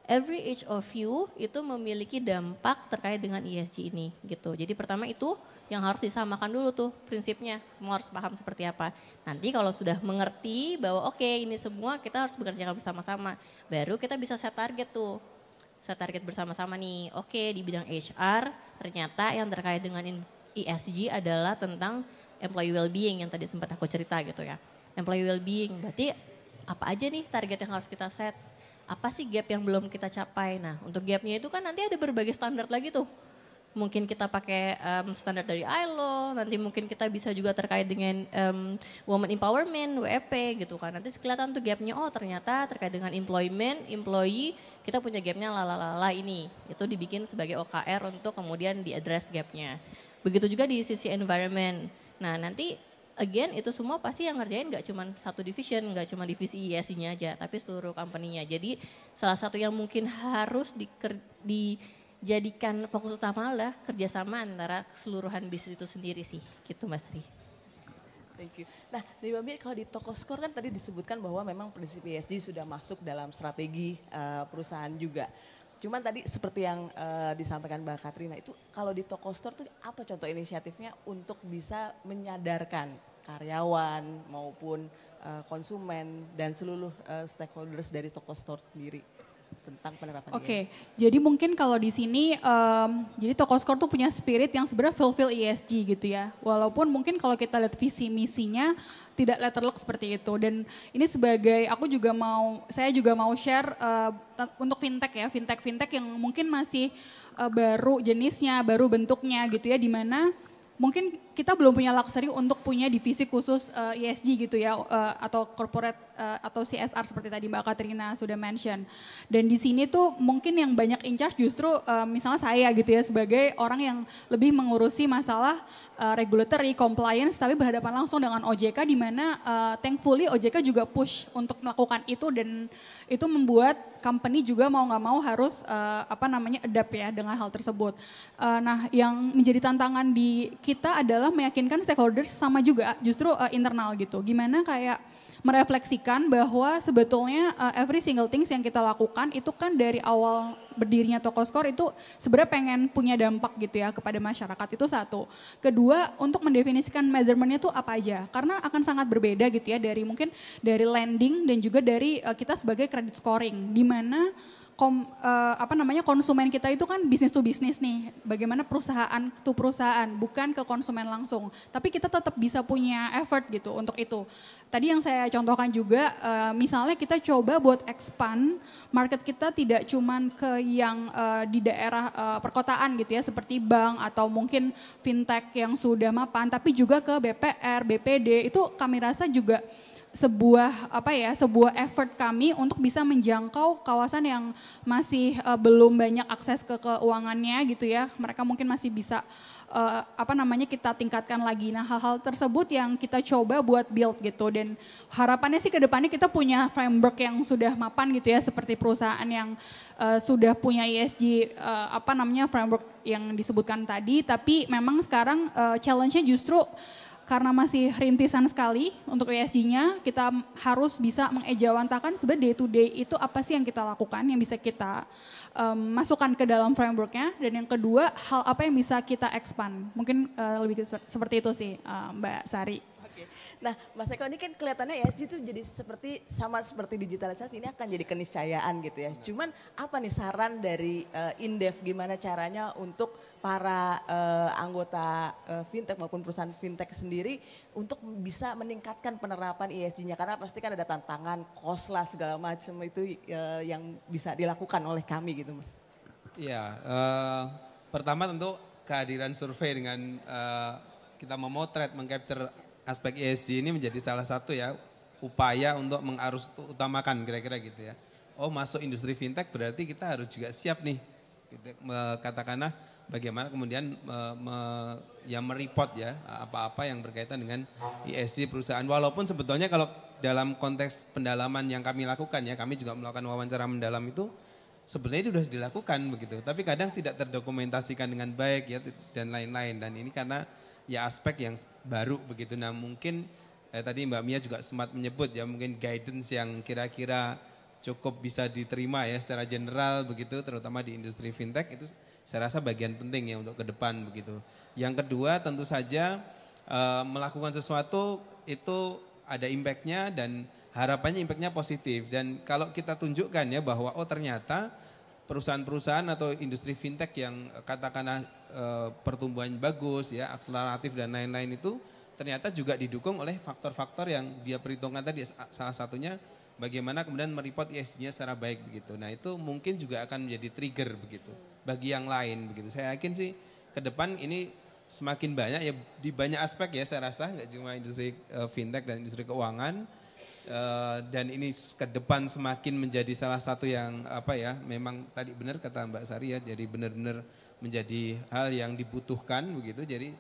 every each of you itu memiliki dampak terkait dengan ESG ini gitu. Jadi pertama itu yang harus disamakan dulu tuh prinsipnya, semua harus paham seperti apa. Nanti kalau sudah mengerti bahwa oke, ini semua kita harus bekerja bersama-sama, baru kita bisa set target tuh. Set target bersama-sama nih, oke di bidang HR ternyata yang terkait dengan ESG adalah tentang employee well-being yang tadi sempat aku cerita gitu ya. Employee well-being, berarti apa aja nih target yang harus kita set? Apa sih gap yang belum kita capai? Nah untuk gapnya itu kan nanti ada berbagai standar lagi tuh. Mungkin kita pakai standar dari ILO, nanti mungkin kita bisa juga terkait dengan women empowerment, WEP gitu kan. Nanti kelihatan tuh gapnya, oh ternyata terkait dengan employment, employee, kita punya gapnya lalala ini. Itu dibikin sebagai OKR untuk kemudian di-address gapnya. Begitu juga di sisi environment. Nah nanti again itu semua pasti yang ngerjain gak cuma satu division, gak cuma divisi ESG-nya aja, tapi seluruh company-nya. Jadi salah satu yang mungkin harus dijadikan fokus utama adalah kerjasama antara keseluruhan bisnis itu sendiri sih, gitu Mas Ari. Thank you. Nah, Mbak, kalau di Tokoskor kan tadi disebutkan bahwa memang prinsip ESG sudah masuk dalam strategi perusahaan juga. Cuman tadi seperti yang disampaikan Mbak Katrina itu kalau di Tokoskor tuh apa contoh inisiatifnya untuk bisa menyadarkan karyawan maupun konsumen dan seluruh stakeholders dari Tokoskor sendiri tentang penerapan Oke, jadi mungkin kalau di sini, jadi Tokoskor tuh punya spirit yang sebenarnya fulfill ESG gitu ya. Walaupun mungkin kalau kita lihat visi misinya tidak letterlock seperti itu. Dan ini sebagai, saya juga mau share untuk fintech ya, fintech yang mungkin masih baru jenisnya, baru bentuknya gitu ya, di mana mungkin kita belum punya luxury untuk punya divisi khusus ESG gitu ya, atau corporate atau CSR seperti tadi Mbak Katrina sudah mention. Dan di sini tuh mungkin yang banyak in charge justru misalnya saya gitu ya, sebagai orang yang lebih mengurusi masalah regulatory compliance, tapi berhadapan langsung dengan OJK, di mana thankfully OJK juga push untuk melakukan itu, dan itu membuat company juga mau nggak mau harus adapt ya dengan hal tersebut. Nah yang menjadi tantangan di kita adalah meyakinkan stakeholders sama juga justru internal gitu. Gimana kayak merefleksikan bahwa sebetulnya every single things yang kita lakukan itu kan dari awal berdirinya Tokoskor itu sebenarnya pengen punya dampak gitu ya kepada masyarakat, itu satu. Kedua, untuk mendefinisikan measurementnya itu apa aja, karena akan sangat berbeda gitu ya dari mungkin dari lending dan juga dari kita sebagai credit scoring, di mana konsumen kita itu kan bisnis to bisnis nih, bagaimana perusahaan to perusahaan, bukan ke konsumen langsung. Tapi kita tetap bisa punya effort gitu untuk itu. Tadi yang saya contohkan juga, misalnya kita coba buat expand market kita tidak cuman ke yang di daerah perkotaan gitu ya, seperti bank atau mungkin fintech yang sudah mapan, tapi juga ke BPR, BPD, itu kami rasa juga sebuah effort kami untuk bisa menjangkau kawasan yang masih belum banyak akses ke keuangannya gitu ya. Mereka mungkin masih bisa kita tingkatkan lagi. Nah, hal-hal tersebut yang kita coba buat build gitu, dan harapannya sih ke depannya kita punya framework yang sudah mapan gitu ya, seperti perusahaan yang sudah punya ESG framework yang disebutkan tadi, tapi memang sekarang challenge-nya justru karena masih rintisan sekali untuk ESG-nya, kita harus bisa mengejawantakan sebenarnya day to day itu apa sih yang kita lakukan, yang bisa kita masukkan ke dalam framework-nya, dan yang kedua, hal apa yang bisa kita expand. Mungkin lebih seperti itu sih Mbak Sari. Nah, Mas Eko, ini kan kelihatannya ESG itu jadi sama seperti digitalisasi, ini akan jadi keniscayaan gitu ya. Cuman apa nih saran dari Indef, gimana caranya untuk para anggota fintech maupun perusahaan fintech sendiri untuk bisa meningkatkan penerapan ESG-nya, karena pasti kan ada tantangan, cost lah segala macam itu yang bisa dilakukan oleh kami gitu, Mas. Iya, pertama tentu kehadiran survei dengan kita memotret, mengcapture aspek ESG ini menjadi salah satu ya upaya untuk mengarus utamakan kira-kira gitu ya. Oh, masuk industri fintech berarti kita harus juga siap nih. Katakanlah bagaimana kemudian mereport ya apa-apa yang berkaitan dengan ESG perusahaan. Walaupun sebetulnya kalau dalam konteks pendalaman yang kami lakukan ya, kami juga melakukan wawancara mendalam itu sebenarnya itu sudah dilakukan begitu. Tapi kadang tidak terdokumentasikan dengan baik ya dan lain-lain. Dan ini karena ya aspek yang baru begitu. Nah mungkin tadi Mbak Mia juga sempat menyebut ya mungkin guidance yang kira-kira cukup bisa diterima ya secara general begitu, terutama di industri fintech itu saya rasa bagian penting ya untuk ke depan begitu. Yang kedua tentu saja melakukan sesuatu itu ada impact-nya dan harapannya impact-nya positif. Dan kalau kita tunjukkan ya bahwa oh ternyata perusahaan-perusahaan atau industri fintech yang katakanlah pertumbuhan bagus ya, akseleratif dan lain-lain itu ternyata juga didukung oleh faktor-faktor yang dia perhitungkan tadi, salah satunya bagaimana kemudian mereport ESG-nya secara baik begitu. Nah itu mungkin juga akan menjadi trigger begitu bagi yang lain begitu. Saya yakin sih ke depan ini semakin banyak ya di banyak aspek ya saya rasa, nggak cuma industri fintech dan industri keuangan. Dan ini ke depan semakin menjadi salah satu yang memang tadi benar kata Mbak Sari ya, jadi benar-benar menjadi hal yang dibutuhkan begitu. Jadi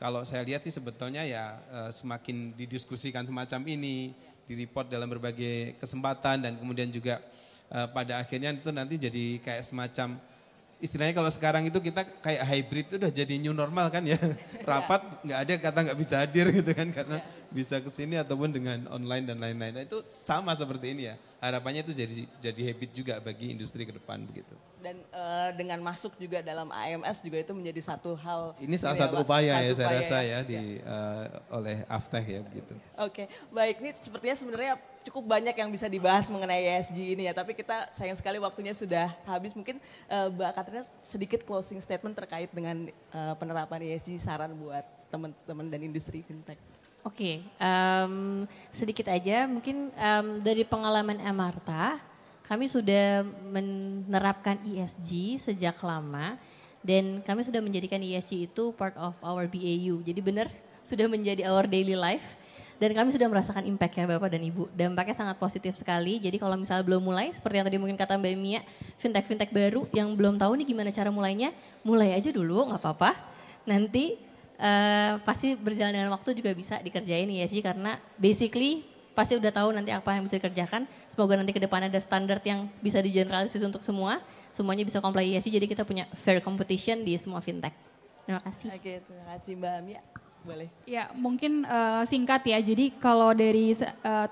kalau saya lihat sih sebetulnya ya semakin didiskusikan semacam ini, direport dalam berbagai kesempatan dan kemudian juga pada akhirnya itu nanti jadi kayak semacam istilahnya kalau sekarang itu kita kayak hybrid itu udah jadi new normal kan ya. Rapat nggak ada kata nggak bisa hadir gitu kan karena bisa kesini ataupun dengan online dan lain-lain. Nah, itu sama seperti ini ya. Harapannya itu jadi habit juga bagi industri ke depan begitu. Dan dengan masuk juga dalam AMS juga itu menjadi satu hal. Ini salah satu upaya ya saya rasa ya oleh Aftech ya begitu. Oke, baik, ini sepertinya sebenarnya cukup banyak yang bisa dibahas mengenai ESG ini ya, tapi kita sayang sekali waktunya sudah habis. Mungkin Mbak Katrina sedikit closing statement terkait dengan penerapan ESG, saran buat teman-teman dan industri fintech. Oke, sedikit aja mungkin dari pengalaman Amarta, kami sudah menerapkan ESG sejak lama dan kami sudah menjadikan ESG itu part of our BAU. Jadi benar sudah menjadi our daily life dan kami sudah merasakan impact ya Bapak dan Ibu. Dampaknya sangat positif sekali. Jadi kalau misalnya belum mulai, seperti yang tadi mungkin kata Mbak Mia, fintech-fintech baru yang belum tahu nih gimana cara mulainya, mulai aja dulu nggak apa-apa. Nanti pasti berjalan dengan waktu juga bisa dikerjain ESG karena basically pasti udah tahu nanti apa yang bisa dikerjakan. Semoga nanti ke depan ada standar yang bisa digeneralisasi untuk semuanya bisa comply ESG. Jadi kita punya fair competition di semua fintech. Terima kasih. Oke, terima kasih Mbak Mia. boleh. Ya, mungkin singkat ya. Jadi kalau dari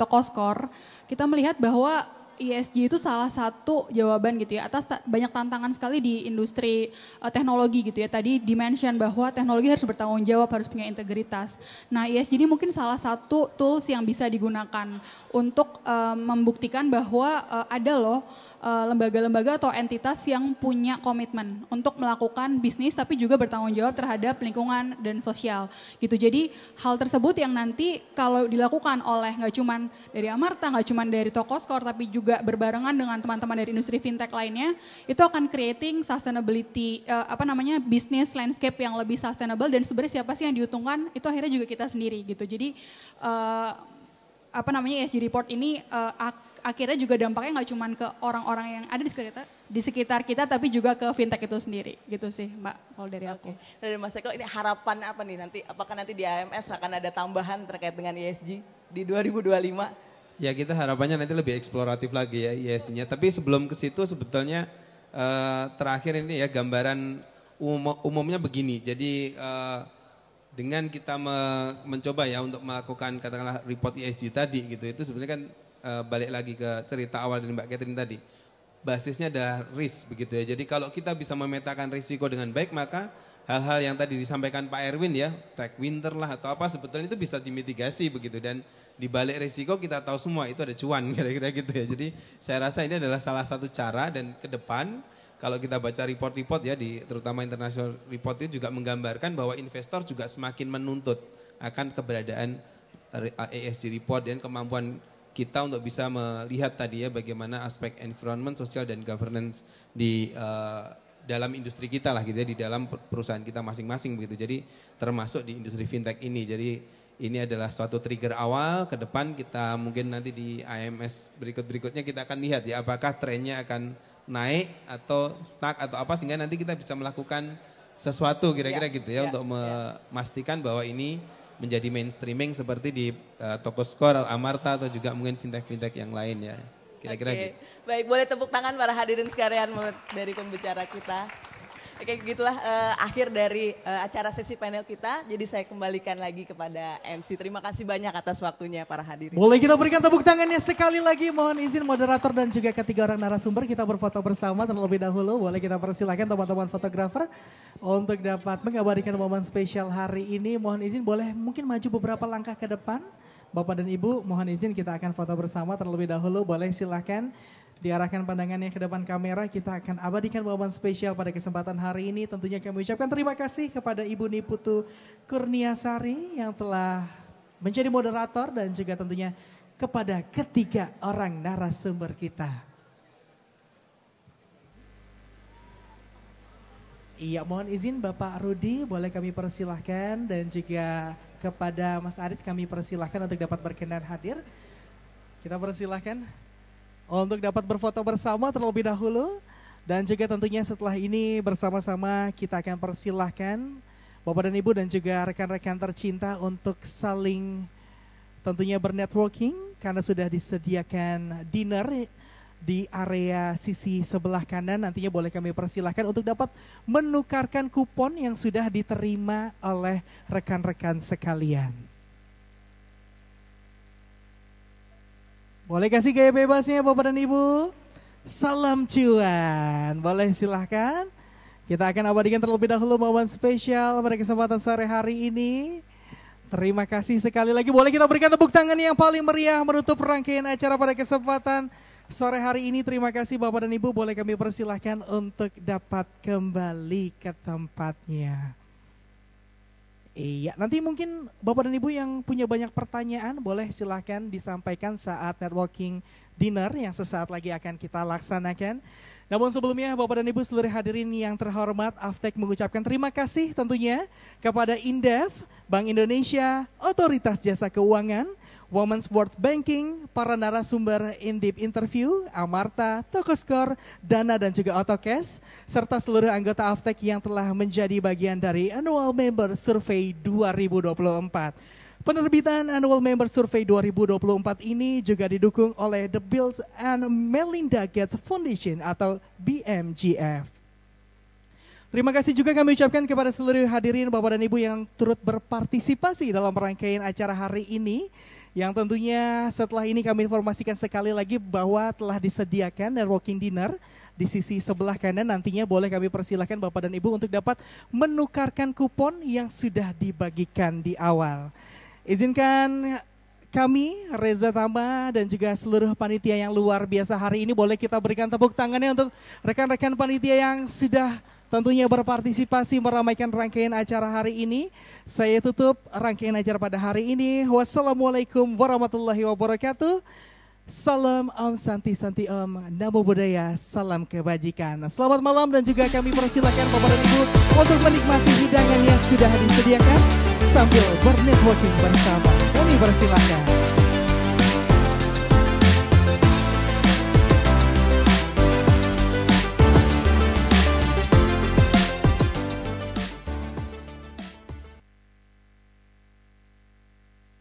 Tokoskor, kita melihat bahwa ESG itu salah satu jawaban gitu ya atas banyak tantangan sekali di industri teknologi gitu ya. Tadi dimention bahwa teknologi harus bertanggung jawab, harus punya integritas. Nah, ESG ini mungkin salah satu tools yang bisa digunakan untuk membuktikan bahwa ada loh lembaga-lembaga atau entitas yang punya komitmen untuk melakukan bisnis tapi juga bertanggung jawab terhadap lingkungan dan sosial gitu. Jadi hal tersebut yang nanti kalau dilakukan oleh nggak cuma dari Amarta, nggak cuma dari Tokoskor tapi juga berbarengan dengan teman-teman dari industri fintech lainnya, itu akan creating sustainability business landscape yang lebih sustainable, dan sebenarnya siapa sih yang diuntungkan itu akhirnya juga kita sendiri gitu. Jadi ESG report ini akhirnya juga dampaknya nggak cuma ke orang-orang yang ada di sekitar kita, tapi juga ke fintech itu sendiri, gitu sih Mbak, kalau dari aku. Dari Mas Eko, ini harapan apa nih nanti? Apakah nanti di AMS akan ada tambahan terkait dengan ESG di 2025? Ya, kita harapannya nanti lebih eksploratif lagi ya ESG-nya. Tapi sebelum ke situ sebetulnya terakhir ini ya gambaran umumnya begini. Jadi dengan kita mencoba ya untuk melakukan katakanlah report ESG tadi gitu, itu sebenarnya kan balik lagi ke cerita awal dari Mbak Catherine tadi. Basisnya adalah risk begitu ya. Jadi kalau kita bisa memetakan risiko dengan baik, maka hal-hal yang tadi disampaikan Pak Erwin ya, tech winter lah atau apa, sebetulnya itu bisa dimitigasi begitu. Dan di balik risiko kita tahu semua itu ada cuan kira-kira gitu ya. Jadi saya rasa ini adalah salah satu cara, dan ke depan kalau kita baca report-report ya, terutama international report itu juga menggambarkan bahwa investor juga semakin menuntut akan keberadaan ESG report dan kemampuan kita untuk bisa melihat tadi ya bagaimana aspek environment, sosial dan governance di dalam industri kita lah gitu ya, di dalam perusahaan kita masing-masing begitu. Jadi termasuk di industri fintech ini. Jadi ini adalah suatu trigger awal. Ke depan kita mungkin nanti di AMS berikut-berikutnya kita akan lihat ya apakah trennya akan naik atau stuck atau apa, sehingga nanti kita bisa melakukan sesuatu kira-kira gitu ya untuk memastikan bahwa ini menjadi mainstreaming seperti di Tokoskor, Amarta atau juga mungkin fintech-fintech yang lain ya. Kira-kira gitu. Baik, boleh tepuk tangan para hadirin sekalian dari pembicara kita. Oke, gitulah akhir dari acara sesi panel kita. Jadi saya kembalikan lagi kepada MC. Terima kasih banyak atas waktunya para hadirin. Boleh kita berikan tepuk tangannya sekali lagi. Mohon izin moderator dan juga ketiga orang narasumber kita berfoto bersama terlebih dahulu. Boleh kita persilakan teman-teman fotografer untuk dapat mengabadikan momen spesial hari ini. Mohon izin boleh mungkin maju beberapa langkah ke depan. Bapak dan Ibu, mohon izin kita akan foto bersama terlebih dahulu. Boleh silakan diarahkan pandangannya ke depan kamera. Kita akan abadikan momen spesial pada kesempatan hari ini. Tentunya kami ucapkan terima kasih kepada Ibu Niputu Kurniasari yang telah menjadi moderator, dan juga tentunya kepada ketiga orang narasumber kita. Iya, mohon izin Bapak Rudi, boleh kami persilahkan, dan juga kepada Mas Aris kami persilahkan untuk dapat berkenan hadir. Kita persilahkan untuk dapat berfoto bersama terlebih dahulu, dan juga tentunya setelah ini bersama-sama kita akan persilahkan Bapak dan Ibu dan juga rekan-rekan tercinta untuk saling tentunya bernetworking, karena sudah disediakan dinner di area sisi sebelah kanan. Nantinya boleh kami persilahkan untuk dapat menukarkan kupon yang sudah diterima oleh rekan-rekan sekalian. Boleh kasih gaya bebasnya Bapak dan Ibu. Salam cuan. Boleh silahkan. Kita akan abadikan terlebih dahulu momen spesial pada kesempatan sore hari ini. Terima kasih sekali lagi. Boleh kita berikan tepuk tangan yang paling meriah menutup rangkaian acara pada kesempatan sore hari ini. Terima kasih Bapak dan Ibu. Boleh kami persilahkan untuk dapat kembali ke tempatnya. Iya, nanti mungkin Bapak dan Ibu yang punya banyak pertanyaan boleh silahkan disampaikan saat networking dinner yang sesaat lagi akan kita laksanakan. Namun sebelumnya Bapak dan Ibu seluruh hadirin yang terhormat, Aftek mengucapkan terima kasih tentunya kepada Indef, Bank Indonesia, Otoritas Jasa Keuangan, Women's World Banking, para narasumber in deep interview, Amarta, Tokoskor, Dana dan juga Autocash, serta seluruh anggota Aftek yang telah menjadi bagian dari Annual Member Survey 2024. Penerbitan Annual Member Survey 2024 ini juga didukung oleh The Bill and Melinda Gates Foundation atau BMGF. Terima kasih juga kami ucapkan kepada seluruh hadirin Bapak dan Ibu yang turut berpartisipasi dalam rangkaian acara hari ini. Yang tentunya setelah ini kami informasikan sekali lagi bahwa telah disediakan networking dinner di sisi sebelah kanan. Nantinya boleh kami persilahkan Bapak dan Ibu untuk dapat menukarkan kupon yang sudah dibagikan di awal. Izinkan kami, Reza Tama dan juga seluruh panitia yang luar biasa hari ini, boleh kita berikan tepuk tangannya untuk rekan-rekan panitia yang sudah tentunya berpartisipasi meramaikan rangkaian acara hari ini. Saya tutup rangkaian acara pada hari ini. Wassalamualaikum warahmatullahi wabarakatuh. Salam Om Santi Santi Om, Namo Buddhaya, salam kebajikan. Selamat malam dan juga kami persilakan Bapak dan Ibu untuk menikmati hidangan yang sudah disediakan sambil bernetworking bersama. Kami persilakan.